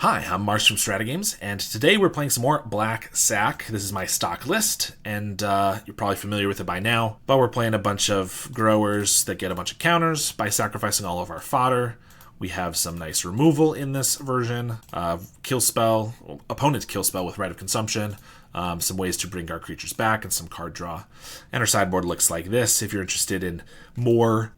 Hi, I'm Mars from StrataGames, and today we're playing some more Black Sack. This is my stock list, and you're probably familiar with it by now, but we're playing a bunch of growers that get a bunch of counters by sacrificing all of our fodder. We have some nice removal in this version, kill spell, opponent's kill spell with Rite of Consumption, some ways to bring our creatures back, and some card draw. And our sideboard looks like this. If you're interested in more...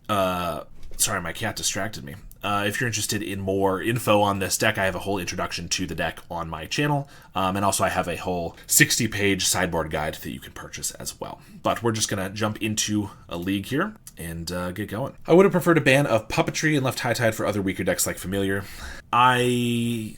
sorry, my cat distracted me. If you're interested in more info on this deck, I have a whole introduction to the deck on my channel. And also I have a whole 60-page sideboard guide that you can purchase as well. But we're just going to jump into a league here and get going. I would have preferred a ban of Puppetry and left High Tide for other weaker decks like Familiar. I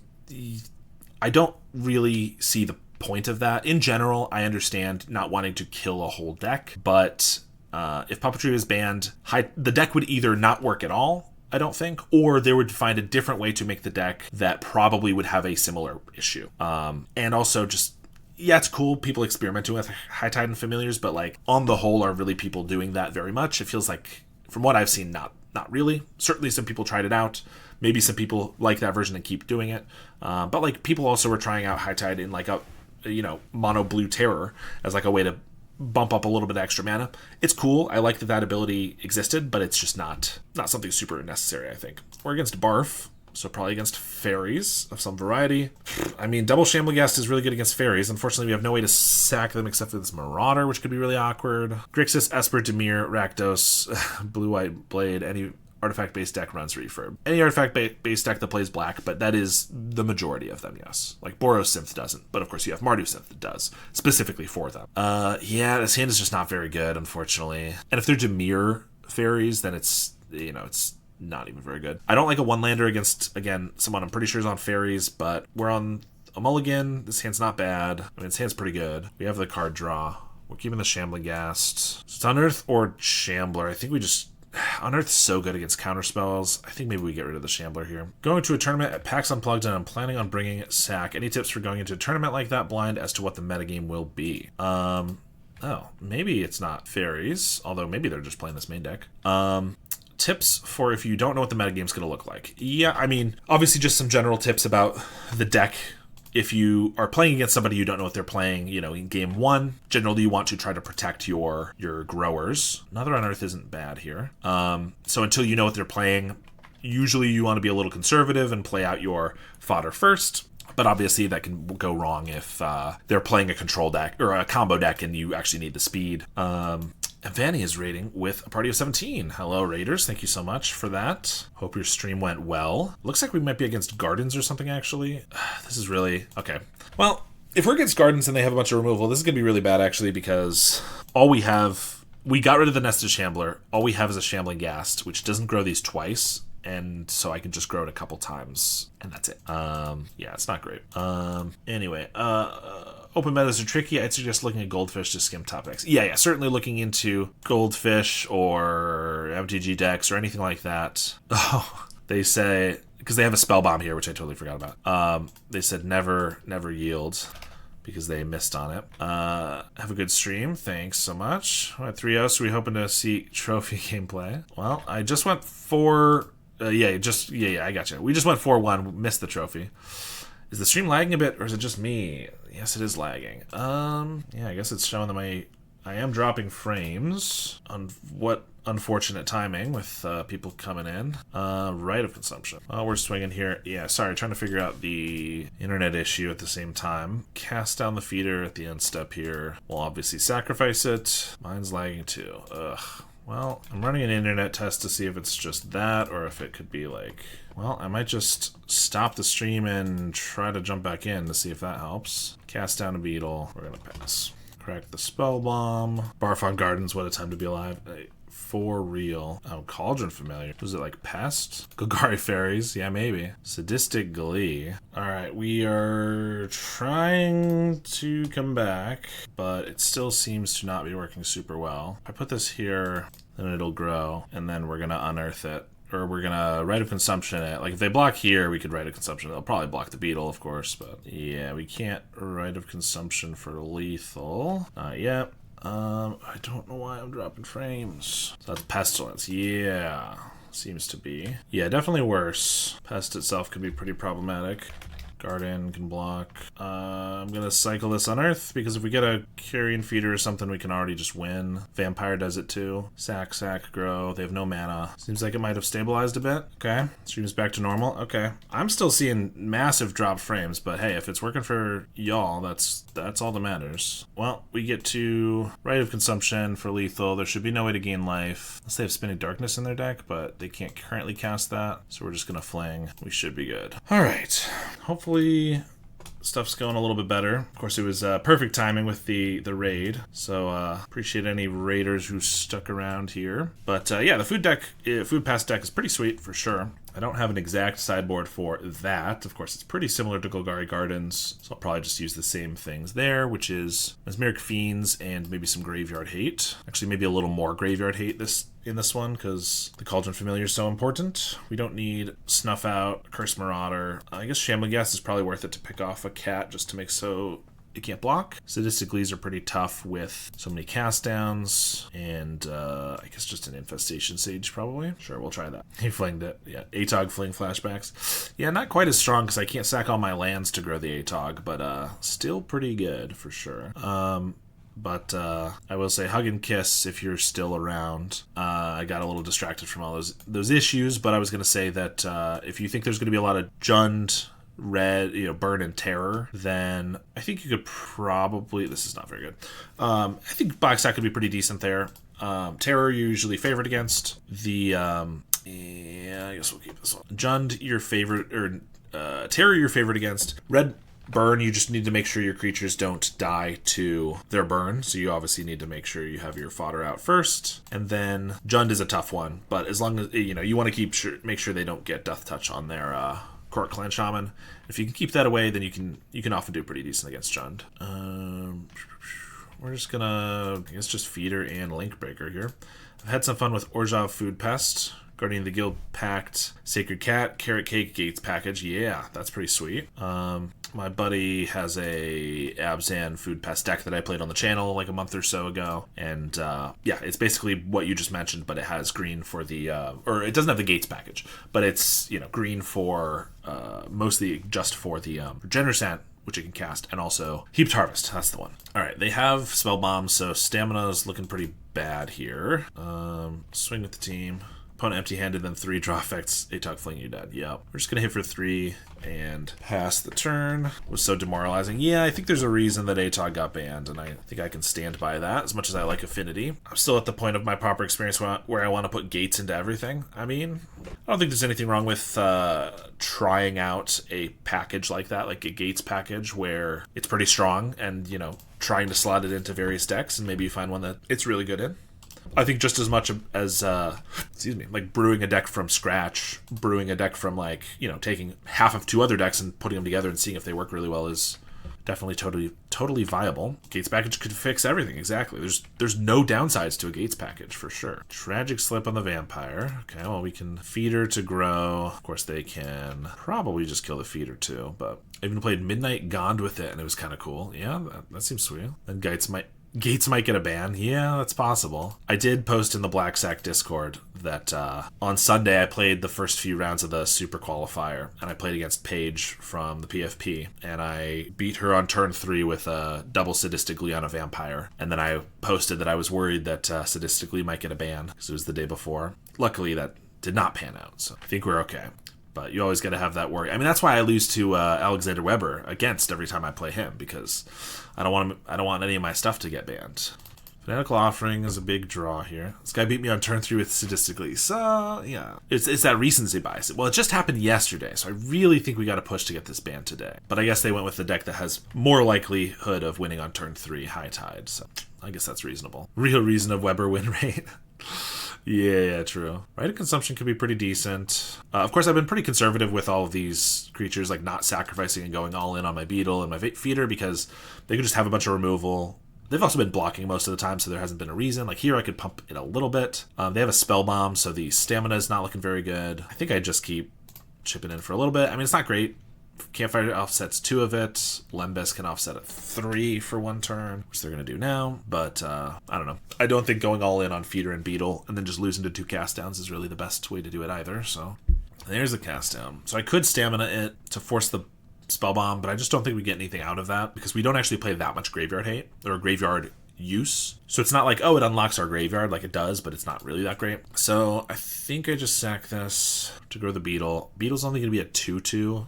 don't really see the point of that. In general, I understand not wanting to kill a whole deck, but if Puppetry was banned, the deck would either not work at all, I don't think, or they would find a different way to make the deck that probably would have a similar issue. And also just, yeah, it's cool, people experimenting with High Tide and Familiars, but like on the whole, are really people doing that very much? It feels like, from what I've seen, not really. Certainly some people tried it out. Maybe some people like that version and keep doing it. But like people also were trying out High Tide in like a, mono blue terror as like a way to bump up a little bit of extra mana. It's cool. I like that ability existed, but it's just not something super necessary, I think. We're against Barf, so probably against fairies of some variety. I mean, double Shamblegast is really good against fairies. Unfortunately, we have no way to sack them except for this Marauder, which could be really awkward. Grixis, Esper, Dimir, Rakdos, Blue-White Blade, any artifact-based deck runs Refurb. Any artifact-based deck that plays black, but that is the majority of them, yes. Like Boros Synth doesn't, but of course you have Mardu Synth that does, specifically for them. Yeah, this hand is just not very good, unfortunately. And if they're Dimir fairies, then it's, it's not even very good. I don't like a one-lander against, again, someone I'm pretty sure is on fairies, but we're on a mulligan. This hand's not bad. I mean, this hand's pretty good. We have the card draw. We're keeping the Shamblegast. It's Unearth or Shambler. I think we just... Unearth's so good against counterspells. I think maybe we get rid of the Shambler here. Going to a tournament at PAX Unplugged, and I'm planning on bringing Sack. Any tips for going into a tournament like that blind as to what the metagame will be? Oh, maybe it's not fairies, although maybe they're just playing this main deck. Tips for if you don't know what the metagame's going to look like. Yeah, I mean, obviously just some general tips about the deck. If you are playing against somebody you don't know what they're playing, in game one, generally you want to try to protect your growers. Another Unearth isn't bad here. So until you know what they're playing, usually you want to be a little conservative and play out your fodder first. But obviously that can go wrong if they're playing a control deck or a combo deck and you actually need the speed. And Vanny is raiding with a party of 17. Hello, Raiders. Thank you so much for that. Hope your stream went well. Looks like we might be against Gardens or something, actually. This is really... Okay. Well, if we're against Gardens and they have a bunch of removal, this is going to be really bad, actually, because all we have... We got rid of the Nested Shambler. All we have is a Shambling Ghast, which doesn't grow these twice. And so I can just grow it a couple times. And that's it. Yeah, it's not great. Anyway, open metas are tricky. I'd suggest looking at Goldfish to skim top decks. Yeah, certainly looking into Goldfish or MTG decks or anything like that. Oh, they say, because they have a spell bomb here, which I totally forgot about. They said never yield because they missed on it. Have a good stream. Thanks so much. All right, 3-0, so we're hoping to see trophy gameplay. Well, I just went 4... I got you. We just went 4-1, missed the trophy. Is the stream lagging a bit, or is it just me? Yes, it is lagging. Yeah, I guess it's showing that I am dropping frames. On what unfortunate timing with people coming in. Rite of Consumption. Oh, we're swinging here. Yeah, sorry, trying to figure out the internet issue at the same time. Cast down the feeder at the end step here. We'll obviously sacrifice it. Mine's lagging too. Ugh. Well, I'm running an internet test to see if it's just that or if it could be like... Well, I might just stop the stream and try to jump back in to see if that helps. Cast down a beetle. We're going to pass. Crack the spell bomb. Barf on Gardens. What a time to be alive. For real. Oh, Cauldron Familiar. Was it like Pest? Golgari Fairies? Yeah, maybe. Sadistic Glee. Alright, we are trying to come back, but it still seems to not be working super well. If I put this here, then it'll grow, and then we're going to unearth it. Or we're going to Rite of Consumption it. Like, if they block here, we could Rite of Consumption. They'll probably block the beetle, of course, but yeah, we can't Rite of Consumption for lethal. Not yet. I don't know why I'm dropping frames. So that's Pestilence. Yeah, seems to be. Yeah, definitely worse. Pest itself could be pretty problematic. Garden can block. I'm gonna cycle this Unearth, because if we get a Carrion Feeder or something, we can already just win. Vampire does it too. Sack, grow. They have no mana. Seems like it might have stabilized a bit. Okay, stream's back to normal. Okay, I'm still seeing massive drop frames, but hey, if it's working for y'all, that's all that matters. Well, we get to Rite of Consumption for lethal. There should be no way to gain life, unless they have Spinning Darkness in their deck, but they can't currently cast that, so we're just gonna fling. We should be good. All right, hopefully stuff's going a little bit better. Of course, it was perfect timing with the raid, so appreciate any raiders who stuck around here. But yeah, the food pass deck is pretty sweet for sure. I don't have an exact sideboard for that. Of course, it's pretty similar to Golgari Gardens, so I'll probably just use the same things there, which is Mesmeric Fiends and maybe some Graveyard Hate. Actually, maybe a little more Graveyard Hate in this one, because the Cauldron Familiar is so important. We don't need Snuff Out, Curse Marauder. I guess Shambling Gas is probably worth it to pick off a cat just to make so it can't block. Sadistic Leaves are pretty tough with so many cast downs, and I guess just an Infestation Sage probably. Sure, we'll try that. He flinged it. Yeah, Atog fling flashbacks. Yeah, not quite as strong because I can't sack all my lands to grow the Atog, but still pretty good for sure. But I will say hug and kiss if you're still around. I got a little distracted from all those issues, but I was going to say that if you think there's going to be a lot of Jund, red, burn and terror, then I think you could probably, this is not very good. I think black stack could be pretty decent there. Terror you're usually favored against. Yeah, I guess we'll keep this one. Jund your favorite, or terror you're favored against. Red, burn, you just need to make sure your creatures don't die to their burn, so you obviously need to make sure you have your fodder out first. And then Jund is a tough one, but as long as you want to make sure they don't get Death Touch on their Court Clan Shaman. If you can keep that away, then you can often do pretty decent against Jund. We're just gonna, I guess, just Feeder and Link Breaker here. I've had some fun with Orzhov Food Pest, Guardian of the Guild Pact, Sacred Cat, Carrot Cake Gates package. Yeah, that's pretty sweet. My buddy has a Abzan Food Pest deck that I played on the channel like a month or so ago. And yeah, it's basically what you just mentioned, but it has green for the, or it doesn't have the Gates package, but it's, green for, mostly just for the Regenerasant, which you can cast, and also Heaped Harvest. That's the one. All right, they have Spell Bombs, so stamina is looking pretty bad here. Swing with the team. Opponent empty-handed, then 3 draw effects. Atog Fling, you dead. Yep. We're just gonna hit for 3 and pass the turn. Was so demoralizing. Yeah, I think there's a reason that Atog got banned, and I think I can stand by that as much as I like Affinity. I'm still at the point of my Pauper experience where I want to put gates into everything. I mean, I don't think there's anything wrong with trying out a package like that, like a gates package where it's pretty strong and, trying to slot it into various decks, and maybe you find one that it's really good in. I think just as much as, like brewing a deck from scratch, brewing a deck from taking half of 2 other decks and putting them together and seeing if they work really well is definitely totally viable. Gates package could fix everything, exactly. There's no downsides to a Gates package, for sure. Tragic Slip on the Vampire. Okay, well, we can Feeder to grow. Of course, they can probably just kill the Feeder too, but I even played Midnight Gond with it, and it was kind of cool. Yeah, that seems sweet. Then Gates might get a ban. Yeah, that's possible. I did post in the Black Sack Discord that on Sunday I played the first few rounds of the Super Qualifier, and I played against Paige from the PFP, and I beat her on turn 3 with a double Sadistically on a Vampire. And then I posted that I was worried that Sadistically might get a ban because it was the day before. Luckily, that did not pan out, so I think we're okay. But you always got to have that worry. I mean, that's why I lose to Alexander Weber against every time I play him, because I don't want any of my stuff to get banned. Fanatical Offering is a big draw here. This guy beat me on turn 3 with Sadistically, so yeah. It's that recency bias. Well, it just happened yesterday, so I really think we got to push to get this banned today. But I guess they went with the deck that has more likelihood of winning on turn 3, High Tide, so I guess that's reasonable. Real reason of Weber win rate. Yeah, true. Rite of Consumption could be pretty decent. Of course, I've been pretty conservative with all of these creatures, like not sacrificing and going all in on my Beetle and my Feeder, because they could just have a bunch of removal. They've also been blocking most of the time, so there hasn't been a reason. Like here, I could pump it a little bit. They have a Spell Bomb, so the stamina is not looking very good. I think I just keep chipping in for a little bit. I mean, it's not great. Campfire offsets 2 of it. Lembas can offset it 3 for 1 turn, which they're going to do now. But I don't know. I don't think going all in on Feeder and Beetle and then just losing to 2 cast downs is really the best way to do it either. So there's the cast down. So I could stamina it to force the Spellbomb, but I just don't think we get anything out of that because we don't actually play that much graveyard hate or graveyard use. So it's not like, oh, it unlocks our graveyard like it does, but it's not really that great. So I think I just sack this to grow the Beetle. Beetle's only going to be a 2/2.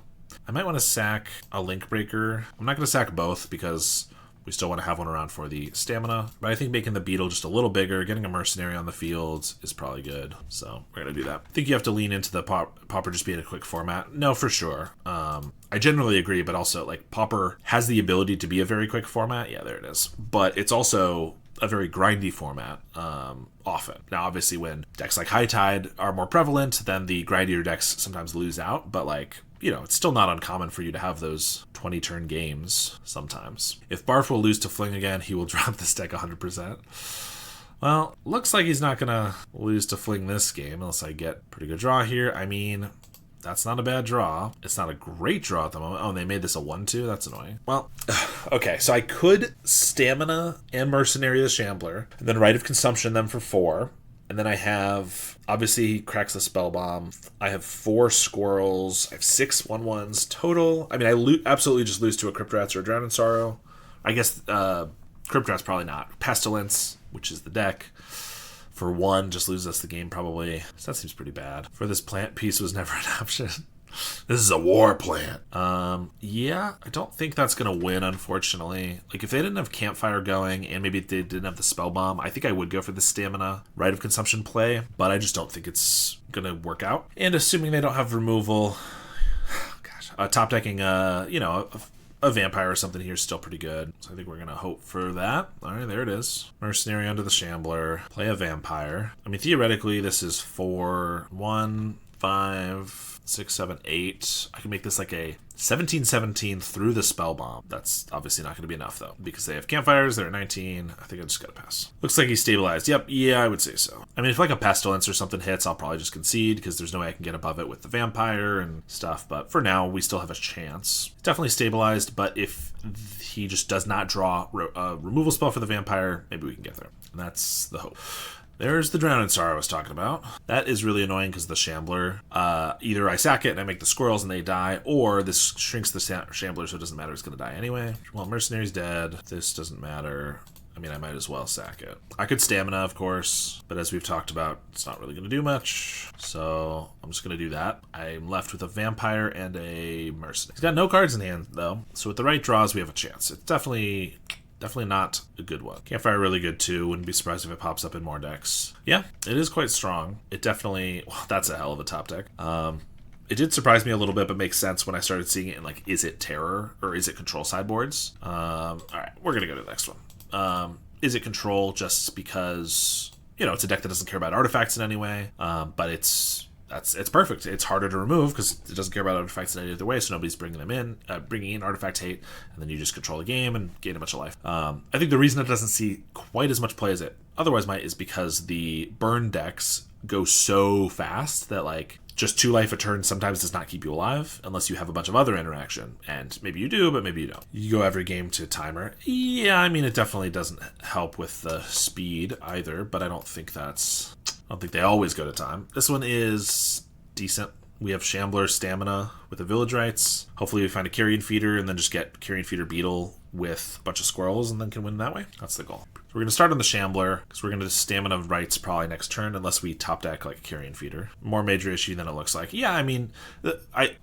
I might want to sack a Link Breaker. I'm not going to sack both because we still want to have one around for the stamina. But I think making the Beetle just a little bigger, getting a Mercenary on the field is probably good. So we're going to do that. I think you have to lean into the Pauper just being a quick format. No, for sure. I generally agree, but also like Pauper has the ability to be a very quick format. Yeah, there it is. But it's also a very grindy format often. Now, obviously, when decks like High Tide are more prevalent, then the grindier decks sometimes lose out. But like, you know, it's still not uncommon for you to have those 20-turn games sometimes. If Barf will lose to Fling again, he will drop this deck 100%. Well, looks like he's not going to lose to Fling this game unless I get pretty good draw here. I mean, that's not a bad draw. It's not a great draw at the moment. Oh, and they made this a 1/2? That's annoying. Well, okay, so I could Stamina and Mercenary the Shambler, and then Rite of Consumption them for 4. And then I have, obviously, he cracks the Spellbomb. I have 4 Squirrels. I have 6 1/1s total. I mean, I absolutely just lose to a Crypt Rats or a Drown in Sorrow. I guess Crypt Rats probably not. Pestilence, which is the deck, for 1, just loses us the game probably. So that seems pretty bad. For this plant piece was never an option. This is a war plant. Yeah, I don't think that's going to win, unfortunately. Like, if they didn't have Campfire going, and maybe they didn't have the Spell Bomb, I think I would go for the Stamina Rite of Consumption play, but I just don't think it's going to work out. And assuming they don't have removal, gosh, top decking, you know, a Vampire or something here is still pretty good. So I think we're going to hope for that. All right, there it is. Mercenary onto the Shambler. Play a Vampire. I mean, theoretically, this is 4, 1, 5... 6, 7, 8. I can make this like a 17/17 through the Spell Bomb. That's obviously not going to be enough though, because they have Campfires, they're at 19. I think I just got to pass. Looks like he's stabilized. Yep, yeah, I would say so. I mean, if like a Pestilence or something hits, I'll probably just concede, because there's no way I can get above it with the Vampire and stuff, but for now, we still have a chance. Definitely stabilized, but if he just does not draw a removal spell for the Vampire, maybe we can get there. And that's the hope. There's the Drown in Sorrow I was talking about. That is really annoying because the Shambler, either I sack it and I make the Squirrels and they die, or this shrinks the Shambler so it doesn't matter, it's going to die anyway. Well, Mercenary's dead. This doesn't matter. I mean, I might as well sack it. I could Stamina, of course, but as we've talked about, it's not really going to do much. So I'm just going to do that. I'm left with a Vampire and a Mercenary. He's got no cards in hand, though. So with the right draws, we have a chance. It's definitely not a good one. Campfire really good too. Wouldn't be surprised if it pops up in more decks. Yeah, it is quite strong. It definitely, well, that's a hell of a top deck. It did surprise me a little bit, but makes sense when I started seeing it in like, is it Terror or is it Control sideboards? All right, we're gonna go to the next one. Is it Control just because, you know, it's a deck that doesn't care about artifacts in any way, but it's perfect. It's harder to remove because it doesn't care about artifacts in any other way, so nobody's bringing in artifact hate, and then you just control the game and gain a bunch of life. I think the reason it doesn't see quite as much play as it otherwise might is because the burn decks go so fast that like just 2 life a turn sometimes does not keep you alive unless you have a bunch of other interaction, and maybe you do, but maybe you don't. You go every game to timer. Yeah, I mean, it definitely doesn't help with the speed either, but I don't think they always go to time. This one is decent. We have Shambler Stamina with the Village Rites. Hopefully we find a Carrion Feeder and then just get Carrion Feeder Beetle with a bunch of Squirrels and then can win that way. That's the goal. So we're going to start on the Shambler because we're going to Stamina Rites probably next turn unless we top deck like a Carrion Feeder. More major issue than it looks like. Yeah, I mean,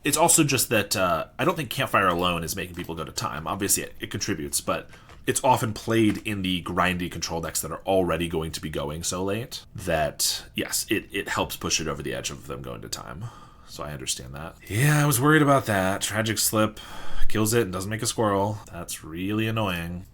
it's also just that I don't think Campfire alone is making people go to time. Obviously it contributes, but it's often played in the grindy control decks that are already going to be going so late that, yes, it helps push it over the edge of them going to time. So I understand that. Yeah, I was worried about that. Tragic Slip kills it and doesn't make a Squirrel. That's really annoying.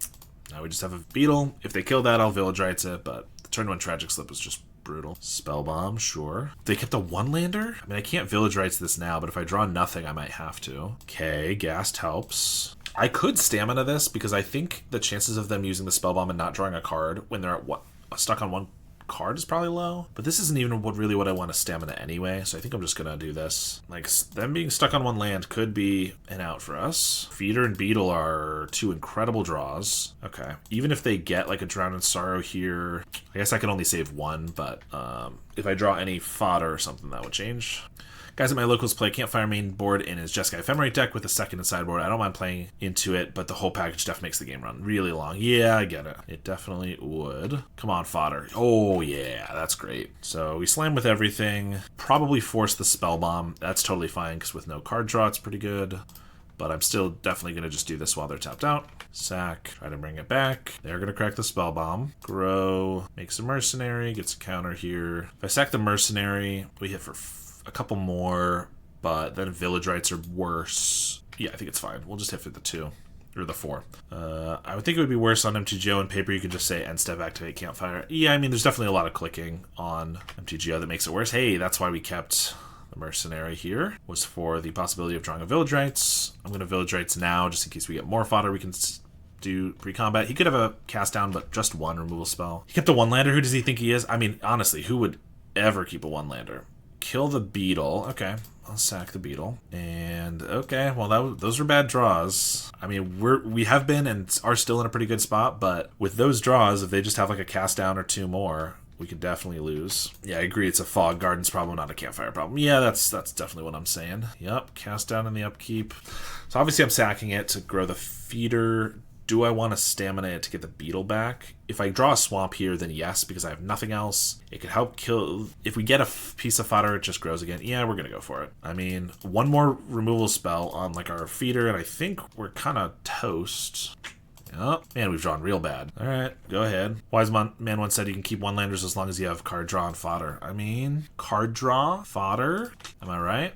Now we just have a Beetle. If they kill that, I'll Village Rites it, but the turn 1 Tragic Slip was just brutal. Spell Bomb, sure. They kept a 1-lander? I mean, I can't Village Rites this now, but if I draw nothing, I might have to. Okay, Ghast helps. I could Stamina this because I think the chances of them using the Spell Bomb and not drawing a card when they're stuck on 1 card is probably low. But this isn't even really what I want to Stamina anyway, so I think I'm just going to do this. Like, them being stuck on 1 land could be an out for us. Feeder and Beetle are 2 incredible draws. Okay. Even if they get like a Drown in Sorrow here, I guess I can only save 1, but if I draw any fodder or something, that would change. Guys at my locals play Campfire main board in his Jeskai Ephemerate deck with a second and sideboard. I don't mind playing into it, but the whole package definitely makes the game run really long. Yeah, I get it. It definitely would. Come on, fodder. Oh, yeah, that's great. So we slam with everything. Probably force the Spell Bomb. That's totally fine, because with no card draw, it's pretty good. But I'm still definitely going to just do this while they're tapped out. Sack, try to bring it back. They're going to crack the Spell Bomb. Grow, makes a Mercenary, gets a counter here. If I sack the Mercenary, we hit for a couple more, but then Village Rites are worse. Yeah, I think it's fine. We'll just hit for the 2. Or the 4. I would think it would be worse on MTGO and paper. You could just say end step activate Campfire. Yeah, I mean, there's definitely a lot of clicking on MTGO that makes it worse. Hey, that's why we kept the Mercenary here, was for the possibility of drawing a Village Rites. I'm going to Village Rites now, just in case we get more fodder. We can do pre-combat. He could have a cast down, but just 1 removal spell. He kept a 1-lander. Who does he think he is? I mean, honestly, who would ever keep a 1-lander? Kill the Beetle. Okay, I'll sack the Beetle. And okay, well, those are bad draws. I mean, we have been and are still in a pretty good spot, but with those draws, if they just have like a cast down or 2 more, we could definitely lose. Yeah, I agree. It's a Fog Gardens problem, not a Campfire problem. Yeah, that's definitely what I'm saying. Yep, cast down in the upkeep. So obviously I'm sacking it to grow the feeder. Do I want to stamina it to get the Beetle back? If I draw a swamp here, then yes, because I have nothing else. It could help kill. If we get a piece of fodder, it just grows again. Yeah, we're going to go for it. I mean, 1 more removal spell on like our feeder, and I think we're kind of toast. Oh, man, we've drawn real bad. All right, go ahead. Wise Man once said you can keep 1-landers as long as you have card draw and fodder. I mean, card draw, fodder? Am I right?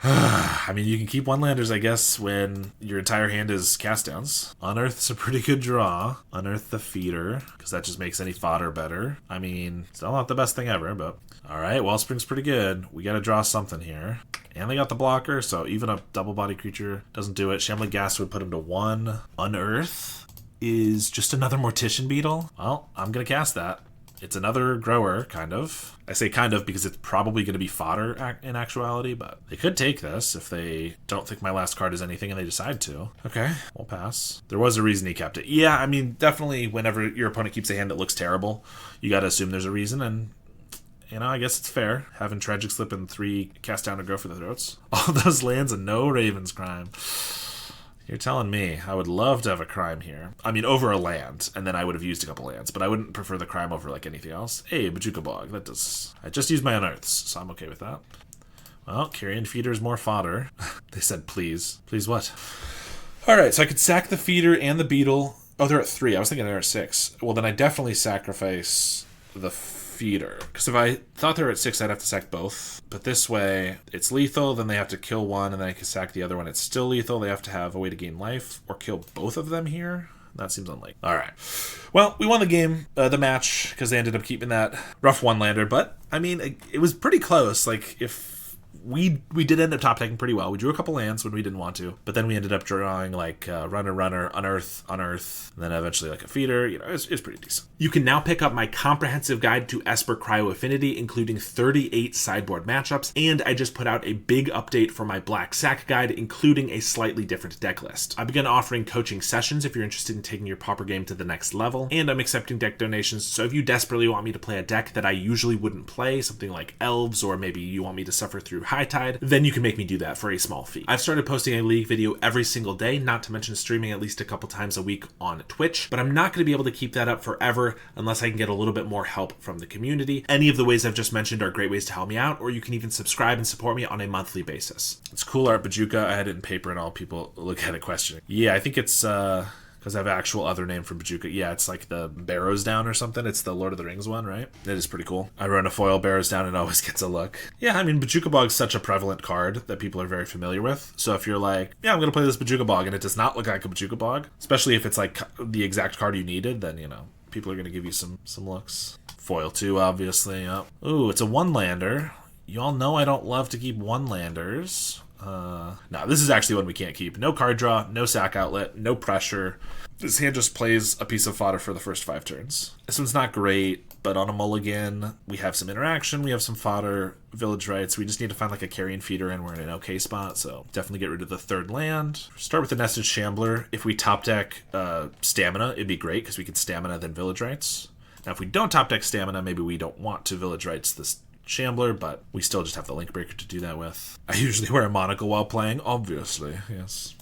I mean, you can keep 1-landers, I guess, when your entire hand is cast downs. Unearth's a pretty good draw. Unearth the feeder, because that just makes any fodder better. I mean, still not the best thing ever, but... All right, Wellspring's pretty good. We got to draw something here. And they got the blocker, so even a double-body creature doesn't do it. Shambling Ghast would put him to 1. Unearth is just another Mortician Beetle. Well, I'm going to cast that. It's another grower, kind of. I say kind of because it's probably going to be fodder in actuality, but they could take this if they don't think my last card is anything and they decide to. Okay, we'll pass. There was a reason he kept it. Yeah, I mean, definitely whenever your opponent keeps a hand that looks terrible, you got to assume there's a reason, and you know, I guess it's fair. Having Tragic Slip and 3 cast down to go for the throats. All those lands and no Raven's Crime. You're telling me. I would love to have a crime here. I mean, over a land, and then I would have used a couple lands, but I wouldn't prefer the crime over, like, anything else. Hey, Bojuka Bog. That does... I just used my Unearths, so I'm okay with that. Well, Carrion Feeder's more fodder. They said please. Please what? Alright, so I could sack the Feeder and the Beetle. Oh, they're at 3. I was thinking they're at 6. Well, then I definitely sacrifice the Feeder. Because if I thought they were at 6, I'd have to sack both. But this way, it's lethal, then they have to kill one, and then I can sack the other one. It's still lethal. They have to have a way to gain life, or kill both of them here. That seems unlikely. All right. Well, we won the game, the match, because they ended up keeping that rough 1-lander. But, I mean, it was pretty close. Like, if... We did end up top decking pretty well. We drew a couple lands when we didn't want to, but then we ended up drawing like runner, unearth, and then eventually like a feeder. You know, it's pretty decent. You can now pick up my comprehensive guide to Esper Cryo Affinity, including 38 sideboard matchups, and I just put out a big update for my Black Sack guide, including a slightly different deck list. I began offering coaching sessions if you're interested in taking your Pauper game to the next level, and I'm accepting deck donations, so if you desperately want me to play a deck that I usually wouldn't play, something like Elves, or maybe you want me to suffer through High Tide, then you can make me do that for a small fee. I've started posting a League video every single day, not to mention streaming at least a couple times a week on Twitch, but I'm not going to be able to keep that up forever unless I can get a little bit more help from the community. Any of the ways I've just mentioned are great ways to help me out, or you can even subscribe and support me on a monthly basis. It's cool art, Bojuka. I had it in paper and all people look at it questioning. Yeah, I think it's because I have an actual other name for Bojuka. Yeah, it's like the Barrows Down or something. It's the Lord of the Rings one, right? It is pretty cool. I run a foil Barrows Down and it always gets a look. Yeah, I mean, Bojuka Bog's such a prevalent card that people are very familiar with. So if you're like, yeah, I'm going to play this Bojuka Bog, and it does not look like a Bojuka Bog, especially if it's like the exact card you needed, then, you know, people are going to give you some looks. Foil 2, obviously. Yep. Ooh, it's a 1-lander. You all know I don't love to keep 1-landers. No, this is actually one we can't keep. No card draw, no sack outlet, no pressure. This hand just plays a piece of fodder for the first 5 turns. This one's not great, but on a mulligan, we have some interaction, we have some fodder, village rights. We just need to find like a carrion feeder, and we're in an okay spot, so definitely get rid of the 3rd land. Start with the Nested Shambler. If we top deck Stamina, it'd be great, because we could Stamina then village rights. Now, if we don't top deck Stamina, maybe we don't want to village rights this Shambler, but we still just have the Link Breaker to do that with. I usually wear a monocle while playing, obviously. Yes.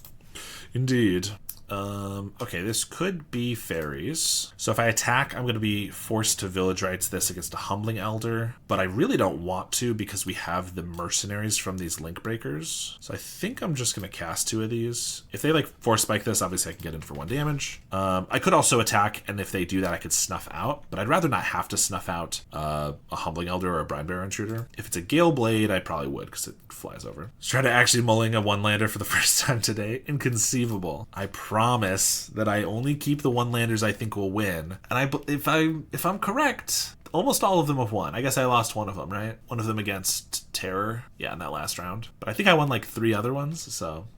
Indeed. Okay, this could be fairies. So if I attack, I'm going to be forced to village rights this against a Humbling Elder, but I really don't want to because we have the mercenaries from these Link Breakers. So I think I'm just going to cast 2 of these. If they like force spike this, obviously I can get in for 1 damage. I could also attack, and if they do that, I could snuff out, but I'd rather not have to snuff out a Humbling Elder or a Brine Bearer Intruder. If it's a Gale Blade, I probably would because it flies over. Let's try to actually mulling a 1-lander for the first time today. Inconceivable. I promise that I only keep the 1-landers I think will win. And if I'm correct, almost all of them have won. I guess I lost one of them, right? One of them against Terror. Yeah, in that last round. But I think I won like 3 other ones, so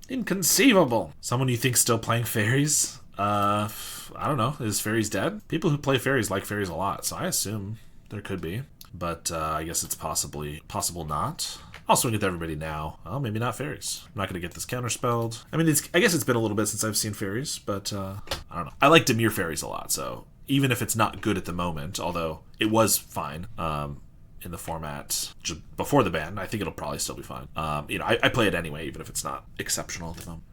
inconceivable. Someone you think still playing fairies? I don't know. Is fairies dead? People who play fairies like fairies a lot, so I assume there could be. But I guess it's possible not. I'll swing with everybody now. Well, maybe not fairies. I'm not going to get this counterspelled. I mean, I guess it's been a little bit since I've seen fairies, but I don't know. I like Dimir fairies a lot, so even if it's not good at the moment, although it was fine in the format just before the ban, I think it'll probably still be fine. I play it anyway, even if it's not exceptional at the moment.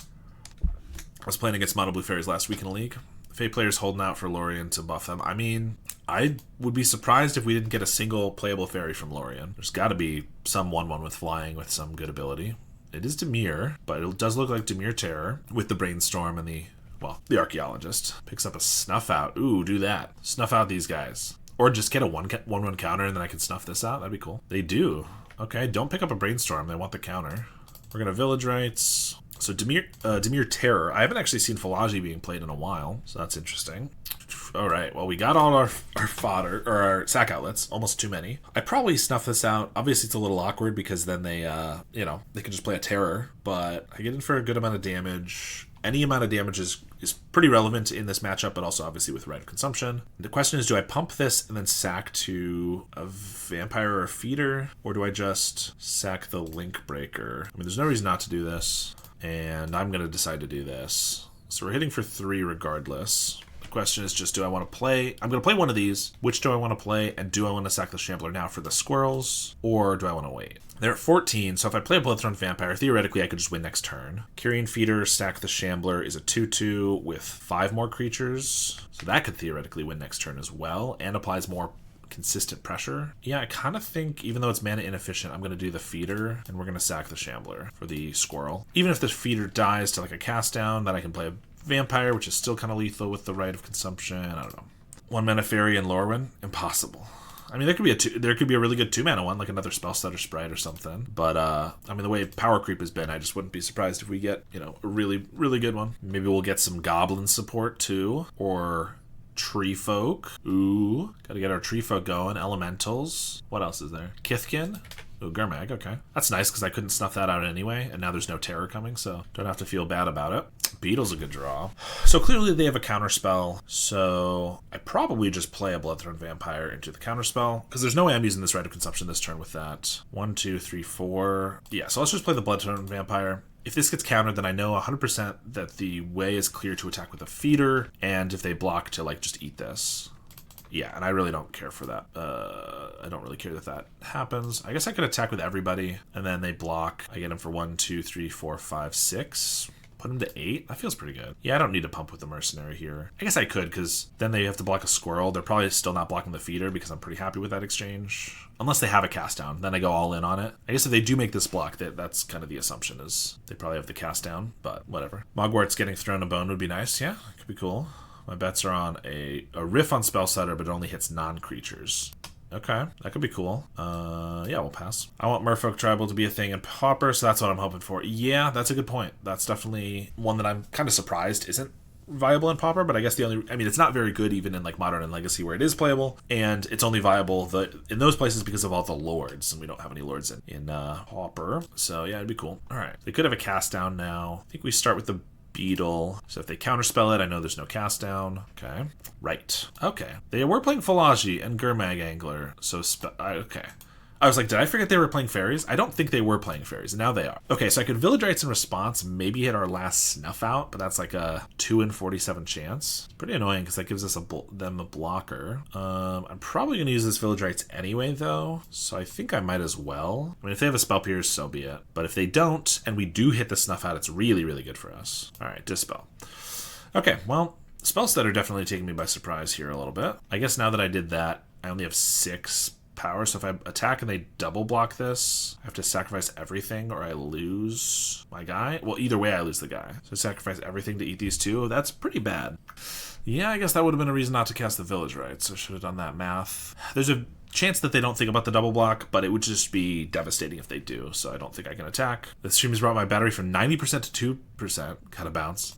I was playing against Mono Blue Fairies last week in a league. Fate players holding out for Lorien to buff them. I mean, I would be surprised if we didn't get a single playable fairy from Lorien. There's got to be some 1/1 with flying with some good ability. It is Dimir, but it does look like Dimir Terror with the Brainstorm and the Archaeologist. Picks up a Snuff Out. Ooh, do that. Snuff out these guys. Or just get a 1/1 counter and then I can snuff this out. That'd be cool. They do. Okay, don't pick up a Brainstorm. They want the counter. We're going to Village Rights. So Dimir Terror. I haven't actually seen Philology being played in a while, so that's interesting. All right, well, we got all our fodder, or our sack outlets, almost too many. I probably snuff this out. Obviously, it's a little awkward because then they can just play a Terror, but I get in for a good amount of damage. Any amount of damage is pretty relevant in this matchup, but also obviously with Rite of Consumption. The question is, do I pump this and then sack to a Vampire or a Feeder, or do I just sack the Link Breaker? I mean, there's no reason not to do this, and I'm going to decide to do this. So we're hitting for 3 regardless. Question is just, do I want to play? I'm going to play one of these. Which do I want to play? And do I want to sack the Shambler now for the squirrels? Or do I want to wait? They're at 14, so if I play a Bloodthorn Vampire, theoretically I could just win next turn. Carrion Feeder, sack the Shambler is a 2/2 with 5 more creatures. So that could theoretically win next turn as well, and applies more consistent pressure. Yeah, I kind of think, even though it's mana inefficient, I'm going to do the Feeder, and we're going to sack the Shambler for the squirrel. Even if the Feeder dies to like a cast down, then I can play a Vampire, which is still kind of lethal with the Rite of Consumption. I don't know. 1 mana Fairy and Lorwyn? Impossible. I mean, there could be a really good 2 mana one, like another Spellstutter Sprite or something. But I mean, the way power creep has been, I just wouldn't be surprised if we get, a really, really good one. Maybe we'll get some Goblin support too, or Tree Folk. Ooh, gotta get our Tree Folk going. Elementals. What else is there? Kithkin. Ooh, Gurmag, okay. That's nice because I couldn't snuff that out anyway, and now there's no Terror coming, so don't have to feel bad about it. Beetle's a good draw. So clearly they have a counterspell, so I probably just play a Bloodthorn Vampire into the counterspell, because there's no way I'm using this Rite of Consumption this turn with that. 1, 2, 3, 4. Yeah, so let's just play the Bloodthorn Vampire. If this gets countered, then I know 100% that the way is clear to attack with a Feeder, and if they block to, just eat this. Yeah, and I really don't care for that. I don't really care that happens. I guess I could attack with everybody, and then they block. I get them for 1, 2, 3, 4, 5, 6. Put them to 8? That feels pretty good. Yeah, I don't need to pump with the Mercenary here. I guess I could, because then they have to block a Squirrel. They're probably still not blocking the Feeder, because I'm pretty happy with that exchange. Unless they have a cast down, then I go all in on it. I guess if they do make this block, that's kind of the assumption, is they probably have the cast down, but whatever. Mogwart's getting thrown a bone would be nice. Yeah, it could be cool. My bets are on a Riff on Spellstutter, but it only hits non-creatures. Okay, that could be cool. Yeah, we'll pass. I want Merfolk Tribal to be a thing in Pauper, so that's what I'm hoping for. Yeah, that's a good point. That's definitely one that I'm kind of surprised isn't viable in Pauper, but I guess it's not very good even in Modern and Legacy where it is playable, and it's only viable in those places because of all the lords, and we don't have any lords in Pauper. So yeah, it'd be cool. All right, they could have a cast down now. I think we start with the Beetle. So if they counterspell it, I know there's no cast down. Okay. Right. Okay. They were playing Philology and Gurmag Angler. So, okay. I was like, did I forget they were playing fairies? I don't think they were playing fairies, and now they are. Okay, so I could Village Rites in response, maybe hit our last Snuff Out, but that's like a 2 in 47 chance. It's pretty annoying because that gives us them a blocker. I'm probably going to use this Village Rites anyway, though, so I think I might as well. I mean, if they have a Spell Pierce, so be it. But if they don't, and we do hit the Snuff Out, it's really, really good for us. All right, Dispel. Okay, well, spells that are definitely taking me by surprise here a little bit. I guess now that I did that, I only have 6 power, so if I attack and they double block this, I have to sacrifice everything or I lose my guy. Well, either way, I lose the guy. So sacrifice everything to eat these 2. That's pretty bad. Yeah, I guess that would have been a reason not to cast the Village Rites. So I should have done that math. There's a chance that they don't think about the double block, but it would just be devastating if they do, so I don't think I can attack. The stream has brought my battery from 90% to 2%. Kind of bounce.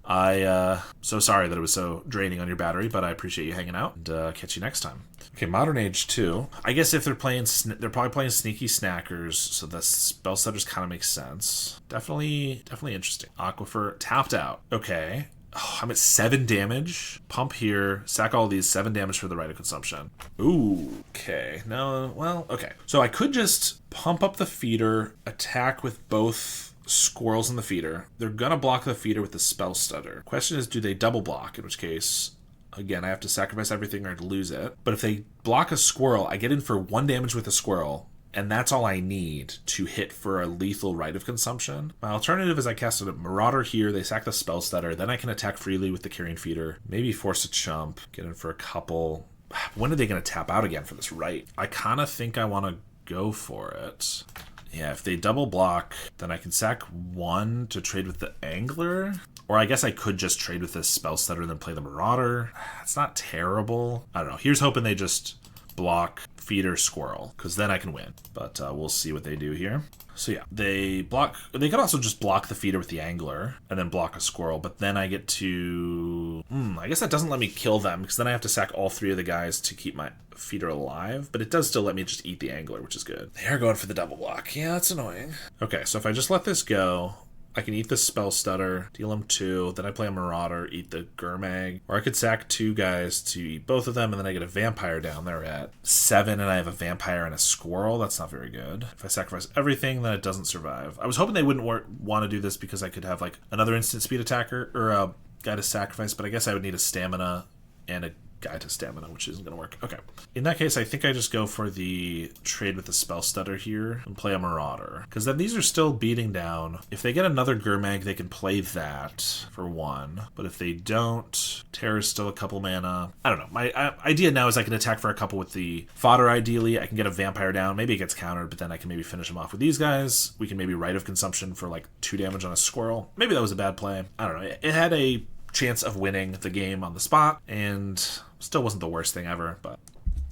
So sorry that it was so draining on your battery, but I appreciate you hanging out, and catch you next time. Okay, Modern Age 2. I guess if they're playing, they're probably playing Sneaky Snackers, so the spell setters kind of makes sense. Definitely interesting. Aquifer tapped out. Okay. Oh, I'm at 7 damage. Pump here. Sack all these. 7 damage for the Rite of Consumption. Ooh. Okay. No. Well, okay. So I could just pump up the feeder, attack with both squirrels in the feeder. They're gonna block the feeder with the spell stutter. Question is, do they double block? In which case, again, I have to sacrifice everything or I'd lose it. But if they block a squirrel, I get in for 1 damage with a squirrel. And that's all I need to hit for a lethal Rite of Consumption. My alternative is I cast a Marauder here, they sack the Spell Stutter, then I can attack freely with the Carrion Feeder. Maybe force a chump, get in for a couple. When are they going to tap out again for this Rite? I kind of think I want to go for it. Yeah, if they double block, then I can sack 1 to trade with the Angler. Or I guess I could just trade with this Spell Stutter and then play the Marauder. It's not terrible. I don't know. Here's hoping they just block feeder squirrel, because then I can win. But we'll see what they do here. So yeah, they block. They could also just block the feeder with the angler and then block a squirrel, but then I get to... I guess that doesn't let me kill them, because then I have to sack all 3 of the guys to keep my feeder alive, but it does still let me just eat the angler, which is good. They are going for the double block. Yeah, that's annoying. Okay, so if I just let this go, I can eat the Spell Stutter, deal them 2, then I play a Marauder, eat the Gurmag, or I could sack 2 guys to eat both of them, and then I get a Vampire down there at 7, and I have a Vampire and a Squirrel. That's not very good. If I sacrifice everything, then it doesn't survive. I was hoping they wouldn't want to do this because I could have like another instant speed attacker, or a guy to sacrifice, but I guess I would need a Stamina and a guy to Stamina, which isn't going to work. Okay. In that case, I think I just go for the trade with the Spell Stutter here and play a Marauder, because then these are still beating down. If they get another Gurmag, they can play that for 1, but if they don't, Terror's still a couple mana. I don't know. My idea now is I can attack for a couple with the fodder, ideally. I can get a Vampire down. Maybe it gets countered, but then I can maybe finish him off with these guys. We can maybe Rite of Consumption for like 2 damage on a Squirrel. Maybe that was a bad play. I don't know. It had a chance of winning the game on the spot, and still wasn't the worst thing ever, but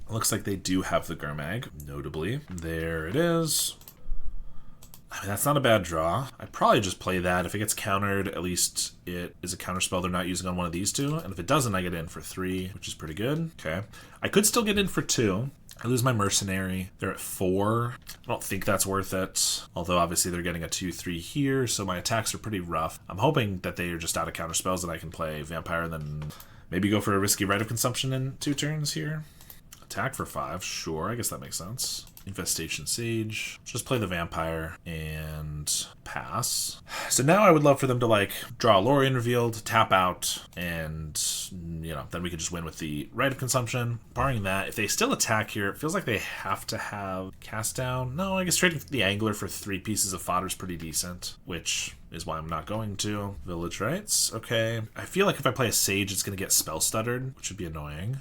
it looks like they do have the Gurmag, notably. There it is. I mean, that's not a bad draw. I'd probably just play that. If it gets countered, at least it is a counter spell they're not using on one of these 2, and if it doesn't, I get in for 3, which is pretty good. Okay. I could still get in for 2. I lose my Mercenary. They're at 4. I don't think that's worth it. Although, obviously, they're getting a 2-3 here, so my attacks are pretty rough. I'm hoping that they are just out of counter spells that I can play Vampire, then maybe go for a risky Rite of Consumption in 2 turns here. Attack for 5. Sure, I guess that makes sense. Infestation Sage. Just play the Vampire and pass. So now I would love for them to like draw a Lorien Revealed, tap out, and then we could just win with the Rite of Consumption. Barring that, if they still attack here, it feels like they have to have Cast Down. No, I guess trading the Angler for 3 pieces of fodder is pretty decent, which is why I'm not going to. Village Rites. Okay. I feel like if I play a Sage, it's going to get Spell Stuttered, which would be annoying.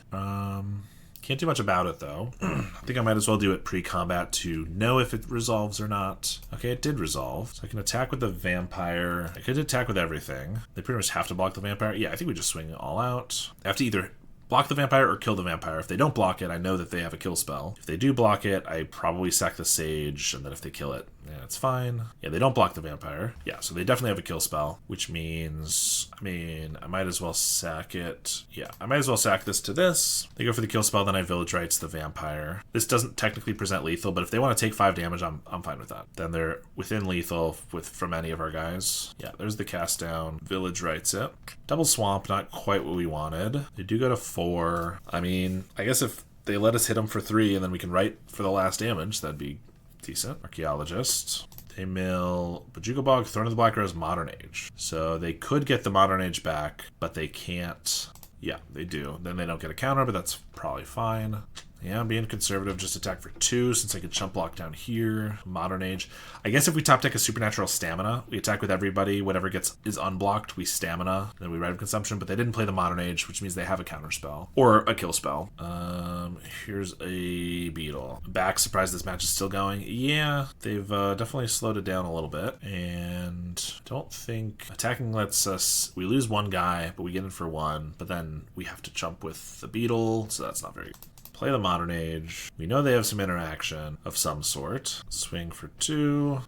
Can't do much about it, though. I think I might as well do it pre-combat to know if it resolves or not. Okay, it did resolve. So I can attack with the Vampire. I could attack with everything. They pretty much have to block the Vampire. Yeah, I think we just swing it all out. I have to either block the Vampire or kill the Vampire. If they don't block it, I know that they have a kill spell. If they do block it, I probably sack the Sage, and then if they kill it, yeah, it's fine. Yeah, they don't block the Vampire. Yeah, so they definitely have a kill spell, which means, I might as well sack it. Yeah, I might as well sack this to this. They go for the kill spell, then I Village Rites the Vampire. This doesn't technically present lethal, but if they want to take 5 damage, I'm fine with that. Then they're within lethal from any of our guys. Yeah, there's the cast down. Village Rites it. Double Swamp, not quite what we wanted. They do go to 4. I mean, I guess if they let us hit them for 3 and then we can write for the last damage, that'd be Decent. Archaeologist. They mill Bajuga Bog, Throne of the Black Rose, Modern Age. So they could get the Modern Age back, but they can't. Yeah, they do. Then they don't get a counter, but that's probably fine. Yeah, I'm being conservative, just attack for 2 since I could chump block down here. Modern Age. I guess if we top deck a Supernatural Stamina, we attack with everybody. Whatever is unblocked, we Stamina. Then we Rite of Consumption, but they didn't play the Modern Age, which means they have a counter spell. Or a kill spell. Here's a Beetle. Back, surprised this match is still going. Yeah, they've definitely slowed it down a little bit. And don't think... Attacking lets us... We lose one guy, but we get in for 1. But then we have to chump with the Beetle, so that's not very good. Play the Modern Age. We know they have some interaction of some sort. Swing for 2.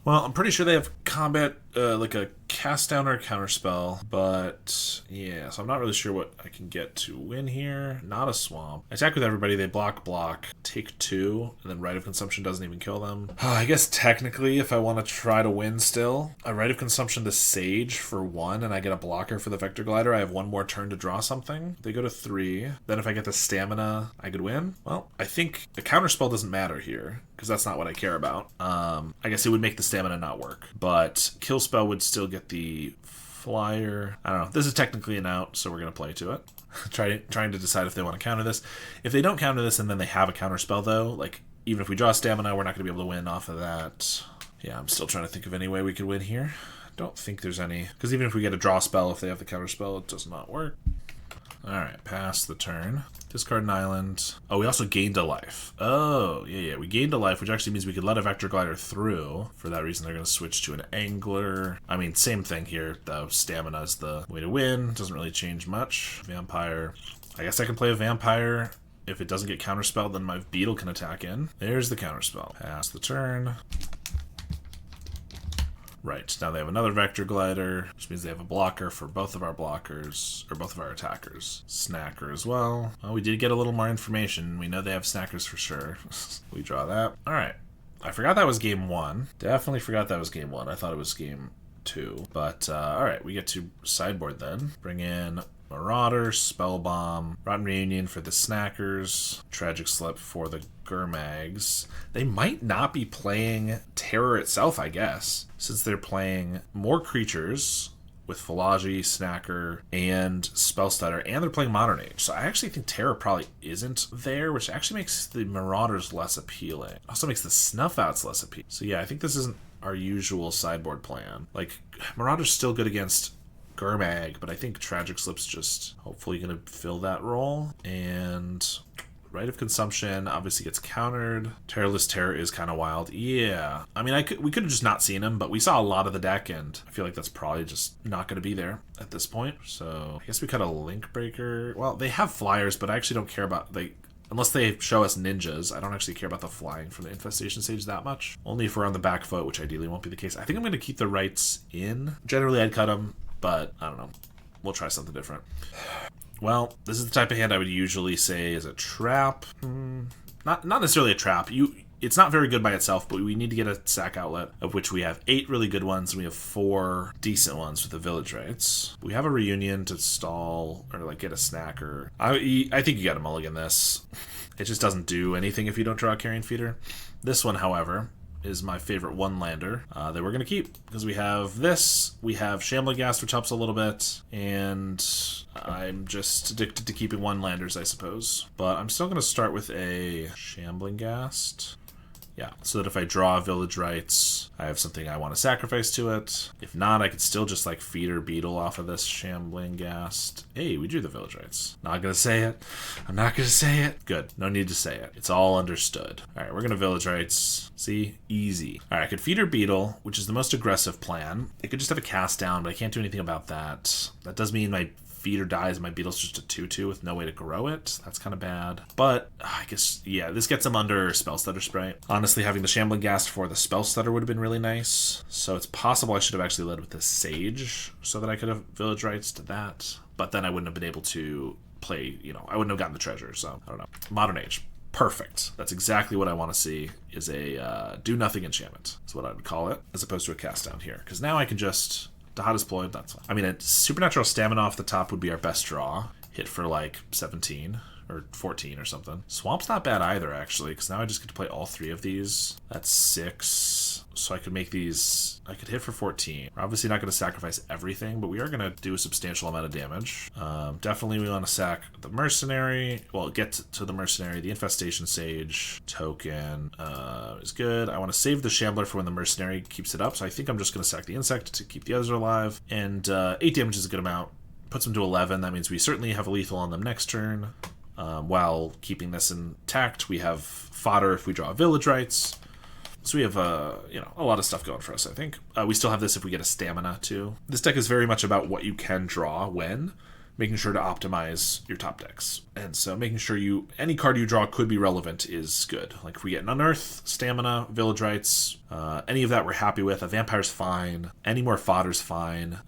Well, I'm pretty sure they have combat, like a cast down or counter spell, but yeah, so I'm not really sure what I can get to win here. Not a swamp. I attack with everybody, they block, take 2, and then Rite of Consumption doesn't even kill them. I guess technically, if I want to try to win still, I Rite of Consumption the Sage for 1, and I get a blocker for the Vector Glider. I have 1 more turn to draw something. They go to 3. Then if I get the Stamina, I could win. Well, I think the counter spell doesn't matter here, because that's not what I care about. I guess it would make the Stamina not work, but kill spell would still get the flyer. I don't know. This is technically an out, so we're going to play to it. Trying to decide if they want to counter this. If they don't counter this and then they have a counter spell, though, like, even if we draw Stamina, we're not going to be able to win off of that. Yeah, I'm still trying to think of any way we could win here. Don't think there's any, because even if we get a draw spell, if they have the counter spell, it does not work. Alright, pass the turn. Discard an island. Oh, we also gained a life. Oh, yeah, we gained a life, which actually means we could let a Vector Glider through. For that reason, they're going to switch to an Angler. I mean, same thing here, though. Stamina is the way to win. Doesn't really change much. Vampire. I guess I can play a Vampire. If it doesn't get counterspelled, then my Beetle can attack in. There's the counterspell. Pass the turn. Right, now they have another Vector Glider, which means they have a blocker for both of our blockers, or both of our attackers. Snacker as well. Well, we did get a little more information. We know they have snackers for sure. We draw that. Alright, I forgot that was game 1. Definitely forgot that was game 1. I thought it was game 2. But, alright, we get to sideboard then. Bring in Marauder, Spellbomb, Rotten Reunion for the Snackers, Tragic Slip for the Gurmags. They might not be playing Terror itself, I guess, since they're playing more creatures with Philology, Snacker, and Spellstutter, and they're playing Modern Age. So I actually think Terror probably isn't there, which actually makes the Marauders less appealing. Also makes the Snuff Outs less appealing. So yeah, I think this isn't our usual sideboard plan. Like, Marauder's still good against Gurmag, but I think Tragic Slip's just hopefully going to fill that role. And Rite of Consumption obviously gets countered. Terrorless Terror is kind of wild. Yeah. I mean, we could have just not seen him, but we saw a lot of the deck, and I feel like that's probably just not going to be there at this point. So I guess we cut a Link Breaker. Well, they have flyers, but I actually don't care about... Unless they show us ninjas, I don't actually care about the flying from the Infestation stage that much. Only if we're on the back foot, which ideally won't be the case. I think I'm going to keep the Rites in. Generally, I'd cut them, but I don't know. We'll try something different. Well, this is the type of hand I would usually say is a trap. Not necessarily a trap. It's not very good by itself, but we need to get a sack outlet, of which we have 8 really good ones, and we have 4 decent ones with the Village Rites. We have a Reunion to stall, or like get a Snacker. I think you gotta mulligan this. It just doesn't do anything if you don't draw a Carrion Feeder. This one, however, is my favorite one-lander that we're going to keep, because we have this, we have Shambling Ghast, which helps a little bit, and I'm just addicted to keeping one-landers, I suppose. But I'm still going to start with a Shambling Ghast. Yeah, so that if I draw Village Rites, I have something I want to sacrifice to it. If not, I could still just like Feeder Beetle off of this Shambling Ghast. Hey, we drew the Village Rites. Not gonna say it. I'm not gonna say it. Good. No need to say it. It's all understood. Alright, we're gonna Village Rites. See? Easy. Alright, I could Feeder Beetle, which is the most aggressive plan. It could just have a cast down, but I can't do anything about that. That does mean my Feeder dies, my Beetle's just a 2/2 with no way to grow it. That's kind of bad. But I guess, yeah, this gets them under Spellstutter Sprite. Honestly, having the Shambling Ghast for the Spellstutter would have been really nice. So it's possible I should have actually led with the Sage so that I could have Village Rites to that. But then I wouldn't have been able to play, I wouldn't have gotten the treasure, so I don't know. Modern Age. Perfect. That's exactly what I want to see, is a do-nothing enchantment, is what I would call it, as opposed to a cast down here. Because now I can just... Daha Deployed, that's fine. I mean, a Supernatural Stamina off the top would be our best draw. Hit for like 17, or 14 or something. Swamp's not bad either, actually, because now I just get to play all 3 of these. That's 6. So I could make these, I could hit for 14. We're obviously not going to sacrifice everything, but we are going to do a substantial amount of damage. Definitely we want to sack the Mercenary. Well, get to the Mercenary. The Infestation Sage token is good. I want to save the Shambler for when the Mercenary keeps it up, so I think I'm just going to sack the Insect to keep the others alive. And 8 damage is a good amount. Puts them to 11. That means we certainly have a lethal on them next turn. While keeping this intact, we have fodder if we draw Village Rites. So we have, you know, a lot of stuff going for us, I think. We still have this if we get a stamina, too. This deck is very much about what you can draw when, making sure to optimize your top decks. And so making sure any card you draw could be relevant is good. Like if we get an Unearth, Stamina, Village Rites, any of that we're happy with. A Vampire's fine. Any more fodder's fine.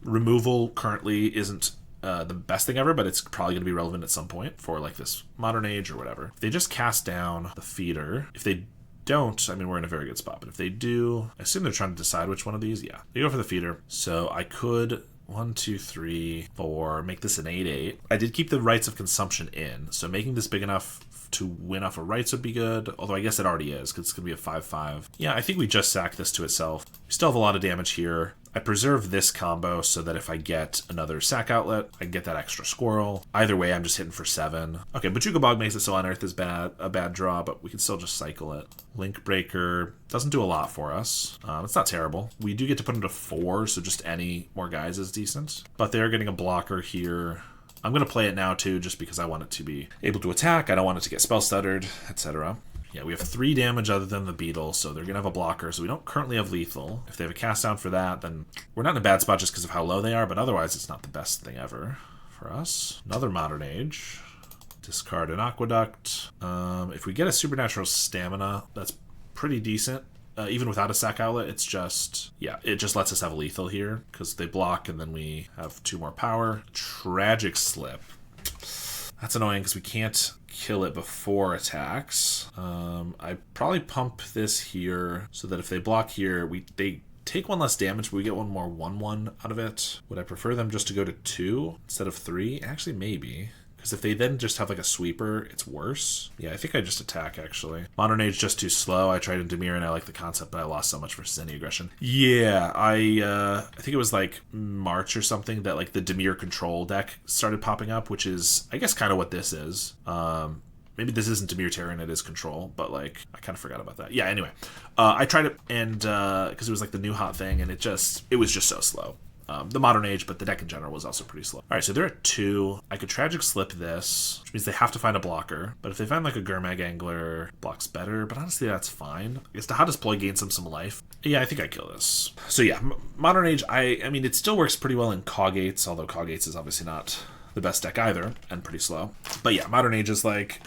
Removal currently isn't the best thing ever, but it's probably going to be relevant at some point for like this Modern Age or whatever. If they just cast down the Feeder, if they don't, I mean, we're in a very good spot. But if they do, I assume they're trying to decide which one of these. Yeah, they go for the Feeder. So I could 1, 2, 3, 4, make this an 8/8. I did keep the Rites of Consumption in, so making this big enough to win off of Rites would be good. Although I guess it already is, because it's going to be a 5/5. Yeah, I think we just sack this to itself. We still have a lot of damage here. I preserve this combo so that if I get another sack outlet, I can get that extra squirrel. Either way, I'm just hitting for 7. Okay, Bojuka Bog makes it so Unearth is a bad draw, but we can still just cycle it. Link Breaker doesn't do a lot for us. It's not terrible. We do get to put him to 4, so just any more guys is decent. But they're getting a blocker here. I'm going to play it now, too, just because I want it to be able to attack. I don't want it to get spell stuttered, etc. Yeah, we have 3 damage other than the Beetle, so they're going to have a blocker, so we don't currently have lethal. If they have a cast down for that, then we're not in a bad spot just because of how low they are, but otherwise it's not the best thing ever for us. Another Modern Age. Discard an Aqueduct. If we get a Supernatural Stamina, that's pretty decent. Even without a sack outlet, it's just, yeah, it just lets us have a lethal here, because they block and then we have 2 more power. Tragic Slip. That's annoying because we can't kill it before attacks. I probably pump this here so that if they block here, they take 1 less damage, but we get 1 more 1/1 out of it. Would I prefer them just to go to 2 instead of 3? Actually, maybe. Because if they then just have like a sweeper, it's worse. Yeah, I think I just attack, actually. Modern Age just too slow. I tried in Dimir and I like the concept, but I lost so much versus any aggression. Yeah, I think it was like March or something that like the Dimir control deck started popping up, which is, I guess, kind of what this is. Maybe this isn't Dimir Terran, it is control, but like, I kind of forgot about that. Yeah, anyway. I tried it, and because it was like the new hot thing, and it was just so slow. The Modern Age, but the deck in general was also pretty slow. All right, so they're at 2. I could Tragic Slip this, which means they have to find a blocker. But if they find like a Gurmag Angler, blocks better. But honestly, that's fine. I guess the Hottest Ploy gains them some life. Yeah, I think I kill this. So yeah, Modern Age, I mean, it still works pretty well in Coggates, although Coggates is obviously not the best deck either, and pretty slow. But yeah, Modern Age is like,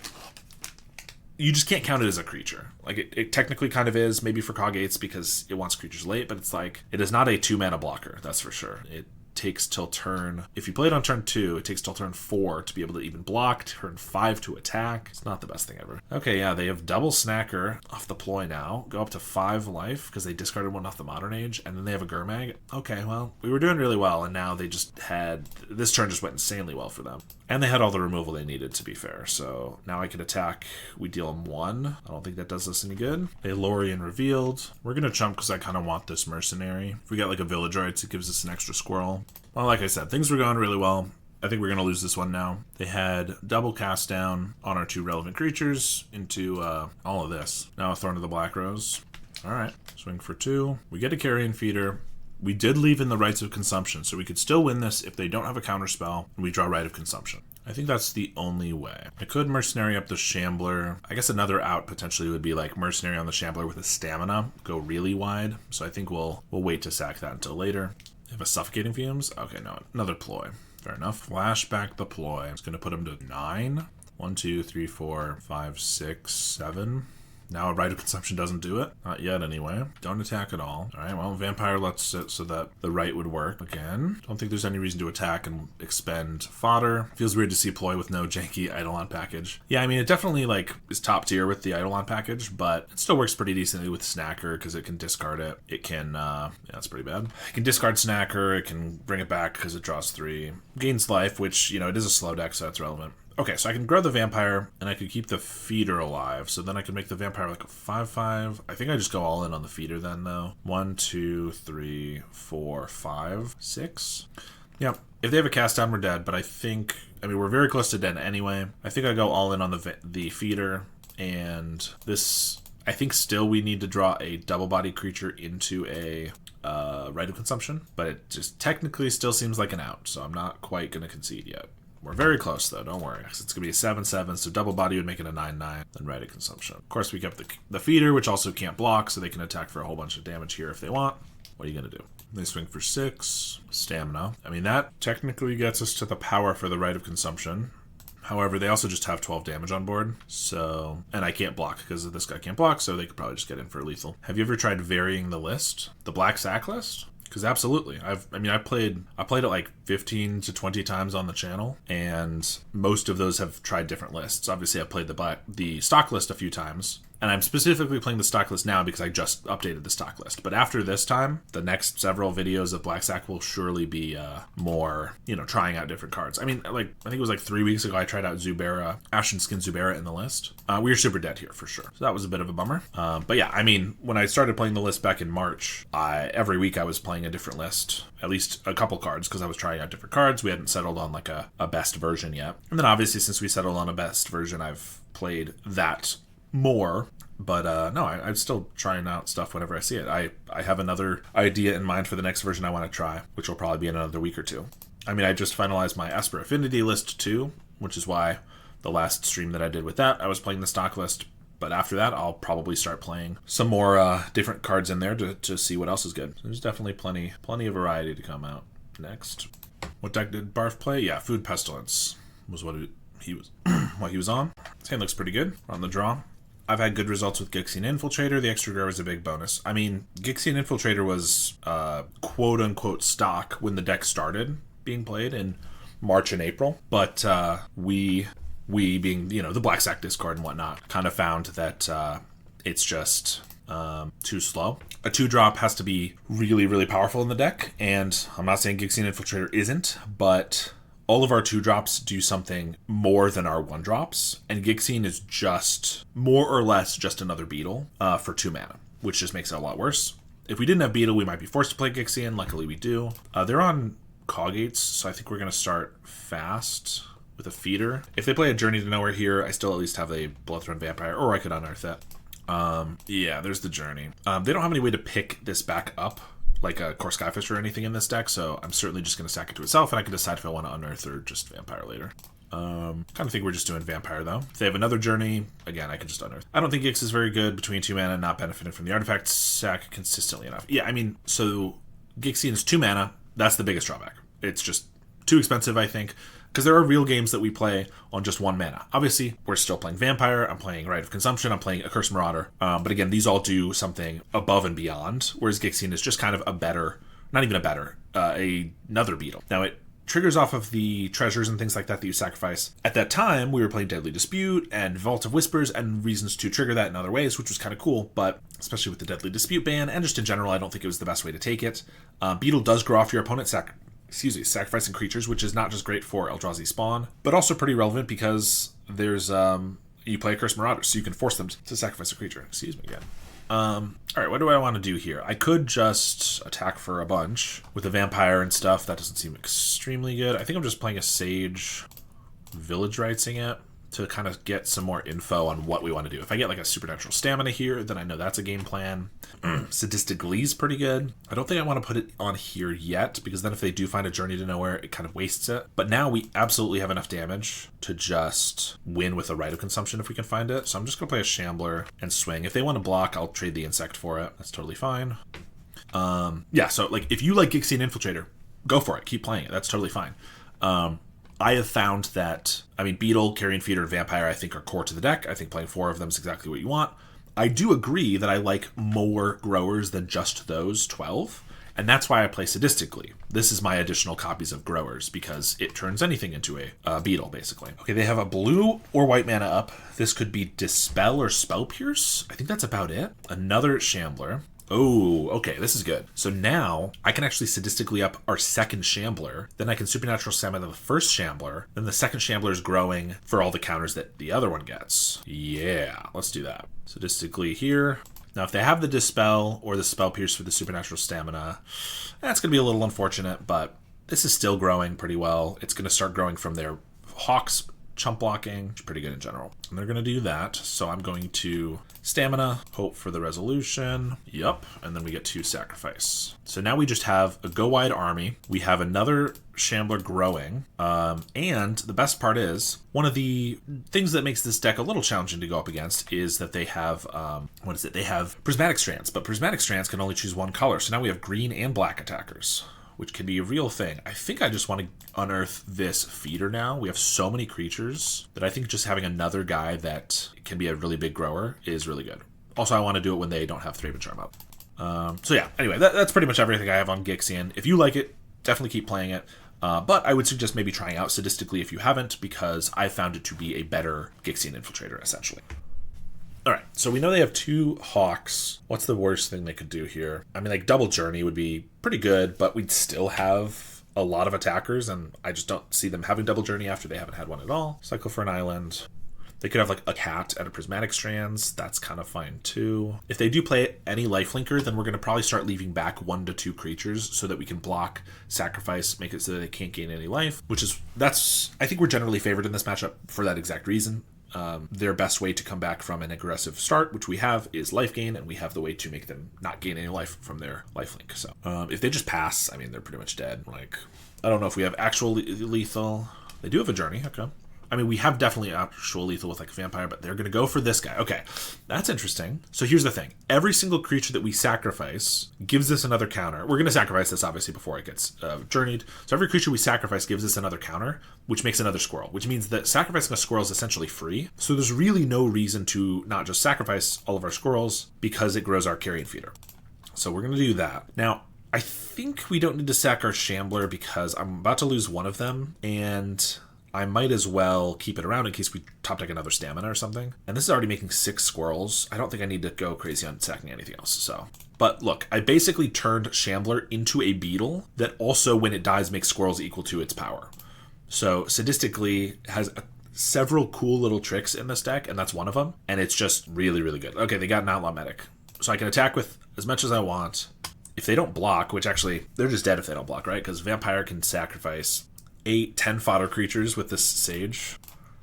you just can't count it as a creature. Like, it technically kind of is, maybe for Coggates, because it wants creatures late, but it's like, it is not a 2-mana blocker, that's for sure. It takes till turn, if you play it on turn 2, it takes till turn 4 to be able to even block, turn 5 to attack. It's not the best thing ever. Okay, yeah, they have double Snacker off the ploy now, go up to 5 life, because they discarded 1 off the Modern Age, and then they have a Gurmag. Okay, well, we were doing really well, and now they just had, this turn just went insanely well for them. And they had all the removal they needed, to be fair, so now I can attack, we deal them 1. I don't think that does us any good. They Lorien revealed. We're gonna chump because I kind of want this Mercenary. If we got like a Village Rites, it gives us an extra squirrel. Well, like I said, things were going really well. I think we're going to lose this one now. They had double cast down on our 2 relevant creatures into all of this. Now a Thorn of the Black Rose. All right, swing for 2. We get a Carrion Feeder. We did leave in the Rites of Consumption, so we could still win this if they don't have a counterspell, and we draw Rite of Consumption. I think that's the only way. I could Mercenary up the Shambler. I guess another out potentially would be like Mercenary on the Shambler with a Stamina, go really wide. So I think we'll wait to sack that until later. They have a Suffocating Fumes? Okay, no, another Ploy. Fair enough. Flashback the Ploy. It's going to put him to 9. 1, 2, 3, 4, 5, 6, 7. Now a Rite of Consumption doesn't do it. Not yet, anyway. Don't attack at all. All right, well, Vampire lets it so that the Rite would work. Again, don't think there's any reason to attack and expend fodder. Feels weird to see Ploy with no janky Eidolon package. Yeah, I mean, it definitely, like, is top tier with the Eidolon package, but it still works pretty decently with Snacker because it can discard it. It can, yeah, that's pretty bad. It can discard Snacker. It can bring it back because it draws 3. Gains life, which, you know, it is a slow deck, so that's relevant. Okay, so I can grow the vampire, and I could keep the feeder alive. So then I can make the vampire like a 5/5. I think I just go all in on the feeder then, though. 1, 2, 3, 4, 5, 6. Yep. If they have a cast down, we're dead. But I mean, we're very close to dead anyway. I think I go all in on the feeder, and this. I think still we need to draw a double-bodied creature into a right of consumption, but it just technically still seems like an out. So I'm not quite going to concede yet. We're very close, though. Don't worry. It's going to be a 7/7, so double body would make it a 9/9, then right of consumption. Of course, we kept the feeder, which also can't block, so they can attack for a whole bunch of damage here if they want. What are you going to do? They swing for 6. Stamina. I mean, that technically gets us to the power for the right of consumption. However, they also just have 12 damage on board, so... And I can't block, because this guy can't block, so they could probably just get in for lethal. Have you ever tried varying the list? The black sack list? Because absolutely. I played it like 15 to 20 times on the channel, and most of those have tried different lists. Obviously, I've played the stock list a few times, and I'm specifically playing the stock list now because I just updated the stock list. But after this time, the next several videos of Black Sack will surely be more, trying out different cards. I mean, I think it was like 3 weeks ago I tried out Zubera, Ashen Skin Zubera in the list. We were super dead here for sure. So that was a bit of a bummer. But yeah, I mean, when I started playing the list back in March, every week I was playing a different list, at least a couple cards, because I was trying out different cards. We hadn't settled on like a best version yet. And then obviously since we settled on a best version, I've played that more, but no, I'm still trying out stuff whenever I see it. I have another idea in mind for the next version I want to try, which will probably be in another week or two. I mean, I just finalized my Esper Affinity list too, which is why the last stream that I did with that, I was playing the stock list. But after that, I'll probably start playing some more different cards in there to see what else is good. There's definitely plenty of variety to come out. Next, what deck did Barf play? Yeah, Food Pestilence was what he was what he was on. His hand looks pretty good on the draw. I've had good results with Gixian Infiltrator. The extra grower is a big bonus. I mean, Gixian Infiltrator was quote-unquote stock when the deck started being played in March and April. But we being, the Black Sack Discord and whatnot, kind of found that it's just too slow. A 2-drop has to be really, really powerful in the deck. And I'm not saying Gixian Infiltrator isn't, but... all of our 2-drops do something more than our 1-drops, and Gixian is just more or less just another Beetle for 2 mana, which just makes it a lot worse. If we didn't have Beetle, we might be forced to play Gixian. Luckily, we do. They're on Coggates, so I think we're going to start fast with a feeder. If they play a Journey to Nowhere here, I still at least have a Bloodthorn Vampire, or I could unearth it. Yeah, there's the Journey. They don't have any way to pick this back up, like a Core Skyfish or anything in this deck, so I'm certainly just going to stack it to itself, and I can decide if I want to unearth or just Vampire later. Kind of think we're just doing Vampire, though. If they have another Journey, again, I can just unearth. I don't think Gix is very good between 2 mana, not benefiting from the artifact sack consistently enough. Yeah, I mean, so Gixian is 2 mana. That's the biggest drawback. It's just too expensive, I think, because there are real games that we play on just 1 mana. Obviously, we're still playing Vampire, I'm playing Rite of Consumption, I'm playing Accursed Marauder. But again, these all do something above and beyond, whereas Gixian is just kind of a better, not even a better, another Beetle. Now, it triggers off of the treasures and things like that you sacrifice. At that time, we were playing Deadly Dispute and Vault of Whispers and reasons to trigger that in other ways, which was kind of cool, but especially with the Deadly Dispute ban, and just in general, I don't think it was the best way to take it. Beetle does grow off your opponent's sacrificing creatures, which is not just great for Eldrazi spawn, but also pretty relevant because there's you play Accursed Marauders, so you can force them to sacrifice a creature. Excuse me again. Alright, what do I want to do here? I could just attack for a bunch with a Vampire and stuff. That doesn't seem extremely good. I think I'm just playing a Sage Village Rightsing it to kind of get some more info on what we want to do. If I get like a Supernatural Stamina here, then I know that's a game plan. Sadistic Glee's pretty good. I don't think I want to put it on here yet, because then if they do find a Journey to Nowhere, it kind of wastes it. But now we absolutely have enough damage to just win with a Rite of Consumption if we can find it. So I'm just going to play a Shambler and swing. If they want to block, I'll trade the Insect for it. That's totally fine. Yeah, so like if you like Gixian Infiltrator, go for it. Keep playing it. That's totally fine. I have found that, I mean, Beetle, Carrion Feeder, and Vampire, I think, are core to the deck. I think playing 4 of them is exactly what you want. I do agree that I like more growers than just those 12, and that's why I play Sadistically. This is my additional copies of growers, because it turns anything into a Beetle, basically. Okay, they have a blue or white mana up. This could be Dispel or Spell Pierce. I think that's about it. Another Shambler. Oh, okay, this is good. So now I can actually sadistically up our second Shambler. Then I can Supernatural Stamina the first Shambler. Then the second Shambler is growing for all the counters that the other one gets. Yeah, let's do that. Sadistically here. Now, if they have the Dispel or the Spell Pierce for the Supernatural Stamina, that's going to be a little unfortunate, but this is still growing pretty well. It's going to start growing from their Hawks chump blocking, which is pretty good in general. And they're going to do that, so I'm going to Stamina, hope for the resolution. Yep, and then we get 2 Sacrifice. So now we just have a go-wide army. We have another Shambler growing, and the best part is, one of the things that makes this deck a little challenging to go up against is that they have, They have Prismatic Strands, but Prismatic Strands can only choose one color, so now we have green and black attackers, which can be a real thing. I think I just want to unearth this feeder now. We have so many creatures that I think just having another guy that can be a really big grower is really good. Also, I want to do it when they don't have Thraben Charm up. So yeah, anyway, that's pretty much everything I have on Gixian. If you like it, definitely keep playing it. But I would suggest maybe trying out Sadistically if you haven't, because I found it to be a better Gixian Infiltrator, essentially. All right, so we know they have 2 Hawks. What's the worst thing they could do here? I mean, like, Double Journey would be pretty good, but we'd still have a lot of attackers, and I just don't see them having Double Journey after they haven't had one at all. Cycle for an island. They could have, like, a cat and a Prismatic Strands. That's kind of fine, too. If they do play any Lifelinker, then we're going to probably start leaving back 1 to 2 creatures so that we can block, sacrifice, make it so that they can't gain any life, I think we're generally favored in this matchup for that exact reason. Their best way to come back from an aggressive start, which we have, is life gain, and we have the way to make them not gain any life from their lifelink. So if they just pass, I mean, they're pretty much dead. Like, I don't know if we have actual lethal. They do have a journey. Okay. I mean, we have definitely actual lethal with like a vampire, but they're going to go for this guy. Okay, that's interesting. So here's the thing. Every single creature that we sacrifice gives us another counter. We're going to sacrifice this, obviously, before it gets journeyed. So every creature we sacrifice gives us another counter, which makes another squirrel, which means that sacrificing a squirrel is essentially free. So there's really no reason to not just sacrifice all of our squirrels because it grows our carrion feeder. So we're going to do that. Now, I think we don't need to sack our Shambler because I'm about to lose one of them, and I might as well keep it around in case we top deck another Stamina or something. And this is already making 6 squirrels. I don't think I need to go crazy on sacking anything else, so. But look, I basically turned Shambler into a beetle that also, when it dies, makes squirrels equal to its power. So Sadistically has several cool little tricks in this deck, and that's one of them. And it's just really, really good. Okay, they got an Outlaw Medic. So I can attack with as much as I want. If they don't block, which actually, they're just dead if they don't block, right? Because Vampire can sacrifice 8, 10 fodder creatures with this Sage.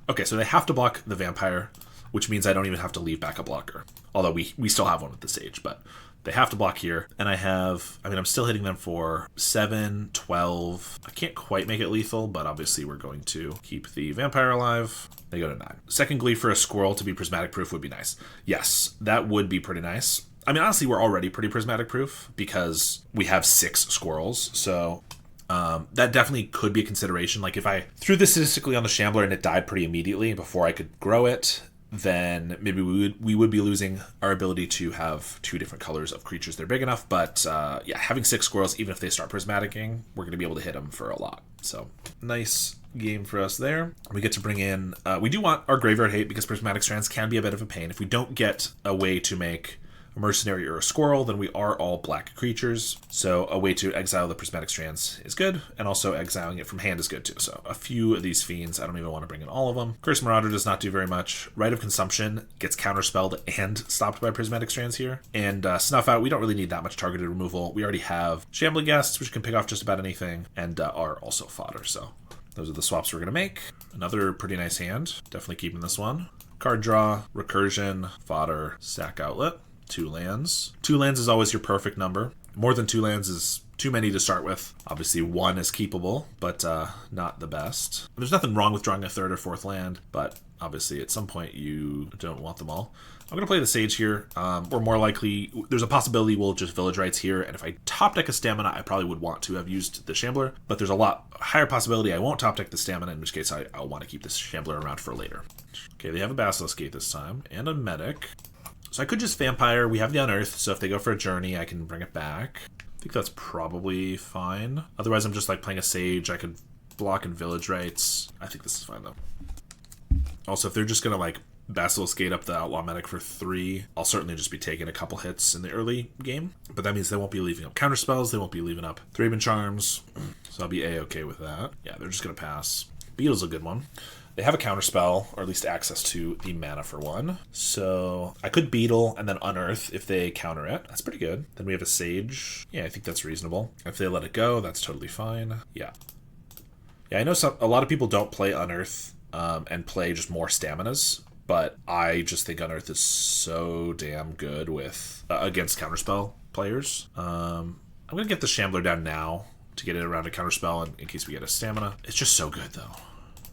Okay, so they have to block the Vampire, which means I don't even have to leave back a blocker. Although we still have one with the Sage, but they have to block here. And I'm still hitting them for 7, 12. I can't quite make it lethal, but obviously we're going to keep the Vampire alive. They go to 9. Second Glee for a squirrel to be prismatic proof would be nice. Yes, that would be pretty nice. I mean, honestly, we're already pretty prismatic proof because we have 6 squirrels, so that definitely could be a consideration. Like, if I threw this Sadistically on the Shambler and it died pretty immediately before I could grow it, then maybe we would be losing our ability to have 2 different colors of creatures that are big enough. But yeah, having 6 squirrels, even if they start prismaticing, we're going to be able to hit them for a lot. So nice game for us there. We get to bring in, we do want our Graveyard Hate because Prismatic Strands can be a bit of a pain. If we don't get a way to make a mercenary or a squirrel, then we are all black creatures. So a way to exile the Prismatic Strands is good, and also exiling it from hand is good too. So a few of these fiends, I don't even want to bring in all of them. Curse Marauder does not do very much. Rite of Consumption gets counterspelled and stopped by Prismatic Strands here. And Snuff Out, we don't really need that much targeted removal. We already have Shambling Guests, which can pick off just about anything, and are also fodder. So those are the swaps we're going to make. Another pretty nice hand. Definitely keeping this one. Card draw, recursion, fodder, sack outlet. 2 lands. 2 lands is always your perfect number. More than 2 lands is too many to start with. Obviously, 1 is keepable, but not the best. There's nothing wrong with drawing a 3rd or 4th land, but obviously at some point you don't want them all. I'm going to play the Sage here, or more likely, there's a possibility we'll just Village Rites here, and if I top deck a Stamina, I probably would want to have used the Shambler, but there's a lot higher possibility I won't top deck the Stamina, in which case I'll want to keep this Shambler around for later. Okay, they have a Basilisk Gate this time, and a Medic. So I could just Vampire. We have the Unearth, so if they go for a Journey, I can bring it back. I think that's probably fine. Otherwise, I'm just like playing a Sage. I could block and Village Rites. I think this is fine, though. Also, if they're just going to like Basilisk Gate up the Outlaw Medic for 3. I'll certainly just be taking a couple hits in the early game, but that means they won't be leaving up counterspells, they won't be leaving up Thraben Charms, so I'll be A-okay with that. Yeah, they're just going to pass. Beetle's a good one. They have a counterspell, or at least access to the mana for 1. So I could Beetle and then Unearth if they counter it. That's pretty good. Then we have a Sage. Yeah, I think that's reasonable. If they let it go, that's totally fine. Yeah. Yeah, I know a lot of people don't play Unearth and play just more Staminas, but I just think Unearth is so damn good with against counterspell players. I'm going to get the Shambler down now to get it around a counterspell in case we get a Stamina. It's just so good, though.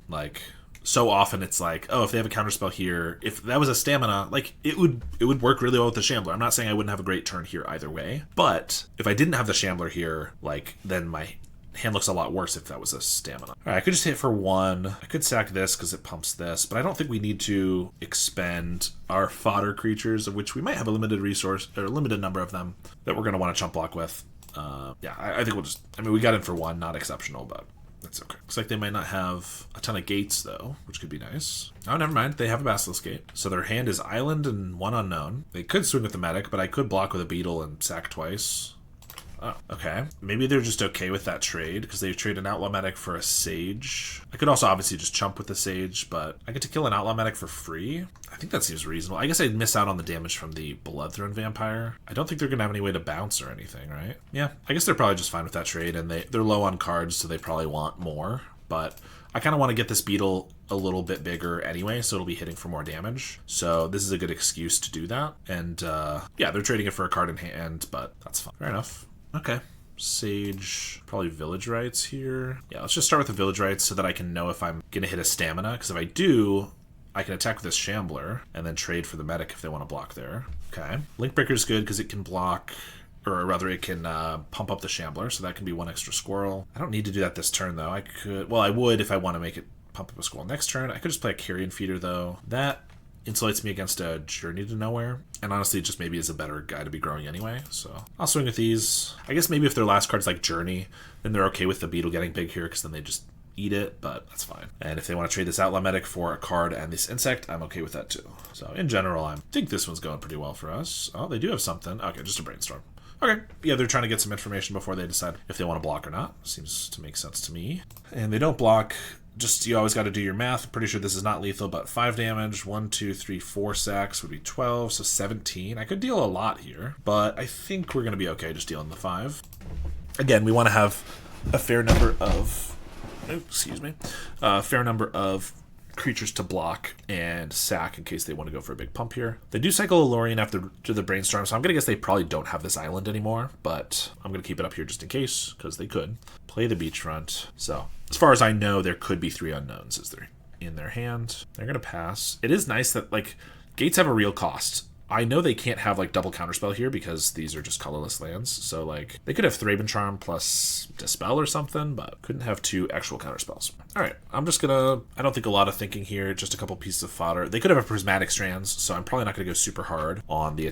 Like, so often it's like, oh, if they have a counterspell here, if that was a Stamina, like, it would work really well with the Shambler. I'm not saying I wouldn't have a great turn here either way, but if I didn't have the Shambler here, like, then my hand looks a lot worse if that was a Stamina. All right, I could just hit for 1. I could sack this because it pumps this, but I don't think we need to expend our fodder creatures, of which we might have a limited resource, or a limited number of them, that we're going to want to chump block with. Yeah, I think we'll just, I mean, we got in for 1, not exceptional, but that's okay. Looks like they might not have a ton of gates, though, which could be nice. Oh, never mind. They have a Basilisk Gate. So their hand is Island and 1 Unknown. They could swing with the Medic, but I could block with a Beetle and sack twice. Oh, okay. Maybe they're just okay with that trade, because they trade an Outlaw Medic for a Sage. I could also obviously just chump with the Sage, but I get to kill an Outlaw Medic for free? I think that seems reasonable. I guess I'd miss out on the damage from the Bloodthorn Vampire. I don't think they're going to have any way to bounce or anything, right? Yeah, I guess they're probably just fine with that trade, and they're low on cards, so they probably want more. But I kind of want to get this Beetle a little bit bigger anyway, so it'll be hitting for more damage. So this is a good excuse to do that. And yeah, they're trading it for a card in hand, but that's fine. Fair enough. Okay. Sage, probably Village Rites here. Yeah, let's just start with the Village Rites so that I can know if I'm going to hit a Stamina, because if I do, I can attack with this Shambler and then trade for the Medic if they want to block there. Okay. Linkbreaker is good because it can block, or rather it can pump up the Shambler, so that can be 1 extra squirrel. I don't need to do that this turn, though. I could, well, I would if I want to make it pump up a squirrel next turn. I could just play a Carrion Feeder, though. That insulates me against a Journey to Nowhere, and honestly just maybe is a better guy to be growing anyway, so I'll swing with these. I guess maybe if their last card's like Journey, then they're okay with the Beetle getting big here, because then they just eat it, but that's fine. And if they want to trade this Outlaw Medic for a card and this Insect, I'm okay with that too. So in general, I think this one's going pretty well for us. Oh, they do have something. Okay, just a Brainstorm. Okay, yeah, they're trying to get some information before they decide if they want to block or not. Seems to make sense to me. And they don't block. Just, you always got to do your math. I'm pretty sure this is not lethal, but 5 damage, 1, 2, 3, 4 sacks would be 12, so 17. I could deal a lot here, but I think we're going to be okay just dealing the 5. Again, we want to have a fair number of, fair number of creatures to block and sack in case they want to go for a big pump here. They do cycle Alorian after the Brainstorm, so I'm going to guess they probably don't have this island anymore, but I'm going to keep it up here just in case, because they could. Play the Beachfront. So, as far as I know, there could be 3 unknowns as they're in their hand. They're going to pass. It is nice that, like, gates have a real cost. I know they can't have, like, double counterspell here because these are just colorless lands. So, like, they could have Thraben Charm plus Dispel or something, but couldn't have 2 actual counterspells. All right, I'm just gonna, I don't think a lot of thinking here, just a couple pieces of fodder. They could have a Prismatic Strands, so I'm probably not gonna go super hard on the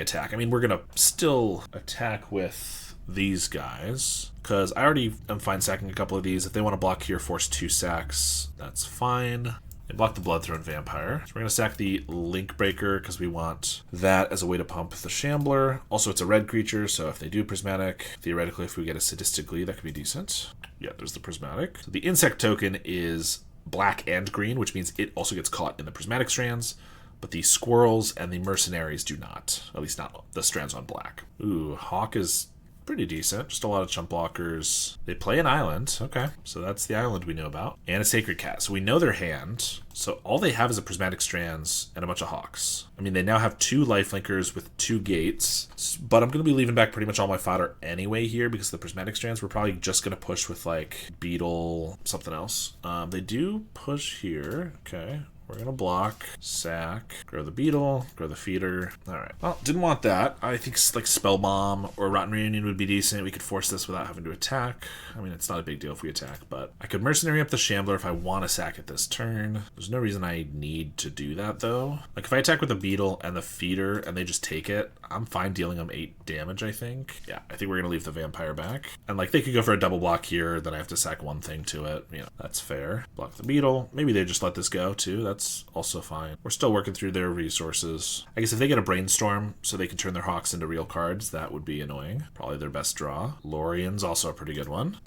attack. I mean, we're gonna still attack with these guys, because I already am fine sacking a couple of these. If they want to block here, force 2 sacks, that's fine. They block the Bloodthorn Vampire. So we're going to sack the Linkbreaker because we want that as a way to pump the Shambler. Also, it's a red creature, so if they do Prismatic, theoretically, if we get a Sadistic Glee, that could be decent. Yeah, there's the Prismatic. So the Insect token is black and green, which means it also gets caught in the Prismatic Strands, but the Squirrels and the Mercenaries do not. At least not the strands on black. Ooh, Hawk is pretty decent. Just a lot of chump blockers. They play an island. Okay, so that's the island we know about. And a Sacred Cat. So we know their hand. So all they have is a Prismatic Strands and a bunch of Hawks. I mean, they now have 2 Lifelinkers with 2 gates. But I'm going to be leaving back pretty much all my fodder anyway here because the Prismatic Strands, we're probably just going to push with, like, Beetle, something else. They do push here. Okay. We're going to block, sack, grow the Beetle, grow the Feeder. All right. Well, didn't want that. I think like Spell Bomb or Rotten Reunion would be decent. We could force this without having to attack. I mean, it's not a big deal if we attack, but I could Mercenary up the Shambler if I want to sack it this turn. There's no reason I need to do that, though. Like, if I attack with the Beetle and the Feeder and they just take it, I'm fine dealing them 8 damage, I think. Yeah, I think we're going to leave the Vampire back. And, like, they could go for a double block here, then I have to sack 1 thing to it. You know, that's fair. Block the Beetle. Maybe they just let this go, too. That's that's also fine. We're still working through their resources. I guess if they get a brainstorm so they can turn their hawks into real cards, that would be annoying. Probably their best draw. Lorien's also a pretty good one.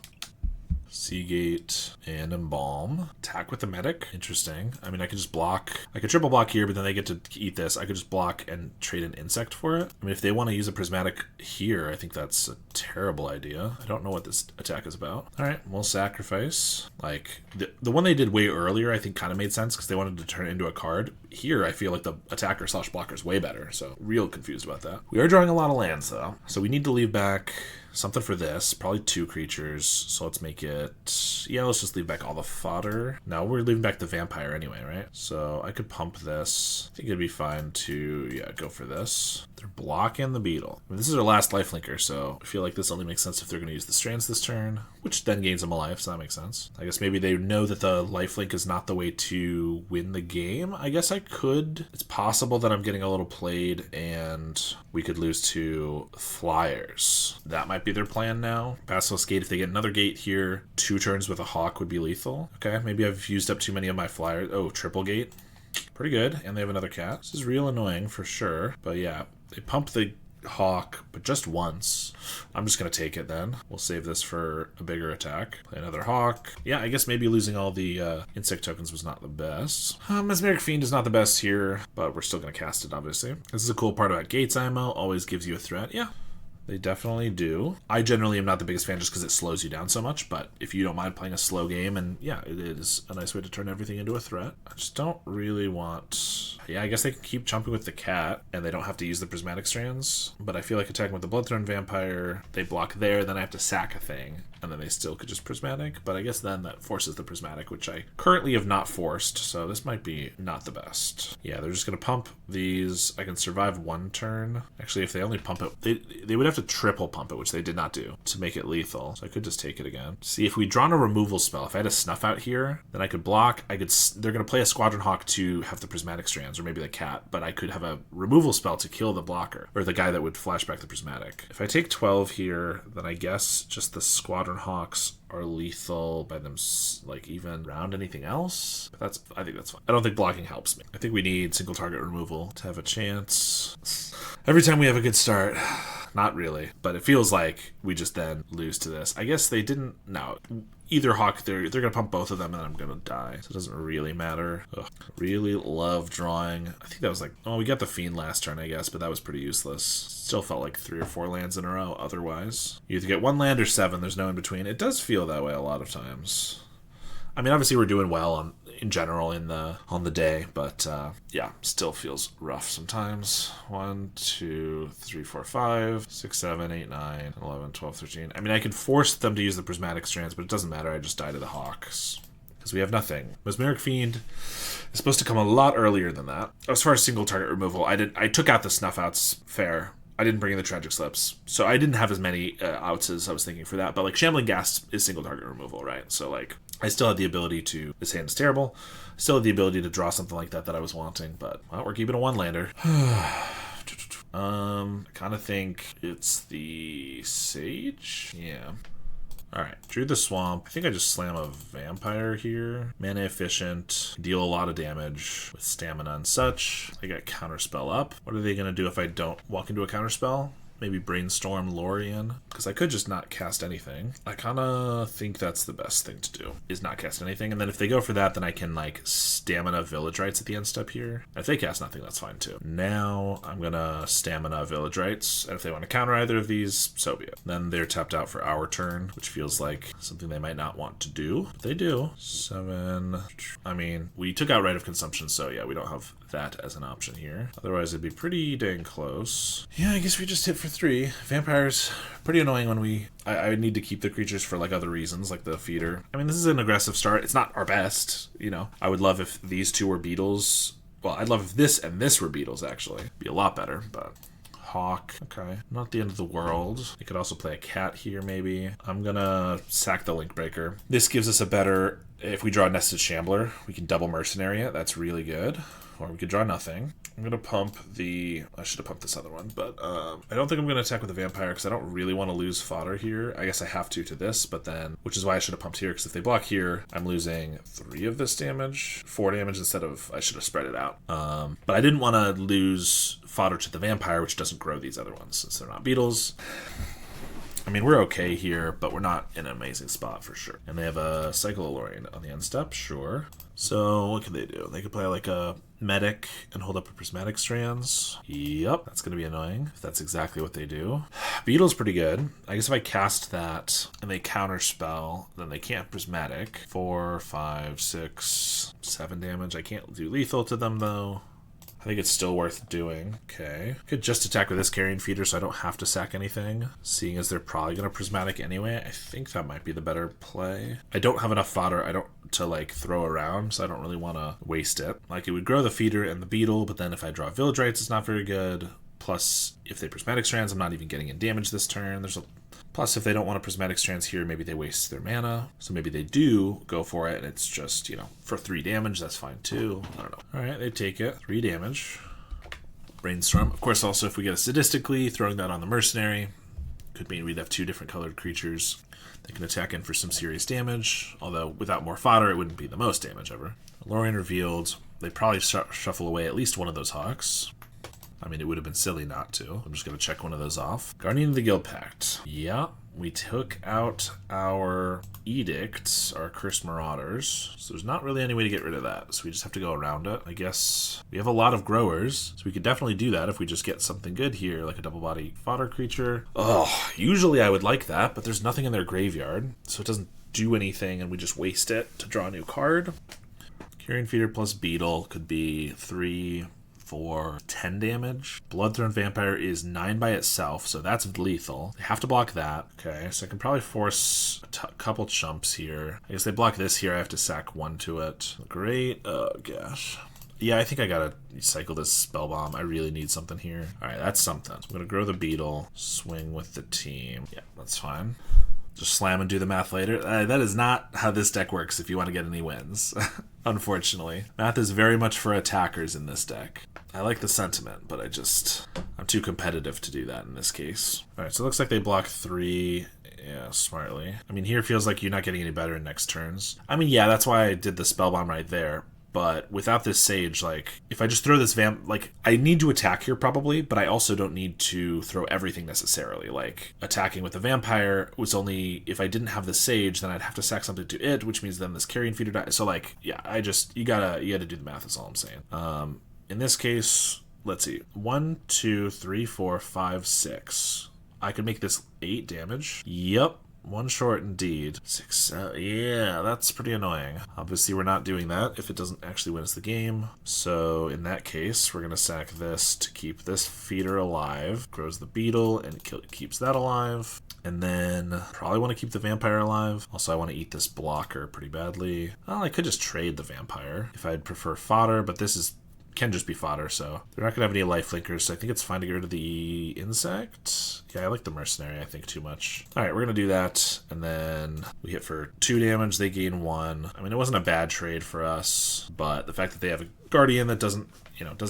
Seagate and Embalm. Attack with the medic. Interesting. I mean, I could just block. I could triple block here, but then they get to eat this. I could just block and trade an insect for it. I mean, if they want to use a prismatic here, I think that's a terrible idea. I don't know what this attack is about. All right, we'll sacrifice. Like, the one they did way earlier, I think kind of made sense because they wanted to turn it into a card. Here, I feel like the attacker / blocker is way better, so real confused about that. We are drawing a lot of lands, though, so we need to leave back something for this, probably 2 creatures, so let's make it, yeah, let's just leave back all the fodder. No, we're leaving back the vampire anyway, right? So I could pump this. I think it'd be fine to, yeah, go for this. They're blocking the beetle. I mean, this is their last lifelinker, so I feel like this only makes sense if they're going to use the strands this turn, which then gains them a life, so that makes sense. I guess maybe they know that the lifelink is not the way to win the game. I guess I could. It's possible that I'm getting a little played and we could lose to flyers. That might be their plan now. Basilisk Gate, if they get another gate here, 2 turns with a hawk would be lethal. Okay, maybe I've used up too many of my flyers. Oh, triple gate. Pretty good. And they have another cat. This is real annoying for sure. But yeah, they pump the hawk, but just once. I'm just going to take it then. We'll save this for a bigger attack. Play another hawk. Yeah, I guess maybe losing all the insect tokens was not the best. Mesmeric Fiend is not the best here, but we're still going to cast it, obviously. This is a cool part about Gates IMO. Always gives you a threat. Yeah. They definitely do. I generally am not the biggest fan just because it slows you down so much, but if you don't mind playing a slow game, and yeah, it is a nice way to turn everything into a threat. I just don't really want... Yeah, I guess they can keep jumping with the cat, and they don't have to use the prismatic strands, but I feel like attacking with the Bloodthorn Vampire, they block there, then I have to sack a thing, and then they still could just prismatic, but I guess then that forces the prismatic, which I currently have not forced, so this might be not the best. Yeah, they're just going to pump these. I can survive 1 turn. Actually, if they only pump it, they would have to triple pump it, which they did not do, to make it lethal. So I could just take it again. See, if we drawn a removal spell, if I had a snuff out here, then I could block. They're going to play a Squadron Hawk to have the prismatic strands, or maybe the cat, but I could have a removal spell to kill the blocker, or the guy that would flashback the prismatic. If I take 12 here, then I guess just the Squadron Hawks are lethal by them, like, even around anything else. But I think that's fine. I don't think blocking helps me. I think we need single target removal to have a chance. Every time we have a good start, not really, but it feels like we just then lose to this. I guess they didn't. No, either hawk, they're gonna pump both of them and I'm gonna die, so it doesn't really matter. Ugh. Really love drawing. I think that was like, oh, we got the Fiend last turn, I guess, but that was pretty useless. Still felt like 3 or 4 lands in a row otherwise. You either get 1 land or 7, there's no in between. It does feel that way a lot of times. I mean, obviously we're doing well in general on the day, but yeah, still feels rough sometimes. 1, 2, 3, 4, 5, 6, 7, 8, 9, 11, 12, 13. I mean, I could force them to use the prismatic strands, but it doesn't matter. I just die to the hawks because we have nothing. Mesmeric Fiend is supposed to come a lot earlier than that. As far as single target removal, I took out the snuff outs. Fair. I didn't bring in the Tragic Slips, so I didn't have as many outs as I was thinking for that. But like Shambling Ghast is single target removal, right? So like I still had the ability to. This hand is terrible. Still had the ability to draw something like that I was wanting, but well, we're keeping a 1-lander. I kind of think it's the Sage. Yeah. Alright, drew the Swamp. I think I just slam a Vampire here. Mana efficient, deal a lot of damage with stamina and such. I got Counterspell up. What are they going to do if I don't walk into a Counterspell? Maybe Brainstorm Lorien, because I could just not cast anything. I kind of think that's the best thing to do, is not cast anything. And then if they go for that, then I can like Stamina Village Rites at the end step here. If they cast nothing, that's fine too. Now I'm going to Stamina Village Rites, and if they want to counter either of these, so be it. Then they're tapped out for our turn, which feels like something they might not want to do. But they do. 7. I mean, we took out Rite of Consumption, so yeah, we don't have that as an option here. Otherwise, it'd be pretty dang close. Yeah, I guess we just hit for 3. Vampires, pretty annoying when I would need to keep the creatures for like other reasons, like the feeder. I mean, this is an aggressive start. It's not our best, you know. I would love if these 2 were beetles. Well, I'd love if this and this were beetles, actually. Be a lot better, but... Hawk. Okay. Not the end of the world. I could also play a cat here, maybe. I'm gonna sack the Link Breaker. This gives us a better... If we draw Nested Shambler, we can double Mercenary it. That's really good. Or we could draw nothing. I'm gonna pump I should have pumped this other one, but I don't think I'm gonna attack with the vampire because I don't really want to lose fodder here. I guess I have to this, but then, which is why I should have pumped here, because if they block here, I'm losing 3 of this damage, 4 damage instead of, I should have spread it out. But I didn't want to lose fodder to the vampire, which doesn't grow these other ones since they're not beetles. I mean, we're okay here, but we're not in an amazing spot for sure. And they have a Cycle Alluring on the end step, sure. So what can they do? They could play like a Medic and hold up a Prismatic Strands. Yep, that's going to be annoying if that's exactly what they do. Beetle's pretty good. I guess if I cast that and they counterspell, then they can't Prismatic. 4, 5, 6, 7 damage. I can't do lethal to them though. I think it's still worth doing. Okay. Could just attack with this Carrion Feeder so I don't have to sack anything. Seeing as they're probably going to Prismatic anyway, I think that might be the better play. I don't have enough fodder to like throw around, so I don't really want to waste it. Like it would grow the Feeder and the Beetle, but then if I draw Village Rites, it's not very good. Plus, if they Prismatic Strands, I'm not even getting in damage this turn. Plus, if they don't want to Prismatic Strands here, maybe they waste their mana. So maybe they do go for it, and it's just, for 3 damage, that's fine too. I don't know. All right, they take it. 3 damage. Brainstorm. Of course, also, if we get a Sadistically, throwing that on the Mercenary could mean we'd have 2 different colored creatures that can attack in for some serious damage. Although, without more fodder, it wouldn't be the most damage ever. Lorien Revealed. They probably shuffle away at least one of those Hawks. I mean, it would have been silly not to. I'm just going to check one of those off. Guardian of the Guild Pact. Yeah, we took out our Edicts, our Cursed Marauders. So there's not really any way to get rid of that. So we just have to go around it. I guess we have a lot of growers, so we could definitely do that if we just get something good here, like a double body fodder creature. Oh, usually I would like that, but there's nothing in their graveyard, so it doesn't do anything, and we just waste it to draw a new card. Carrion Feeder plus Beetle could be 3... 4, 10 damage. Bloodthorn Vampire is 9 by itself, so that's lethal. They have to block that. Okay, so I can probably force a couple chumps here. I guess they block this here. I have to sack 1 to it. Great. Oh, gosh. Yeah, I think I gotta cycle this Spell Bomb. I really need something here. All right, that's something. I'm gonna grow the Beetle, swing with the team. Yeah, that's fine. Just slam and do the math later. That is not how this deck works if you want to get any wins, unfortunately. Math is very much for attackers in this deck. I like the sentiment, but I'm too competitive to do that in this case. All right, so it looks like they block 3. Yeah, smartly. I mean, here feels like you're not getting any better in next turns. I mean, yeah, that's why I did the Spell Bomb right there. But without this Sage, like, if I just throw this I need to attack here probably, but I also don't need to throw everything necessarily. Like, attacking with the Vampire was only, if I didn't have the Sage, then I'd have to sack something to it, which means then this Carrion Feeder dies. So, like, yeah, you gotta do the math, is all I'm saying. In this case, let's see. 1, 2, 3, 4, 5, 6. I could make this 8 damage. Yep. 1 short indeed. 6, 7, yeah, that's pretty annoying. Obviously, we're not doing that if it doesn't actually win us the game. So in that case, we're going to sack this to keep this Feeder alive. Grows the Beetle and keeps that alive. And then probably want to keep the Vampire alive. Also, I want to eat this blocker pretty badly. Well, I could just trade the Vampire if I'd prefer fodder, but this can just be fodder, so they're not going to have any life linkers, so I think it's fine to get rid of the insect. Yeah, I like the Mercenary, I think, too much. All right, we're going to do that, and then we hit for 2 damage, they gain 1. I mean, it wasn't a bad trade for us, but the fact that they have a Guardian that doesn't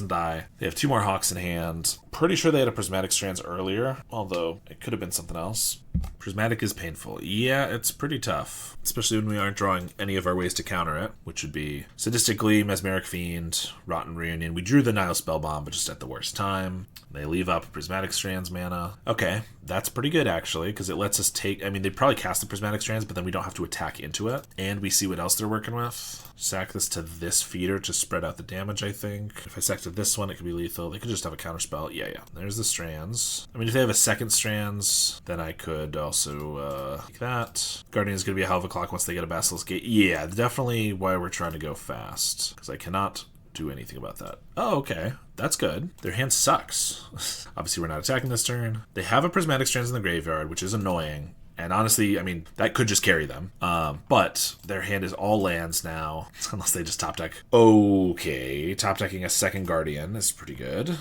die. They have 2 more Hawks in hand. Pretty sure they had a Prismatic Strands earlier, although it could have been something else. Prismatic is painful. Yeah, it's pretty tough, especially when we aren't drawing any of our ways to counter it, which would be Sadistically, Mesmeric Fiend, Rotten Reunion. We drew the Nile Spell Bomb, but just at the worst time. They leave up Prismatic Strands mana. Okay, that's pretty good, actually, because it lets us take... I mean, they probably cast the Prismatic Strands, but then we don't have to attack into it. And we see what else they're working with. Sack this to this Feeder to spread out the damage, I think. If I sack to this one, it could be lethal. They could just have a counterspell. Yeah. There's the Strands. I mean, if they have a second Strands, then I could also like that. Guardian's going to be a hell of a clock once they get a Basilisk Gate. Yeah, definitely why we're trying to go fast, because I cannot do anything about that. Oh, okay. That's good. Their hand sucks. Obviously, we're not attacking this turn. They have a Prismatic Strands in the graveyard, which is annoying. And honestly, I mean, that could just carry them. But their hand is all lands now, unless they just top deck. Okay, top decking a second Guardian is pretty good.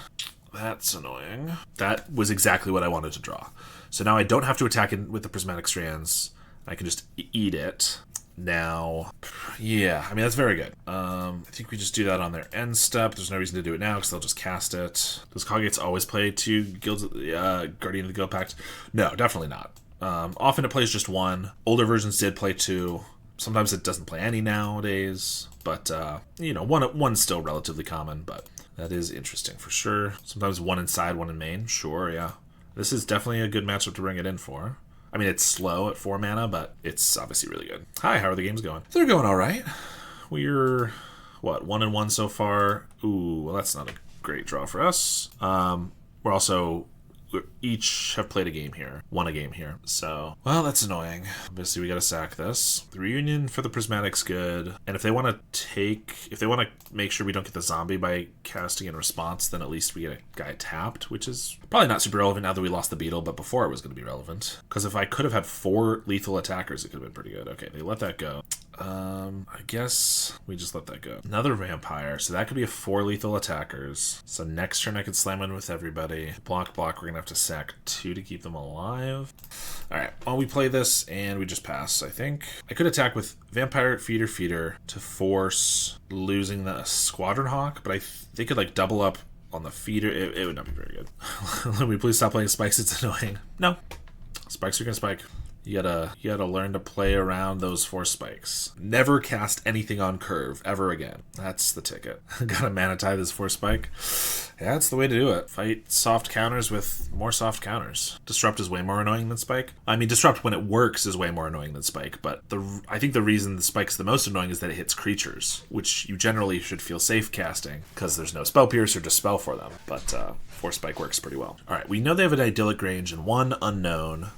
That's annoying. That was exactly what I wanted to draw. So now I don't have to attack with the Prismatic Strands. I can just eat it. now. Yeah, I mean, that's very good. I think we just do that on their end step. There's no reason to do it now because they'll just cast it. Does Coggates always play 2 Guilds, Guardian of the Guild Pact? No, definitely not. Often it plays just 1. Older versions did play 2. Sometimes it doesn't play any nowadays. But, you know, one's still relatively common, but that is interesting for sure. Sometimes 1 inside, 1 in main. Sure, yeah. This is definitely a good matchup to bring it in for. I mean, it's slow at 4 mana, but it's obviously really good. Hi, how are the games going? They're going all right. We're, what, 1-1 so far? Ooh, well, that's not a great draw for us. We're also... We each have played a game here, won a game here. So, well, that's annoying. Obviously, we gotta sack this. The reunion for the Prismatic's good. And if they want to make sure we don't get the zombie by casting in response, then at least we get a guy tapped, which is probably not super relevant now that we lost the beetle, but before it was going to be relevant. Because if I could have had 4 lethal attackers, it could have been pretty good. Okay, they let that go. I guess we just let that go. Another vampire, so that could be a 4 lethal attackers. So next turn I could slam in with everybody. Block, we're gonna have to sack 2 to keep them alive. Alright, well, we play this and we just pass, I think. I could attack with vampire, feeder to force losing the Squadron Hawk, but they could like double up on the feeder. It would not be very good. Let me please stop playing spikes, it's annoying. No, spikes are gonna spike. You gotta learn to play around those 4 spikes. Never cast anything on curve ever again. That's the ticket. Gotta mana tie this 4 spike. Yeah, that's the way to do it. Fight soft counters with more soft counters. Disrupt is way more annoying than spike. I mean, disrupt when it works is way more annoying than spike, but I think the reason the spike's the most annoying is that it hits creatures, which you generally should feel safe casting because there's no spell pierce or dispel for them. But 4 spike works pretty well. All right, we know they have an idyllic range and 1 unknown,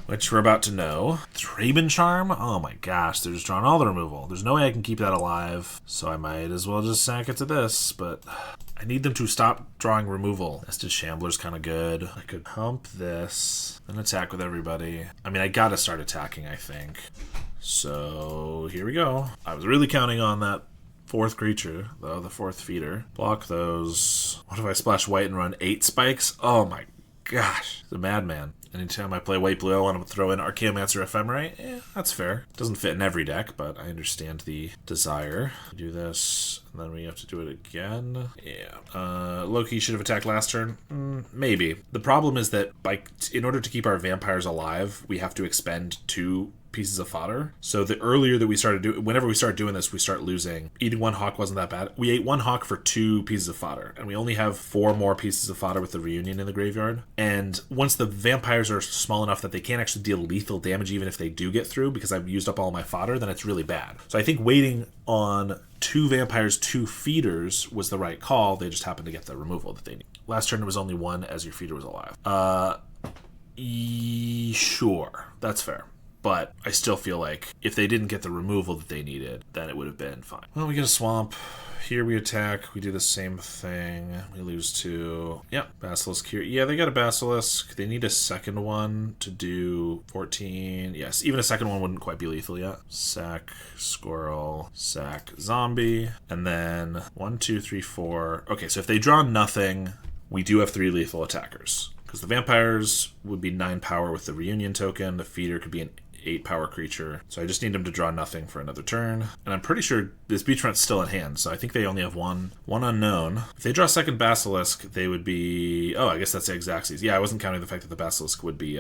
which we're about to know. Thraben Charm? Oh my gosh, they're just drawing all the removal. There's no way I can keep that alive, so I might as well just sack it to this, but I need them to stop drawing removal. Nested Shambler's kind of good. I could hump this and attack with everybody. I mean, I gotta start attacking, I think. So here we go. I was really counting on that 4th creature, though, the 4th feeder. Block those. What if I splash white and run 8 spikes? Oh my gosh, the madman. Anytime I play white-blue, I want to throw in Archaeomancer Ephemerate. That's fair. Doesn't fit in every deck, but I understand the desire. Do this, and then we have to do it again. Yeah. Loki should have attacked last turn. Maybe. The problem is that in order to keep our vampires alive, we have to expend 2 pieces of fodder. So the earlier that we started whenever we start doing this, we start losing. Eating 1 hawk wasn't that bad. We ate 1 hawk for 2 pieces of fodder, and we only have 4 more pieces of fodder with the reunion in the graveyard. And once the vampires are small enough that they can't actually deal lethal damage even if they do get through because I've used up all my fodder, then it's really bad. So I think waiting on 2 vampires, 2 feeders was the right call. They just happened to get the removal that they need. Last turn it was only 1 as your feeder was alive. Sure, that's fair. But I still feel like if they didn't get the removal that they needed, then it would have been fine. Well, we get a swamp. Here we attack. We do the same thing. We lose 2. Yep, Basilisk here. Yeah, they got a Basilisk. They need a second one to do 14. Yes, even a second one wouldn't quite be lethal yet. Sack, Squirrel, Sack, Zombie. And then 1, 2, 3, 4. Okay, so if they draw nothing, we do have 3 lethal attackers. Because the vampires would be 9 power with the reunion token. The feeder could be an 8 power creature. So I just need them to draw nothing for another turn. And I'm pretty sure this beachfront's still in hand, so I think they only have one unknown. If they draw second Basilisk, they would be... Oh, I guess that's Xaxes. Yeah, I wasn't counting the fact that the Basilisk would be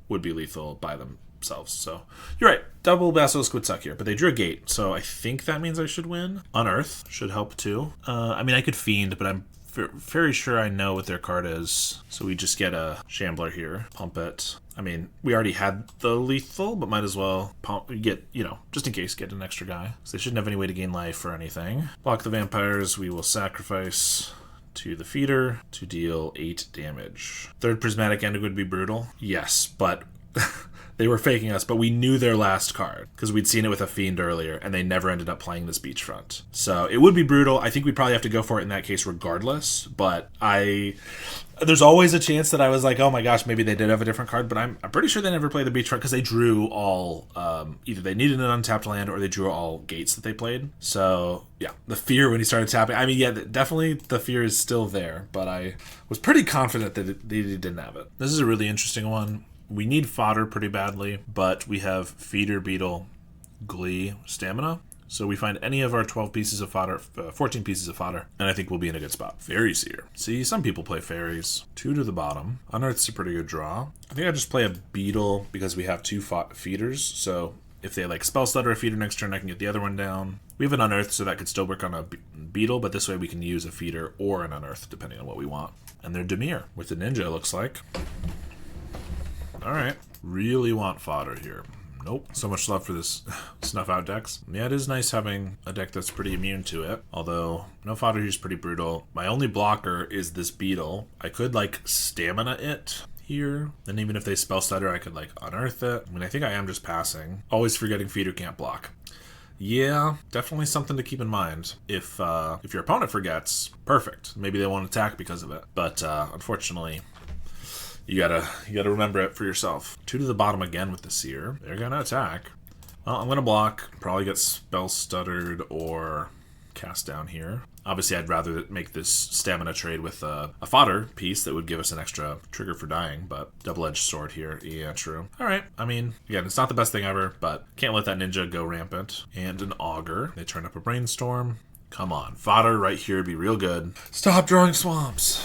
lethal by themselves. So you're right. Double Basilisk would suck here, but they drew a gate, so I think that means I should win. Unearth should help too. I mean, I could Fiend, but I'm very sure I know what their card is. So we just get a Shambler here. Pump it. I mean, we already had the lethal, but might as well get, just in case, get an extra guy. So they shouldn't have any way to gain life or anything. Block the vampires. We will sacrifice to the feeder to deal 8 damage. Third Prismatic Ending would be brutal. Yes, but... They were faking us, but we knew their last card because we'd seen it with a Fiend earlier, and they never ended up playing this beachfront. So it would be brutal. I think we'd probably have to go for it in that case regardless, but there's always a chance that I was like, oh my gosh, maybe they did have a different card, but I'm pretty sure they never played the beachfront because they drew all, either they needed an untapped land or they drew all gates that they played. So yeah, the fear when he started tapping, I mean, yeah, definitely the fear is still there, but I was pretty confident that they didn't have it. This is a really interesting one. We need fodder pretty badly, but we have Feeder Beetle, Glee, Stamina. So we find any of our 12 pieces of fodder, 14 pieces of fodder, and I think we'll be in a good spot. Fairy Seer. See, some people play fairies. 2 to the bottom. Unearth's a pretty good draw. I think I just play a beetle because we have 2 feeders, so if they like spell stutter a feeder next turn, I can get the other one down. We have an unearth, so that could still work on a beetle, but this way we can use a feeder or an unearth, depending on what we want. And they're Demir with the ninja, looks like. Alright. Really want fodder here. Nope. So much love for this snuff out decks. Yeah, it is nice having a deck that's pretty immune to it. Although, no fodder here is pretty brutal. My only blocker is this beetle. I could, like, stamina it here. And even if they spell stutter, I could, like, unearth it. I mean, I think I am just passing. Always forgetting feeder can't block. Yeah, definitely something to keep in mind. If your opponent forgets, perfect. Maybe they won't attack because of it. But, unfortunately, you gotta remember it for yourself. 2 to the bottom again with the Seer. They're gonna attack. Well, I'm gonna block. Probably get spell stuttered or cast down here. Obviously, I'd rather make this stamina trade with a fodder piece that would give us an extra trigger for dying, but double-edged sword here. Yeah, true. All right. I mean, again, it's not the best thing ever, but can't let that ninja go rampant. And an augur. They turn up a brainstorm. Come on. Fodder right here would be real good. Stop drawing swamps.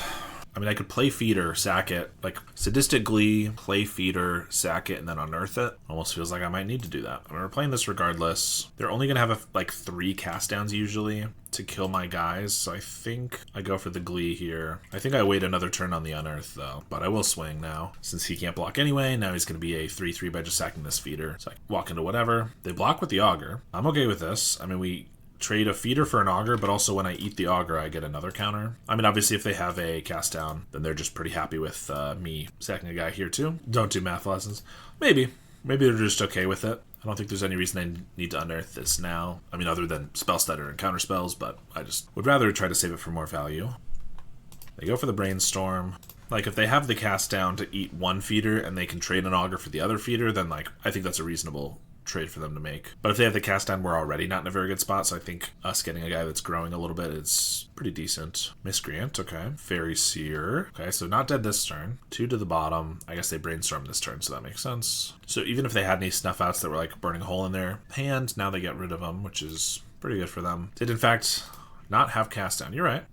I mean, I could play feeder, sack it, like Sadistic Glee, play feeder, sack it, and then unearth it. Almost feels like I might need to do that. I mean, we're playing this regardless. They're only going to have like 3 cast downs usually to kill my guys, so I think I go for the Glee here. I think I wait another turn on the unearth though, but I will swing now. Since he can't block anyway, now he's going to be a 3/3 by just sacking this feeder. So I walk into whatever. They block with the augur. I'm okay with this. I mean, we trade a feeder for an augur, but also when I eat the augur, I get another counter. I mean, obviously, if they have a cast down, then they're just pretty happy with me sacking a guy here too. Don't do math lessons. Maybe they're just okay with it. I don't think there's any reason I need to unearth this now. I mean, other than spell stutter and counter spells, but I just would rather try to save it for more value. They go for the brainstorm. Like, if they have the cast down to eat 1 feeder and they can trade an augur for the other feeder, then, like, I think that's a reasonable trade for them to make. But if they have the cast down, we're already not in a very good spot, so I think us getting a guy that's growing a little bit is pretty decent. Miscreant, okay. Fairy Seer. Okay, so not dead this turn. 2 to the bottom. I guess they brainstorm this turn, so that makes sense. So even if they had any snuff outs that were like burning a hole in their hand, now they get rid of them, which is pretty good for them. Did in fact not have cast down. You're right.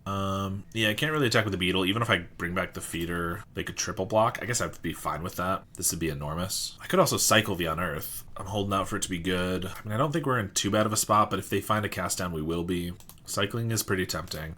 Yeah, I can't really attack with the beetle. Even if I bring back the feeder, they could triple block. I guess I'd be fine with that. This would be enormous. I could also cycle the unearth. I'm holding out for it to be good. I mean, I don't think we're in too bad of a spot, but if they find a cast down, we will be. Cycling is pretty tempting.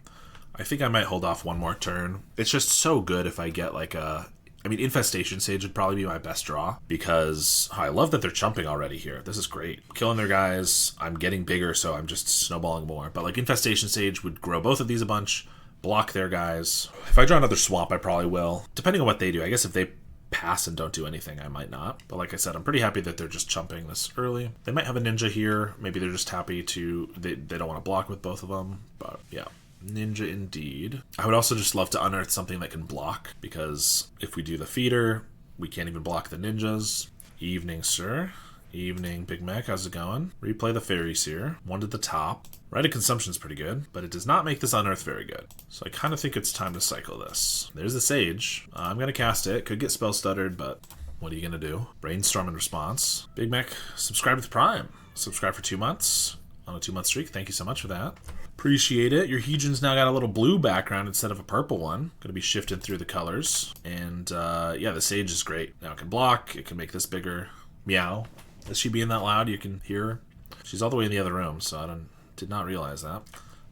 I think I might hold off one more turn. It's just so good if I get like a... I mean, Infestation Sage would probably be my best draw because I love that they're chumping already here. This is great. Killing their guys. I'm getting bigger, so I'm just snowballing more. But like Infestation Sage would grow both of these a bunch, block their guys. If I draw another swamp, I probably will. Depending on what they do. I guess if they pass and don't do anything, I might not. But like I said, I'm pretty happy that they're just chumping this early. They might have a ninja here. Maybe they're just happy to... They don't want to block with both of them. But yeah. Ninja indeed. I would also just love to unearth something that can block, because if we do the feeder, we can't even block the ninjas. Evening, sir. Evening, Big Mac. How's it going? Replay the Fairy Seer. 1 to the top. Rite of Consumption's pretty good, but it does not make this unearth very good. So I kind of think it's time to cycle this. There's the Sage. I'm going to cast it. Could get spell stuttered, but what are you going to do? Brainstorm in response. Big Mac, subscribe with Prime. Subscribe for 2 months on a 2-month streak. Thank you so much for that. Appreciate it. Your Hedron's now got a little blue background instead of a purple one. Going to be shifted through the colors. And yeah, the Sage is great. Now it can block. It can make this bigger. Meow. Is she being that loud? You can hear her. She's all the way in the other room, so I did not realize that.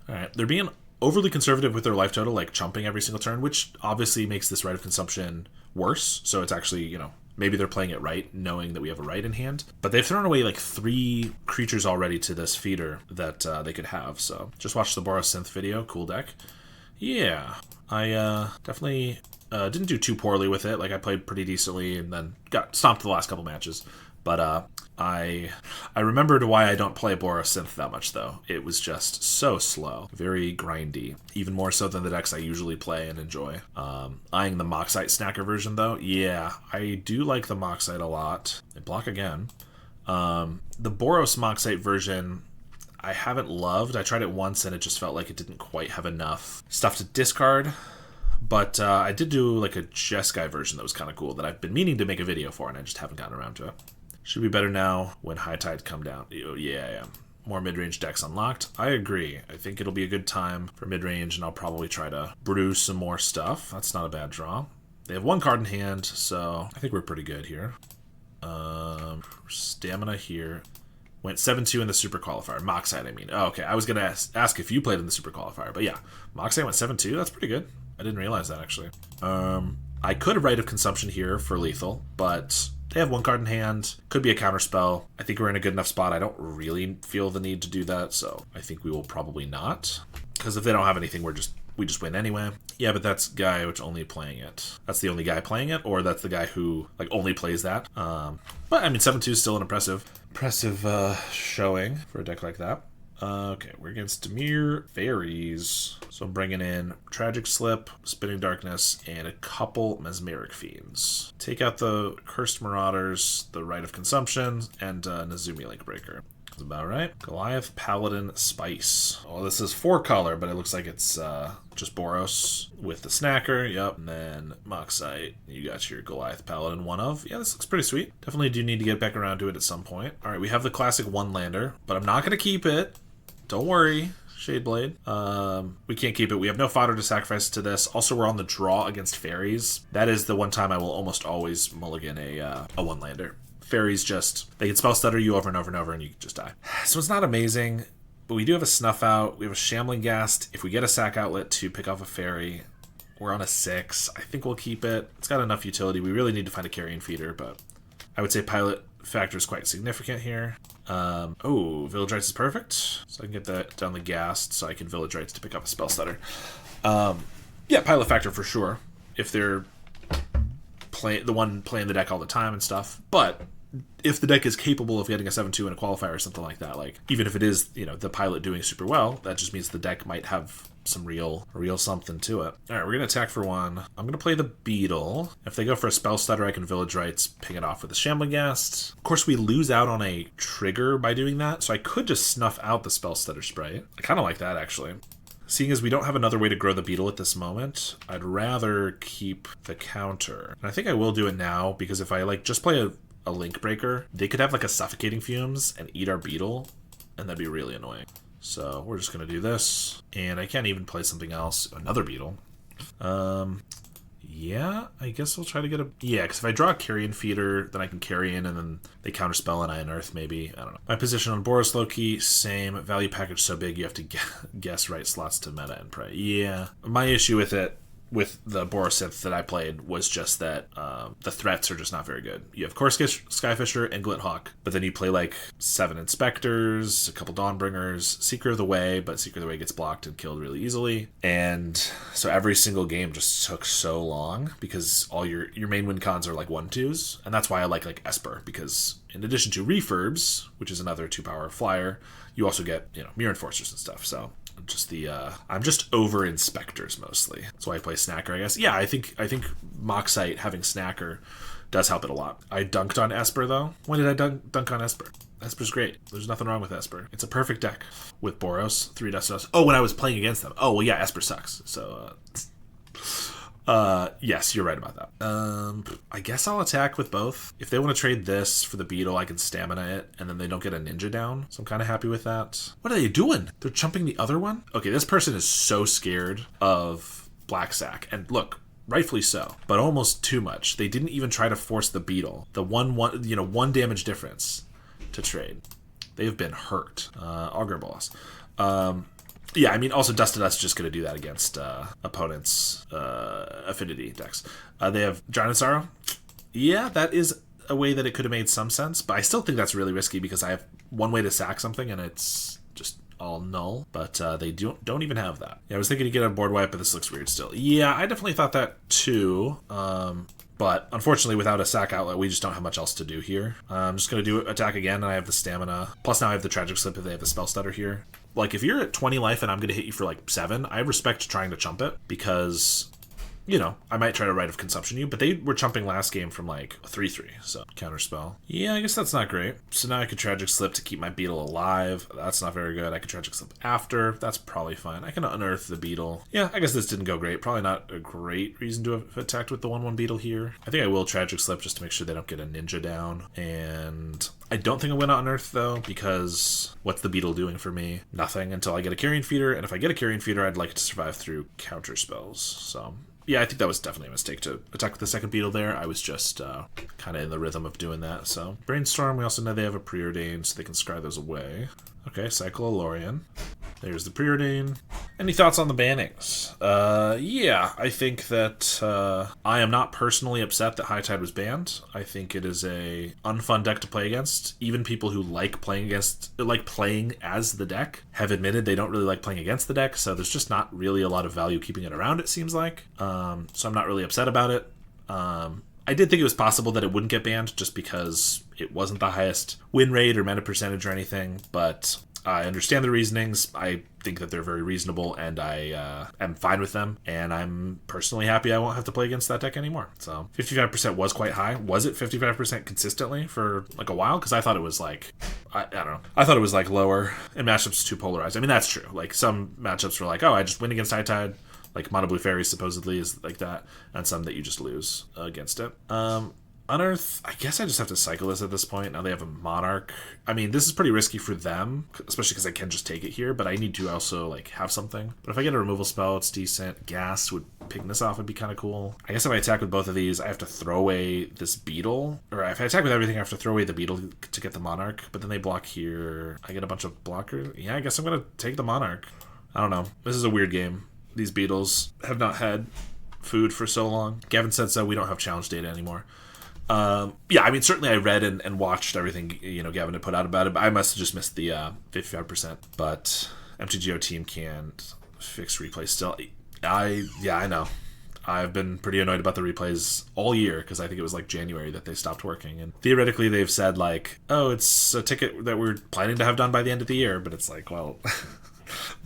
All right. They're being overly conservative with their life total, like chumping every single turn, which obviously makes this Rite of Consumption worse. So it's actually, you know, maybe they're playing it right, knowing that we have a right in hand. But they've thrown away like 3 creatures already to this feeder that they could have. So just watch the Boros Synth video. Cool deck. Yeah, I definitely didn't do too poorly with it. Like, I played pretty decently and then got stomped the last couple matches. But I remembered why I don't play Boros Synth that much, though. It was just so slow. Very grindy. Even more so than the decks I usually play and enjoy. Eyeing the Moxite Snacker version, though. Yeah, I do like the Moxite a lot. They block again. The Boros Moxite version, I haven't loved. I tried it once and it just felt like it didn't quite have enough stuff to discard. But I did do like a Jeskai version that was kind of cool that I've been meaning to make a video for, and I just haven't gotten around to it. Should be better now when high tides come down. Yeah. More mid-range decks unlocked. I agree. I think it'll be a good time for mid-range, and I'll probably try to brew some more stuff. That's not a bad draw. They have one card in hand, so I think we're pretty good here. Stamina here. Went 7-2 in the Super Qualifier. Moxite, I mean. Oh, okay, I was going to ask if you played in the Super Qualifier, but yeah. Moxite went 7-2. That's pretty good. I didn't realize that, actually. I could have Rite of Consumption here for lethal, but they have one card in hand. Could be a counterspell. I think we're in a good enough spot. I don't really feel the need to do that, so I think we will probably not. Because if they don't have anything, we just win anyway. Yeah, but that's guy which only playing it. That's the only guy playing it, or that's the guy who like only plays that. But I mean, 7-2 is still an impressive showing for a deck like that. Okay, we're against Dimir Fairies. So I'm bringing in Tragic Slip, Spinning Darkness, and a couple Mesmeric Fiends. Take out the Cursed Marauders, the Rite of Consumption, and Nezumi Linkbreaker. That's about right. Goliath Paladin Spice. Oh, this is 4-color, but it looks like it's just Boros with the Snacker. Yep. And then Moxite. You got your Goliath Paladin 1-of. Yeah, this looks pretty sweet. Definitely do need to get back around to it at some point. All right, we have the classic 1-lander, but I'm not going to keep it. Don't worry, Shadeblade. We can't keep it. We have no fodder to sacrifice to this. Also, we're on the draw against fairies. That is the one time I will almost always mulligan a 1-lander. Fairies they can spell stutter you over and over and over and you just die. So it's not amazing, but we do have a Snuff Out. We have a Shambling Ghast. If we get a sack outlet to pick off a fairy, we're on a 6. I think we'll keep it. It's got enough utility. We really need to find a carrion feeder, but I would say pilot factor is quite significant here. Village Rites is perfect. So I can get that down the Ghast so I can Village Rites to pick up a spell stutter. Yeah, pilot factor for sure. If they're the one playing the deck all the time and stuff. But if the deck is capable of getting a 7-2 in a qualifier or something like that, like even if it is, the pilot doing super well, that just means the deck might have some real something to it. All right, we're going to attack for 1. I'm going to play the Beetle. If they go for a spell stutter, I can Village Rites, ping it off with a Shambling Ghast. Of course, we lose out on a trigger by doing that, so I could just snuff out the spell stutter Sprite. I kind of like that, actually. Seeing as we don't have another way to grow the Beetle at this moment, I'd rather keep the counter. And I think I will do it now, because if I just play a Link Breaker, they could have a Suffocating Fumes and eat our Beetle, and that'd be really annoying. So we're just going to do this, and I can't even play something else, another Beetle. Yeah, I guess I'll try to get a... Yeah, because if I draw a Carrion Feeder, then I can carry in, and then they counterspell and I unearth, maybe. I don't know. My position on Boros Loki, same. Value package so big, you have to guess right slots to meta and pray. Yeah. My issue with it, with the Borosynth that I played, was just that the threats are just not very good. You have Core Skyfisher and Glithawk, but then you play 7 Inspectors, a couple Dawnbringers, Seeker of the Way, but Seeker of the Way gets blocked and killed really easily. And so every single game just took so long because all your main win cons are 1-2s, and that's why I like Esper, because in addition to Refurbs, which is another 2-power flyer, you also get Mirror Enforcers and stuff. So just I'm just over Inspectors mostly. That's why I play Snacker, I guess. Yeah, I think Moxite having Snacker does help it a lot. I dunked on Esper though. When did I dunk on Esper? Esper's great. There's nothing wrong with Esper. It's a perfect deck with Boros, 3 Dustos. Oh, when I was playing against them. Oh, well, yeah, Esper sucks. So, yes, you're right about that. I guess I'll attack with both. If they want to trade this for the Beetle, I can stamina it, and then they don't get a ninja down. So I'm kind of happy with that. What are they doing? They're chumping the other one? Okay, this person is so scared of Black Sack. And look, rightfully so, but almost too much. They didn't even try to force the Beetle. The one damage difference to trade. They've been hurt. Augur Boss. Yeah, I mean, also Dust to Dust is just going to do that against opponents' affinity decks. They have Giant and Sorrow. Yeah, that is a way that it could have made some sense, but I still think that's really risky because I have one way to sack something and it's just all null, but they don't even have that. Yeah, I was thinking to get a board wipe, but this looks weird still. Yeah, I definitely thought that too. But unfortunately, without a sack outlet, we just don't have much else to do here. I'm just going to do attack again, and I have the stamina. Plus now I have the Tragic Slip if they have the Spell Stutter here. If you're at 20 life and I'm going to hit you for 7, I respect trying to chump it, because you know, I might try to Rite of Consumption you, but they were chumping last game from like a 3/3, so counterspell. Yeah, I guess that's not great. So now I could Tragic Slip to keep my beetle alive. That's not very good. I could Tragic Slip after. That's probably fine. I can unearth the beetle. Yeah, I guess this didn't go great. Probably not a great reason to have attacked with the 1/1 beetle here. I think I will Tragic Slip just to make sure they don't get a ninja down. And I don't think I'm going to unearth though, because what's the beetle doing for me? Nothing until I get a Carrion Feeder. And if I get a Carrion Feeder, I'd like it to survive through counter spells. So yeah, I think that was definitely a mistake to attack with the second beetle there. I was just kind of in the rhythm of doing that. So Brainstorm, we also know they have a Preordain, so they can scry those away. Okay, Cycle a Lorien. There's the Preordain. Any thoughts on the bannings? Yeah, I think that I am not personally upset that High Tide was banned. I think it is a unfun deck to play against. Even people who like playing as the deck have admitted they don't really like playing against the deck, so there's just not really a lot of value keeping it around, it seems like. So I'm not really upset about it. I did think it was possible that it wouldn't get banned just because it wasn't the highest win rate or meta percentage or anything, but I understand the reasonings. I think that they're very reasonable, and I am fine with them, and I'm personally happy I won't have to play against that deck anymore. So 55% was quite high. Was it 55% consistently for like a while? Because I thought it was like, I don't know. I thought it was like lower in matchups too polarized. I mean, that's true. Like some matchups were like, oh, I just win against High Tide. Like Mono Blue Fairy supposedly is like that, and some that you just lose against it. Unearth, I guess I just have to cycle this at this point. Now they have a Monarch. I mean, this is pretty risky for them, especially because I can just take it here, but I need to also like have something. But if I get a removal spell, it's decent. Gas would picking this off would be kind of cool. I guess if I attack with both of these, I have to throw away this beetle. Or if I attack with everything, I have to throw away the beetle to get the Monarch. But then they block here. I get a bunch of blockers. Yeah, I guess I'm going to take the Monarch. I don't know. This is a weird game. These beetles have not had food for so long. Gavin said so. We don't have challenge data anymore. Yeah, I mean, certainly I read and watched everything, you know, Gavin had put out about it, but I must have just missed the 55%. But MTGO team can't fix replays still. Yeah, I know. I've been pretty annoyed about the replays all year because I think it was like January that they stopped working. And theoretically, they've said like, oh, it's a ticket that we're planning to have done by the end of the year. But it's like, well,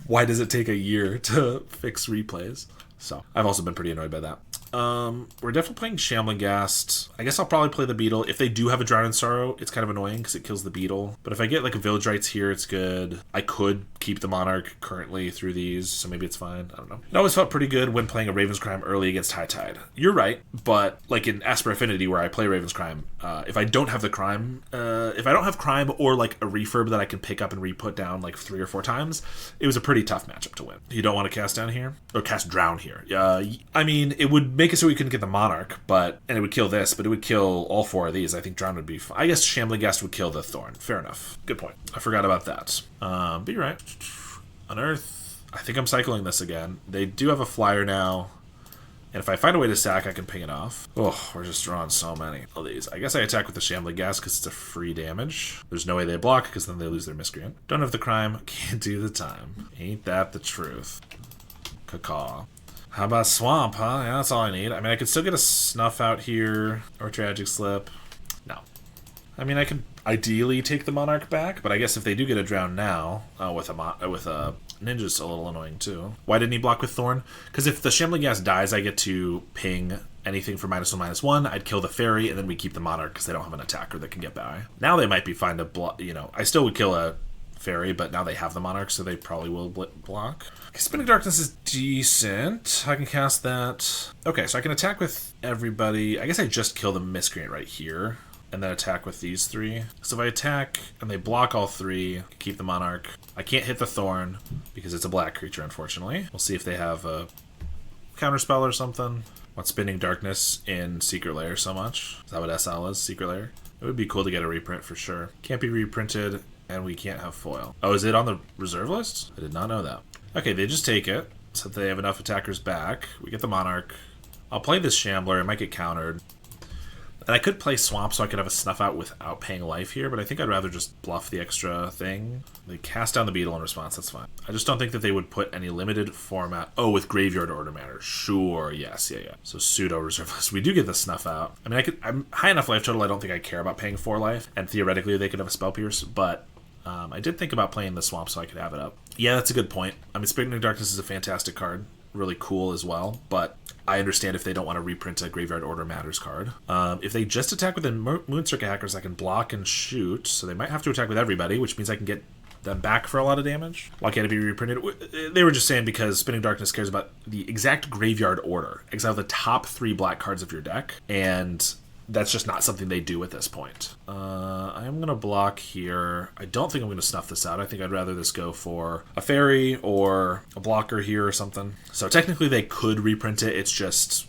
why does it take a year to fix replays? So I've also been pretty annoyed by that. We're definitely playing Shambling Ghast. I guess I'll probably play the Beetle. If they do have a Drown in Sorrow, it's kind of annoying because it kills the Beetle. But if I get like a Village Rites here, it's good. I could keep the Monarch currently through these, so maybe it's fine. I don't know. It always felt pretty good when playing a Raven's Crime early against High Tide. You're right, but like in Asper Affinity where I play Raven's Crime, if I don't have the Crime, if I don't have Crime or like a refurb that I can pick up and re-put down like 3 or 4 times, it was a pretty tough matchup to win. You don't want to cast down here? Or cast Drown here. I mean, it would make it so we couldn't get the Monarch, and it would kill this, but it would kill all 4 of these. I think Drown would be fine. I guess Shambling Ghast would kill the Thorn. Fair enough. Good point. I forgot about that. But you're right. Unearth. I think I'm cycling this again. They do have a flyer now, and if I find a way to sack, I can ping it off. Oh, we're just drawing so many of these. I guess I attack with the Shambling Ghast because it's a free damage. There's no way they block because then they lose their Miscreant. Don't have the Crime. Can't do the time. Ain't that the truth? Cacaw. How about Swamp, huh? Yeah, that's all I need. I mean, I could still get a Snuff out here, or Tragic Slip. No. I mean, I could ideally take the Monarch back, but I guess if they do get a Drown now, with a Ninja's a little annoying too. Why didn't he block with Thorn? Because if the Shambling Ghast dies, I get to ping anything for -1/-1. I'd kill the Fairy, and then we keep the Monarch because they don't have an attacker that can get by. Now they might be fine to block, you know, I still would kill a Fairy, but now they have the Monarch, so they probably will block. Spinning Darkness is decent. I can cast that. Okay, so I can attack with everybody. I guess I just kill the Miscreant right here, and then attack with these 3. So if I attack, and they block all 3, keep the Monarch. I can't hit the Thorn, because it's a black creature, unfortunately. We'll see if they have a counterspell or something. Want Spinning Darkness in Secret Lair so much? Is that what SL is? Secret Lair? It would be cool to get a reprint for sure. Can't be reprinted, and we can't have foil. Oh, is it on the reserve list? I did not know that. Okay, they just take it, so that they have enough attackers back. We get the Monarch. I'll play this Shambler. It might get countered. And I could play Swamp so I could have a Snuff out without paying life here, but I think I'd rather just bluff the extra thing. They cast down the Beetle in response, that's fine. I just don't think that they would put any limited format. Oh, with Graveyard Order Matter. Sure, yes, yeah. So pseudo reserve list. We do get the Snuff out. I mean, I'm high enough life total, I don't think I care about paying 4 life, and theoretically they could have a Spell Pierce, but I did think about playing the Swamp so I could have it up. Yeah, that's a good point. I mean, Spinning Darkness is a fantastic card. Really cool as well, but I understand if they don't want to reprint a Graveyard Order Matters card. If they just attack with the Moon Circuit Hackers, I can block and shoot, so they might have to attack with everybody, which means I can get them back for a lot of damage. Why can't it be reprinted? They were just saying because Spinning Darkness cares about the exact graveyard order. Exile the top 3 black cards of your deck, and that's just not something they do at this point. I'm going to block here. I don't think I'm going to snuff this out. I think I'd rather this go for a fairy or a blocker here or something. So technically they could reprint it. It's just,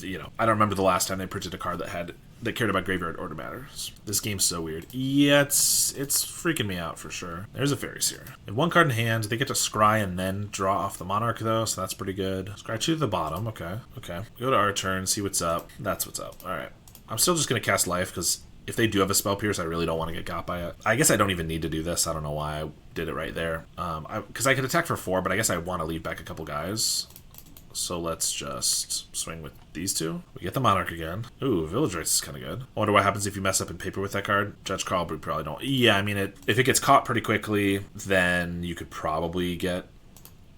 you know, I don't remember the last time they printed a card that cared about Graveyard Order Matters. This game's so weird. Yeah, it's freaking me out for sure. There's a Fairy Seer. And 1 card in hand. They get to scry and then draw off the Monarch though, so that's pretty good. Scry 2 to the bottom. Okay. Go to our turn, see what's up. That's what's up. All right. I'm still just going to cast Life because if they do have a Spell Pierce, I really don't want to get got by it. I guess I don't even need to do this. I don't know why I did it right there. Because I could attack for 4, but I guess I want to leave back a couple guys. So let's just swing with these 2. We get the Monarch again. Ooh, Village Rites is kind of good. I wonder what happens if you mess up in paper with that card. Judge Call, we probably don't. Yeah, I mean, if it gets caught pretty quickly, then you could probably get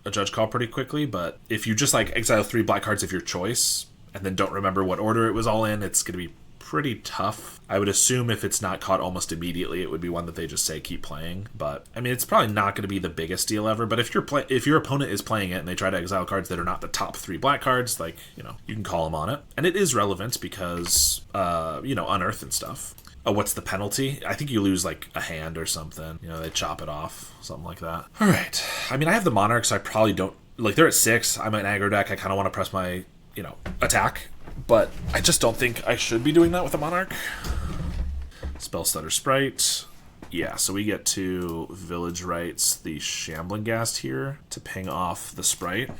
a Judge Call pretty quickly. But if you just like exile 3 black cards of your choice and then don't remember what order it was all in, it's going to be pretty tough. I would assume if it's not caught almost immediately, it would be one that they just say keep playing. But I mean, it's probably not going to be the biggest deal ever. But if your opponent is playing it and they try to exile cards that are not the top 3 black cards, like, you know, you can call them on it. And it is relevant because you know, Unearth and stuff. Oh, what's the penalty? I think you lose like a hand or something. You know, they chop it off, something like that. All right. I mean, I have the Monarchs. So I probably don't like. They're at 6. I'm an aggro deck. I kind of want to press my, you know, attack. But I just don't think I should be doing that with a Monarch. Spell Stutter Sprite. Yeah, so we get to Village Rites the Shambling Ghast here to ping off the Sprite.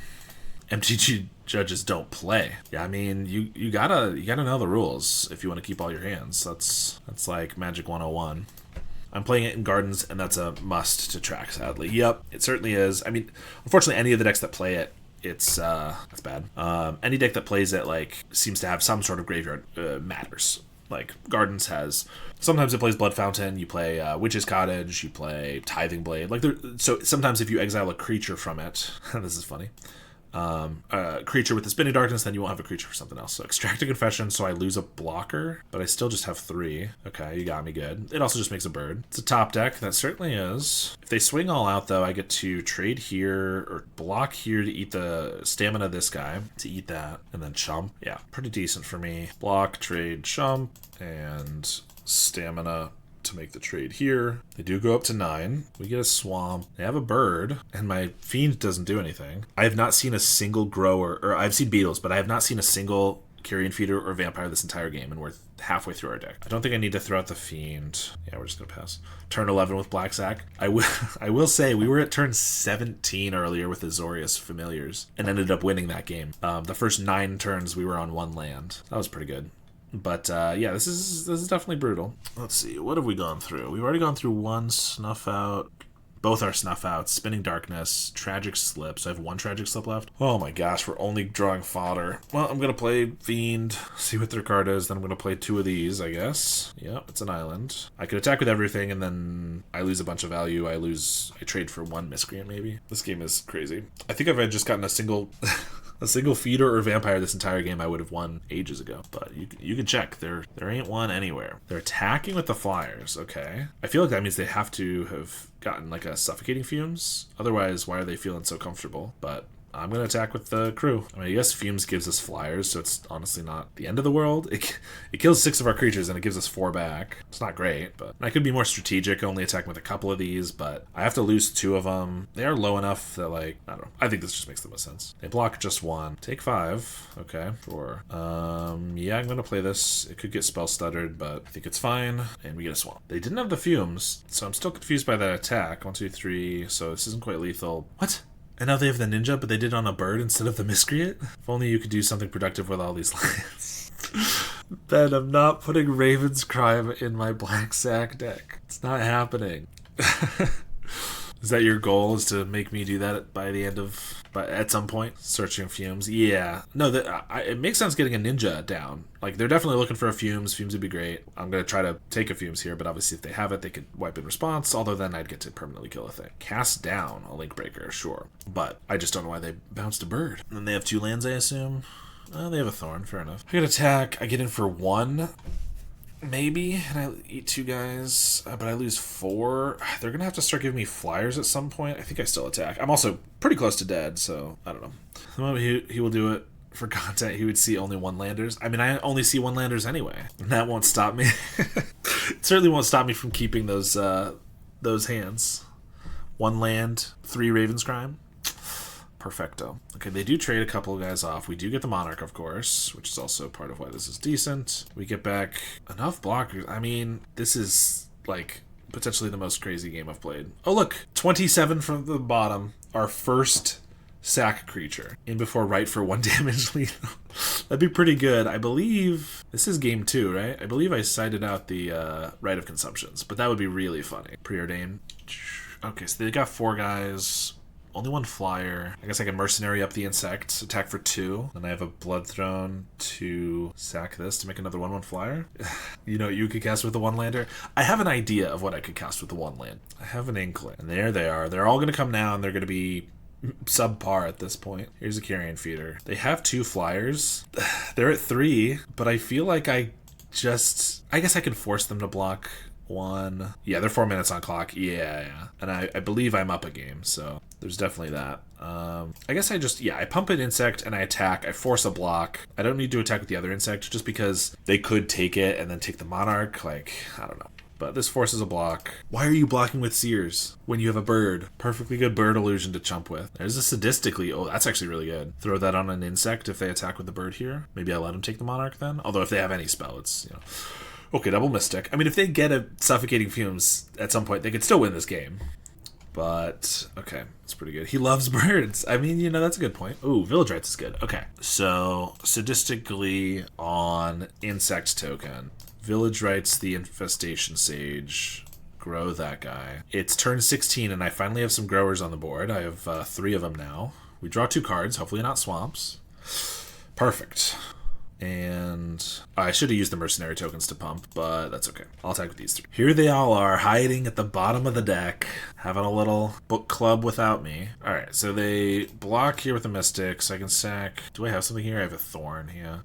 MTG judges don't play. Yeah, I mean, you gotta know the rules if you want to keep all your hands. That's like Magic 101. I'm playing it in Gardens, and that's a must to track, sadly. Yep, it certainly is. I mean, unfortunately, any of the decks that play it, that's bad. Any deck that plays it like seems to have some sort of graveyard matters. Like Gardens has, sometimes it plays Blood Fountain. You play Witch's Cottage. You play Tithing Blade. Like so sometimes if you exile a creature from it, this is funny. A creature with the Spinning Darkness, then you won't have a creature for something else. So Extract a Confession, so I lose a blocker, but I still just have 3. Okay, you got me good. It also just makes a bird. It's a top deck, that certainly is. If they swing all out, though, I get to trade here, or block here to eat the stamina of this guy, to eat that, and then chump. Yeah, pretty decent for me. Block, trade, chump, and stamina to make the trade here. They do go up to 9. We get a swamp. They have a bird, and my fiend doesn't do anything. I have not seen a single grower, or I've seen beetles, but I have not seen a single Carrion Feeder or Vampire this entire game, and we're halfway through our deck. I don't think I need to throw out the fiend. Yeah, we're just gonna pass. Turn 11 with Black Sack. I will say we were at turn 17 earlier with Azorius Familiars and ended up winning that game. The first 9 turns we were on 1 land. That was pretty good. But yeah, this is definitely brutal. Let's see, what have we gone through? We've already gone through 1 Snuff Out. Both are Snuff Outs. Spinning Darkness, Tragic Slip. So I have 1 Tragic Slip left. Oh my gosh, we're only drawing fodder. Well, I'm going to play Fiend, see what their card is. Then I'm going to play 2 of these, I guess. Yep, it's an island. I could attack with everything, and then I lose a bunch of value. I trade for 1 Miscreant, maybe. This game is crazy. I think if I had just gotten a single... a single feeder or vampire this entire game, I would have won ages ago. But you can check. There ain't one anywhere. They're attacking with the flyers. Okay. I feel like that means they have to have gotten like a suffocating fumes. Otherwise, why are they feeling so comfortable? But I'm going to attack with the crew. I mean, I guess Fumes gives us flyers, so it's honestly not the end of the world. It kills 6 of our creatures, and it gives us 4 back. It's not great, but I could be more strategic, only attacking with a couple of these, but I have to lose 2 of them. They are low enough that, like, I don't know. I think this just makes the most sense. They block just 1. Take 5. Okay, 4. Yeah, I'm going to play this. It could get spell stuttered, but I think it's fine, and we get a swamp. They didn't have the Fumes, so I'm still confused by that attack. 1, 2, 3, so this isn't quite lethal. What? And now they have the ninja, but they did on a bird instead of the miscreant? If only you could do something productive with all these lands. Ben, I'm not putting Raven's Crime in my Black Sack deck. It's not happening. Is that your goal, is to make me do that by the end of... at some point? Searching Fumes? Yeah. No, it makes sense getting a ninja down. Like, they're definitely looking for a Fumes. Fumes would be great. I'm going to try to take a Fumes here, but obviously if they have it, they could wipe in response, although then I'd get to permanently kill a thing. Cast down a Link Breaker, sure. But I just don't know why they bounced a bird. And then they have 2 lands, I assume? They have a thorn, fair enough. I get attack, I get in for 1, maybe, and I eat 2 guys, but I lose 4. They're gonna have to start giving me flyers at some point. I think I still attack. I'm also pretty close to dead, so I don't know. The moment he will do it for content, he would see only 1-landers. I mean, I only see 1-landers anyway, and that won't stop me. It certainly won't stop me from keeping those hands. 1 land, 3 Ravenscrime. Perfecto. Okay, they do trade a couple of guys off. We do get the Monarch, of course, which is also part of why this is decent. We get back enough blockers. I mean, this is, like, potentially the most crazy game I've played. Oh, look. 27 from the bottom. Our first sack creature. In before right for 1 damage lethal. That'd be pretty good. I believe... This is game 2, right? I believe I cited out the Rite of Consumptions, but that would be really funny. Preordained. Okay, so they got 4 guys... Only 1 flyer. I guess I can mercenary up the insects, attack for 2. Then I have a blood throne to sack this to make another 1/1 flyer. You know what you could cast with the 1-lander? I have an idea of what I could cast with the 1-land. I have an inkling. And there they are. They're all going to come now, and they're going to be subpar at this point. Here's a carrion feeder. They have 2 flyers. They're at 3, but I feel like I guess I can force them to block 1. Yeah, they're 4 minutes on clock. Yeah. And I believe I'm up a game, so there's definitely that. I guess I pump an insect and I attack. I force a block. I don't need to attack with the other insect just because they could take it and then take the Monarch. Like, I don't know. But this forces a block. Why are you blocking with Sears when you have a bird? Perfectly good bird illusion to chump with. There's a sadistically... Oh, that's actually really good. Throw that on an insect if they attack with the bird here. Maybe I let them take the Monarch then. Although if they have any spell, it's, you know... Okay, double Mystic. I mean, if they get a Suffocating Fumes at some point, they could still win this game. But, okay, it's pretty good. He loves birds. I mean, you know, that's a good point. Ooh, Village Rites is good. Okay, so sadistically on Insect token. Village Rites the Infestation Sage. Grow that guy. It's turn 16, and I finally have some growers on the board. I have 3 of them now. We draw 2 cards, hopefully not swamps. Perfect. And I should have used the mercenary tokens to pump, but that's okay. I'll attack with these 3. Here they all are, hiding at the bottom of the deck, having a little book club without me. Alright, so they block here with the Mystics. I can sack... Do I have something here? I have a Thorn here.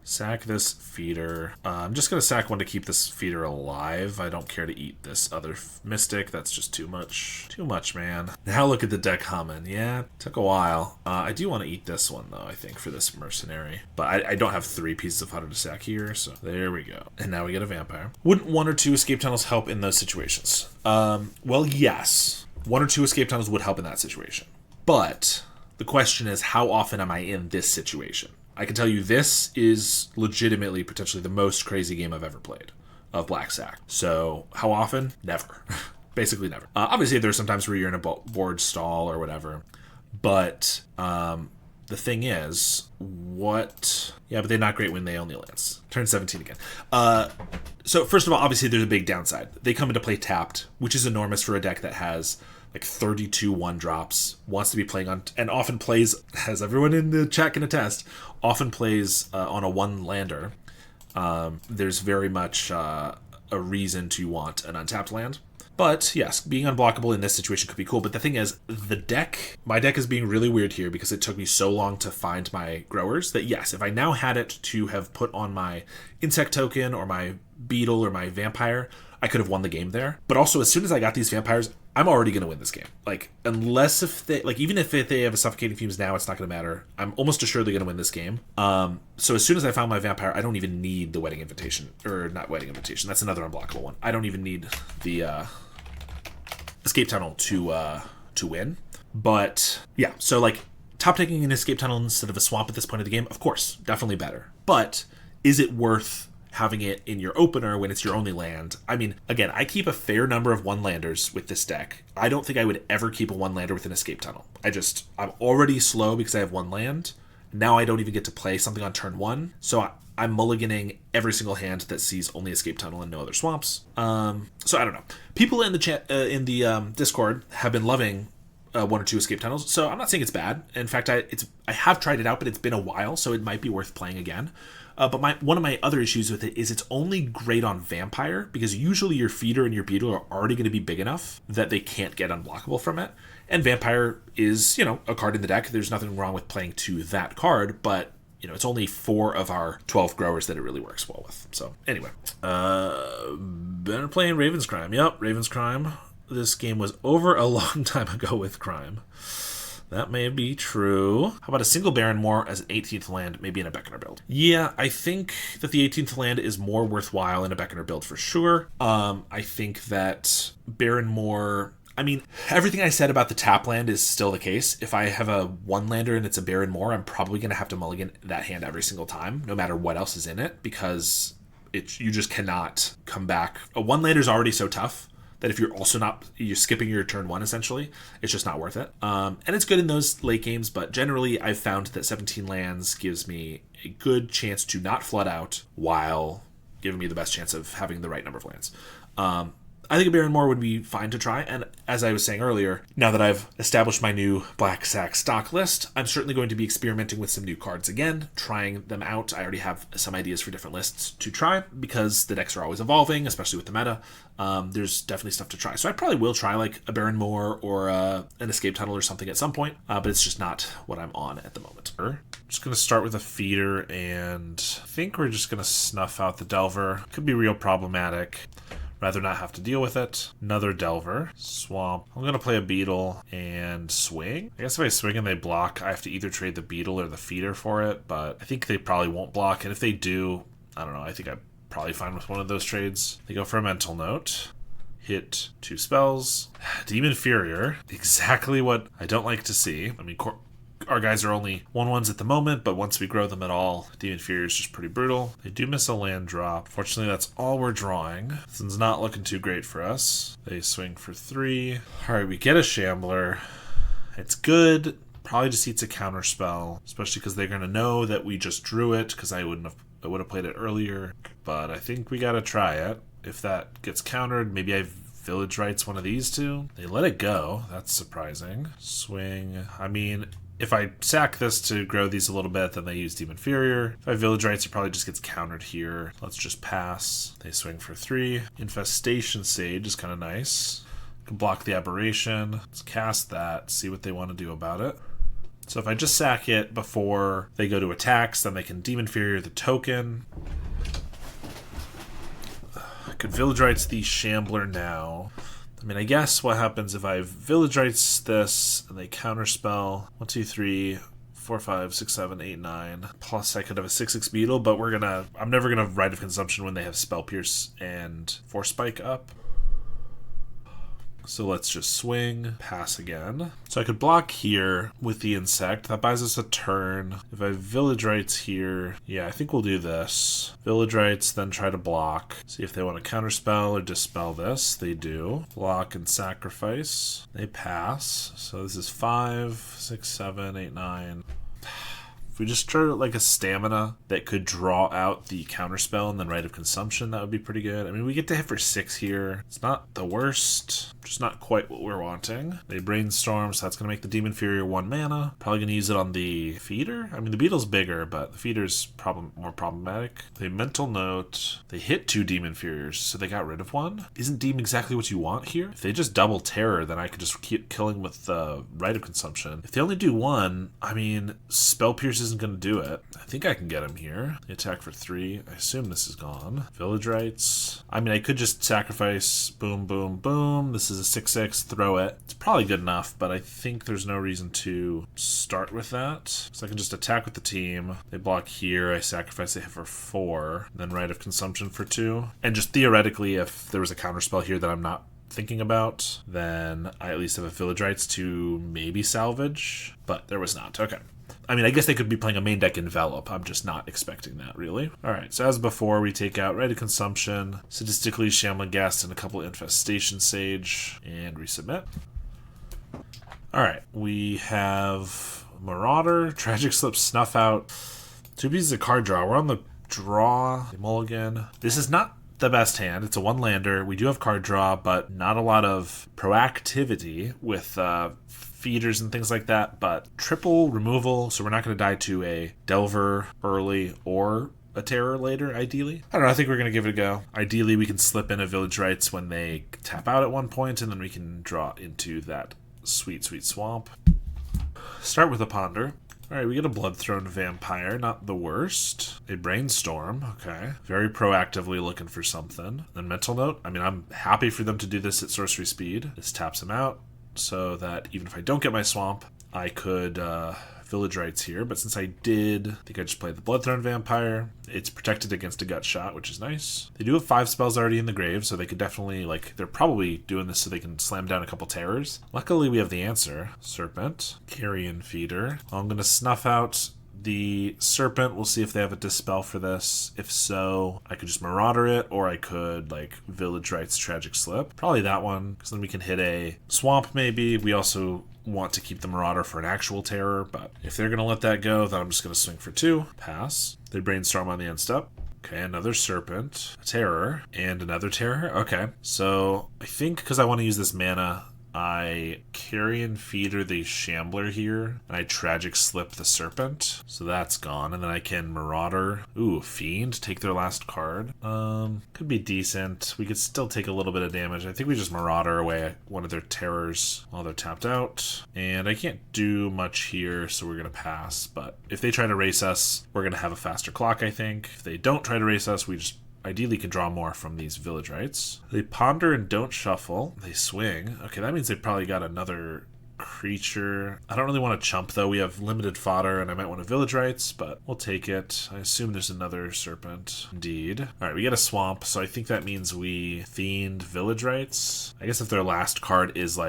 Sack this feeder. I'm just going to sack 1 to keep this feeder alive. I don't care to eat this other Mystic. That's just too much. Too much, man. Now look at the deck humming. Yeah, took a while. I do want to eat this one, though, I think, for this Mercenary. But I don't have 3 pieces of Hunter to sack here, so there we go. And now we get a Vampire. Wouldn't 1 or 2 Escape Tunnels help in those situations? Well, yes. 1 or 2 Escape Tunnels would help in that situation. But the question is, how often am I in this situation? I can tell you this is legitimately potentially the most crazy game I've ever played of Black Sack. So how often? Never. Basically never. Obviously there's sometimes where you're in a board stall or whatever. But the thing is, what... Yeah, but they're not great when they only lands. Turn 17 again. So first of all, obviously there's a big downside. They come into play tapped, which is enormous for a deck that has... like 32 1-drops, wants to be playing on, and often plays, as everyone in the chat can attest, often plays on a 1-lander. There's very much a reason to want an untapped land. But yes, being unblockable in this situation could be cool. But the thing is, my deck is being really weird here because it took me so long to find my growers that yes, if I now had it to have put on my insect token or my beetle or my vampire, I could have won the game there. But also, as soon as I got these vampires, I'm already going to win this game. Like, unless if they, like, even if they have a Suffocating Fumes now, it's not going to matter. I'm almost assuredly going to win this game. So as soon as I found my vampire, I don't even need the Wedding Invitation, or not Wedding Invitation. That's another unblockable one. I don't even need the Escape Tunnel to win. But yeah, so like top taking an Escape Tunnel instead of a swamp at this point of the game, of course, definitely better. But is it worth having it in your opener when it's your only land? I mean, again, I keep a fair number of 1-landers with this deck. I don't think I would ever keep a 1-lander with an Escape Tunnel. I'm already slow because I have 1 land. Now I don't even get to play something on turn 1. So I'm mulliganing every single hand that sees only Escape Tunnel and no other swamps. So I don't know. People in the chat, in the Discord have been loving 1 or 2 Escape Tunnels, so I'm not saying it's bad. In fact, I have tried it out, but it's been a while, so it might be worth playing again. But one of my other issues with it is it's only great on Vampire, because usually your feeder and your beetle are already going to be big enough that they can't get unblockable from it. And Vampire is, a card in the deck. There's nothing wrong with playing to that card, but it's only 4 of our 12 growers that it really works well with. So anyway, better playing Raven's Crime. Yep, Raven's Crime. This game was over a long time ago with Crime. That may be true. How about a single Baron Moor as an 18th land, maybe in a Beckoner build? Yeah, I think that the 18th land is more worthwhile in a Beckoner build for sure. I think that Baron Moor... everything I said about the tap land is still the case. If I have a 1-lander and it's a Baron Moor, I'm probably going to have to mulligan that hand every single time, no matter what else is in it, because you just cannot come back. A 1-lander is already so tough that if you're skipping your turn 1, essentially, it's just not worth it. And it's good in those late games, but generally I've found that 17 lands gives me a good chance to not flood out while giving me the best chance of having the right number of lands. I think a Baron Moor would be fine to try, and as I was saying earlier, now that I've established my new Black Sack stock list, I'm certainly going to be experimenting with some new cards again, trying them out. I already have some ideas for different lists to try, because the decks are always evolving, especially with the meta. There's definitely stuff to try. So I probably will try like a Baron Moor or an Escape Tunnel or something at some point, but it's just not what I'm on at the moment. Just going to start with a feeder, and I think we're just going to snuff out the Delver. Could be real problematic. Rather not have to deal with it. Another Delver. Swamp. I'm going to play a Beetle and swing. I guess if I swing and they block, I have to either trade the Beetle or the feeder for it, but I think they probably won't block, and if they do, I don't know, I think I'm probably fine with one of those trades. They go for a Mental Note. Hit 2 spells. Demon Furior. Exactly what I don't like to see. Our guys are only 1/1s at the moment, but once we grow them at all, Demon Fury is just pretty brutal. They do miss a land drop. Fortunately, that's all we're drawing. This one's not looking too great for us. They swing for 3. Alright, we get a Shambler. It's good. Probably just eats a counter spell, especially because they're going to know that we just drew it, because I would have played it earlier. But I think we got to try it. If that gets countered, maybe I Village Rites one of these two. They let it go. That's surprising. Swing. If I sack this to grow these a little bit, then they use Demon Furior. If I Village Rites, it probably just gets countered here. Let's just pass. They swing for 3. Infestation Sage is kind of nice. Can block the Aberration. Let's cast that, see what they want to do about it. So if I just sack it before they go to attacks, then they can Demon Furior the token. I could Village Rites the Shambler now. I guess what happens if I Village Rites this and they counterspell 1, 2, 3, 4, 5, 6, 7, 8, 9. Plus I could have a 6/6 Beetle, but I'm never gonna Rite of Consumption when they have Spell Pierce and Force Spike up. So let's just swing, pass again. So I could block here with the Insect. That buys us a turn. If I Village Rites here, yeah, I think we'll do this. Village Rites, then try to block. See if they want to counterspell or dispel this. They do. Block and sacrifice. They pass. So this is 5, 6, 7, 8, 9. If we just try like a Stamina that could draw out the counterspell and then Rite of Consumption, that would be pretty good. We get to hit for 6 here. It's not the worst, just not quite what we're wanting. They Brainstorm, so that's going to make the Demon Furior 1 mana. Probably going to use it on the Feeder. The Beetle's bigger, but the Feeder's more problematic. They Mental Note. They hit 2 Demon Furiors, so they got rid of 1. Isn't Demon exactly what you want here? If they just double Terror, then I could just keep killing with Rite of Consumption. If they only do 1, Spell Pierce isn't going to do it. I think I can get him here. They attack for 3. I assume this is gone. Village Rites. I could just sacrifice. Boom, boom, boom. This is a 6/6. Throw it. It's probably good enough, but I think there's no reason to start with that. So I can just attack with the team. They block here. I sacrifice. They hit for 4. Then Rite of Consumption for 2. And just theoretically, if there was a counterspell here that I'm not thinking about, then I at least have a Village Rites to maybe salvage. But there was not. Okay. I guess they could be playing a main deck Envelop. I'm just not expecting that, really. Alright, so as before, we take out Rite of Consumption, Sadistically, Shambling Ghast, and a couple Infestation Sage, and resubmit. Alright, we have Marauder, Tragic Slip, Snuff Out, 2 pieces of card draw. We're on the draw, mulligan. This is not the best hand. It's a 1-lander. We do have card draw, but not a lot of proactivity with feeders and things like that, but triple removal, so we're not going to die to a Delver early or a terror later, ideally. I don't know, I think we're going to give it a go. Ideally, we can slip in a Village Rites when they tap out at one point, and then we can draw into that sweet, sweet swamp. Start with a Ponder. Alright, we get a Bloodthrone Vampire, not the worst. A Brainstorm, okay. Very proactively looking for something. Then Mental Note, I mean, I'm happy for them to do this at sorcery speed. This taps him out, so that even if I don't get my swamp, I could Village Rites here, but since I think I just played the Bloodthrone Vampire. It's protected against a Gut Shot, which is nice. They do have 5 spells already in the grave, so they could definitely, they're probably doing this so they can slam down a couple terrors. Luckily, we have the answer. Serpent, Carrion Feeder. I'm going to snuff out the Serpent. We'll see if they have a Dispel for this. If so, I could just Marauder it, or I could, Village Rites Tragic Slip. Probably that one, because then we can hit a Swamp, maybe. We also want to keep the Marauder for an actual terror, but if they're going to let that go, then I'm just going to swing for 2. Pass. They Brainstorm on the end step. Okay, another Serpent, a Terror, and another Terror. Okay, so I think because I want to use this mana, I Carrion Feeder the Shambler here, and I Tragic Slip the Serpent, so that's gone, and then I can Marauder. Ooh, Fiend, take their last card. Could be decent. We could still take a little bit of damage. I think we just Marauder away one of their terrors while they're tapped out, and I can't do much here, so we're gonna pass, but if they try to race us, we're gonna have a faster clock, I think. If they don't try to race us, we just ideally can draw more from these Village Rites. They Ponder and don't shuffle. They swing. Okay, that means they probably got another creature. I don't really want to chump, though. We have limited fodder, and I might want a Village Rites, but we'll take it. I assume there's another Serpent. Indeed. All right, we get a Swamp, so I think that means we Fiend Village Rites. I guess if their last card is,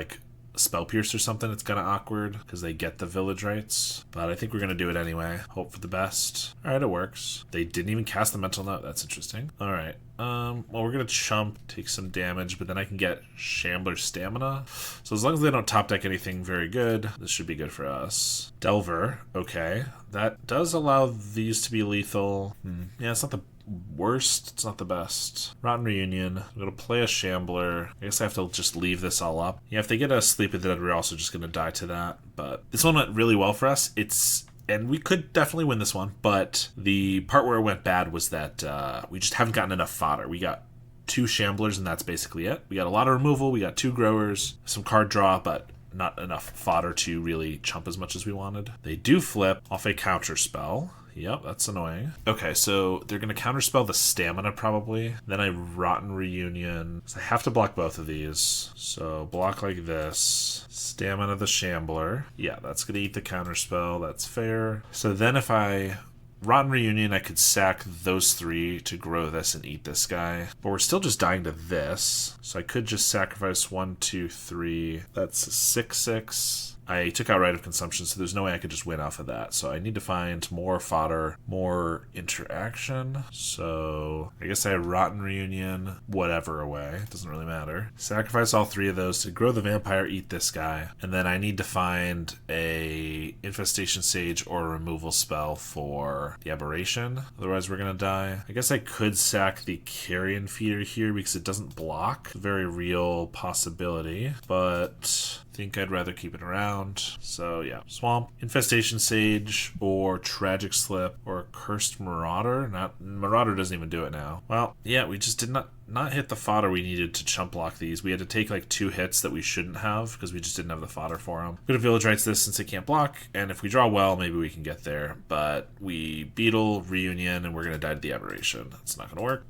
Spell Pierce or something, it's kind of awkward because they get the Village Rites, but I think we're going to do it anyway. Hope for the best. All right, it works. They didn't even cast the Mental Note. That's interesting. All right. Well, we're going to chump, take some damage, but then I can get Shambler Stamina. So as long as they don't top deck anything very good, this should be good for us. Delver. Okay. That does allow these to be lethal. Yeah, it's not the worst, it's not the best. Rotten Reunion. I'm going to play a Shambler. I guess I have to just leave this all up. Yeah, if they get a Sleep of the Dead, we're also just going to die to that. But this one went really well for us. And we could definitely win this one, but the part where it went bad was that we just haven't gotten enough fodder. We got 2 Shamblers, and that's basically it. We got a lot of removal, we got 2 Growers, some card draw, but not enough fodder to really chump as much as we wanted. They do flip off a counter spell. Yep, that's annoying. Okay, so they're going to counterspell the Stamina probably. Then I Rotten Reunion. So I have to block both of these. So block like this. Stamina the Shambler. Yeah, that's going to eat the counterspell. That's fair. So then if I Rotten Reunion, I could sack those 3 to grow this and eat this guy. But we're still just dying to this. So I could just sacrifice 1, 2, 3. That's 6/6. I took out Rite of Consumption, so there's no way I could just win off of that. So I need to find more fodder, more interaction. So I guess I had Rotten Reunion, whatever away. It doesn't really matter. Sacrifice all 3 of those to grow the vampire, eat this guy. And then I need to find a Infestation Sage or a removal spell for the Aberration. Otherwise we're going to die. I guess I could sack the Carrion Feeder here because it doesn't block. Very real possibility. But I think I'd rather keep it around. So yeah, Swamp, Infestation Sage, or Tragic Slip, or Cursed Marauder. Marauder doesn't even do it now. Well, yeah, we just did not hit the fodder we needed to chump block these. We had to take 2 hits that we shouldn't have because we just didn't have the fodder for them. We're going to Village Rites this since it can't block, and if we draw well, maybe we can get there. But we Beetle, Reunion, and we're going to die to the Aberration. That's not going to work.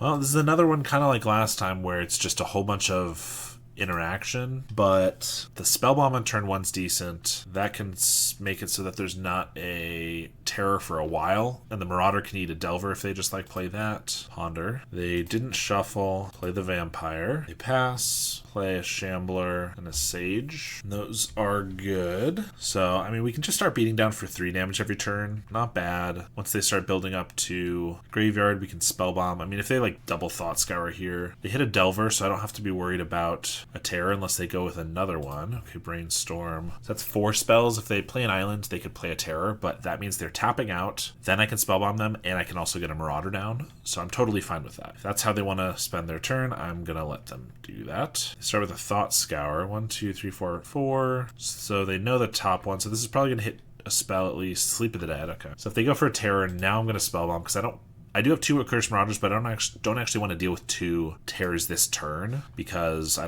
Well, this is another one kind of like last time where it's just a whole bunch of interaction, but the Spellbomb on turn 1's decent. That can make it so that there's not a terror for a while, and the Marauder can eat a Delver if they just play that. Ponder. They didn't shuffle. Play the Vampire. They pass. Play a Shambler and a Sage. Those are good. So, I mean, we can just start beating down for 3 damage every turn. Not bad. Once they start building up to Graveyard, we can Spellbomb. I mean, if they double Thought Scour here, they hit a Delver, so I don't have to be worried about a terror unless they go with another one. Okay, Brainstorm. So that's 4 spells. If they play an island, they could play a terror, but that means they're tapping out. Then I can Spellbomb them, and I can also get a Marauder down. So I'm totally fine with that. If that's how they want to spend their turn, I'm going to let them do that. They start with a Thought Scour. 1, 2, 3, 4, 4. So they know the top one. So this is probably going to hit a spell at least. Sleep of the Dead. Okay. So if they go for a terror, now I'm going to Spellbomb because I don't I do have 2 Accursed Marauders, but I don't actually want to deal with 2 Terrors this turn, because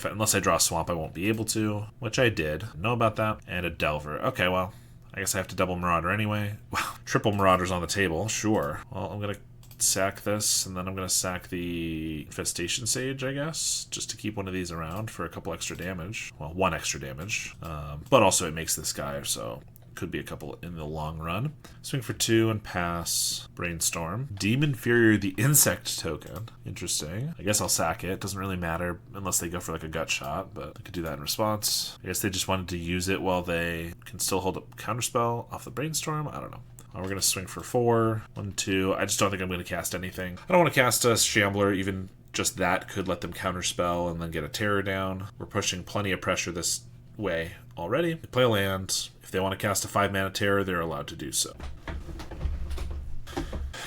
unless I draw a Swamp, I won't be able to, which I did. Know about that. And a Delver. Okay, well, I guess I have to double Marauder anyway. Wow, triple Marauders on the table, sure. Well, I'm going to sack this, and then I'm going to sack the Infestation Sage, I guess, just to keep one of these around for a couple extra damage. Well, 1 extra damage. But also it makes this guy, so could be a couple in the long run. Swing for 2 and pass. Brainstorm. Demon Furier, the insect token. Interesting. I guess I'll sack it. Doesn't really matter unless they go for like a gut shot, but I could do that in response. I guess they just wanted to use it while they can still hold up counterspell off the Brainstorm. I don't know. We're going to swing for 4. 1, 2. I just don't think I'm going to cast anything. I don't want to cast a Shambler. Even just that could let them counterspell and then get a Terror down. We're pushing plenty of pressure this way already. They play a land. If they want to cast a 5-mana Terror, they're allowed to do so.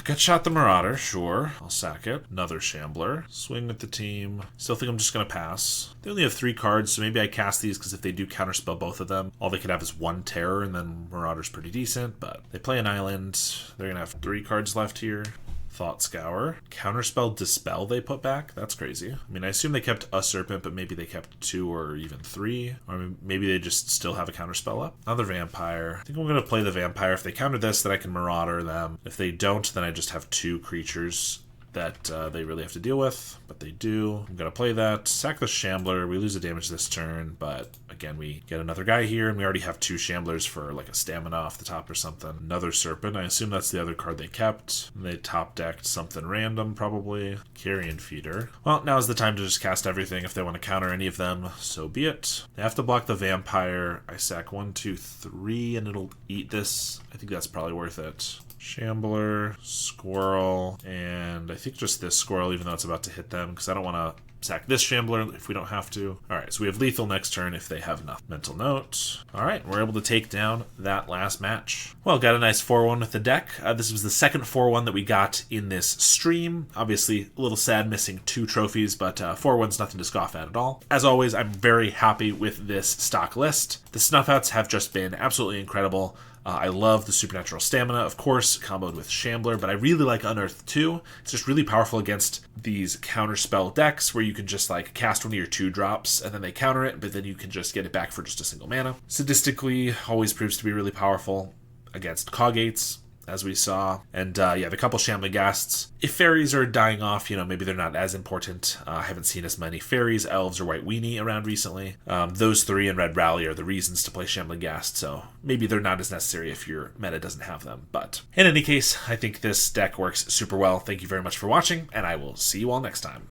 Gut shot the Marauder, sure. I'll sack it. Another Shambler. Swing with the team. Still think I'm just going to pass. They only have 3 cards, so maybe I cast these because if they do counterspell both of them, all they could have is 1 Terror, and then Marauder's pretty decent, but they play an island. They're going to have 3 cards left here. Thought Scour. Counterspell Dispel they put back? That's crazy. I mean, I assume they kept a Serpent, but maybe they kept 2 or even 3. Or maybe they just still have a Counterspell up. Another Vampire. I think I'm going to play the Vampire. If they counter this, then I can Marauder them. If they don't, then I just have 2 creatures that they really have to deal with, but they do. I'm going to play that. Sack the Shambler. We lose the damage this turn, but again, we get another guy here, and we already have 2 Shamblers for like a stamina off the top or something. Another Serpent. I assume that's the other card they kept. They top-decked something random, probably. Carrion Feeder. Well, now is the time to just cast everything. If they want to counter any of them, so be it. They have to block the Vampire. I sack 1, 2, 3, and it'll eat this. I think that's probably worth it. Shambler, Squirrel, and I think just this Squirrel, even though it's about to hit them, because I don't want to sack this Shambler if we don't have to. Alright, so we have lethal next turn if they have enough. Mental note. Alright, we're able to take down that last match. Well, got a nice 4-1 with the deck. This was the second 4-1 that we got in this stream. Obviously, a little sad missing 2 trophies, but 4-1's nothing to scoff at all. As always, I'm very happy with this stock list. The Snuffouts have just been absolutely incredible. I love the Supernatural Stamina, of course, comboed with Shambler, but I really like Unearth too. It's just really powerful against these counterspell decks where you can just like cast one of your 2 drops and then they counter it, but then you can just get it back for just a single mana. Sadistically always proves to be really powerful against Coggates, as we saw. And yeah, the couple Shambling Ghasts. If fairies are dying off, you know, maybe they're not as important. I haven't seen as many fairies, elves, or White Weenie around recently. Those 3 and Red Rally are the reasons to play Shambling Ghast, so maybe they're not as necessary if your meta doesn't have them. But in any case, I think this deck works super well. Thank you very much for watching, and I will see you all next time.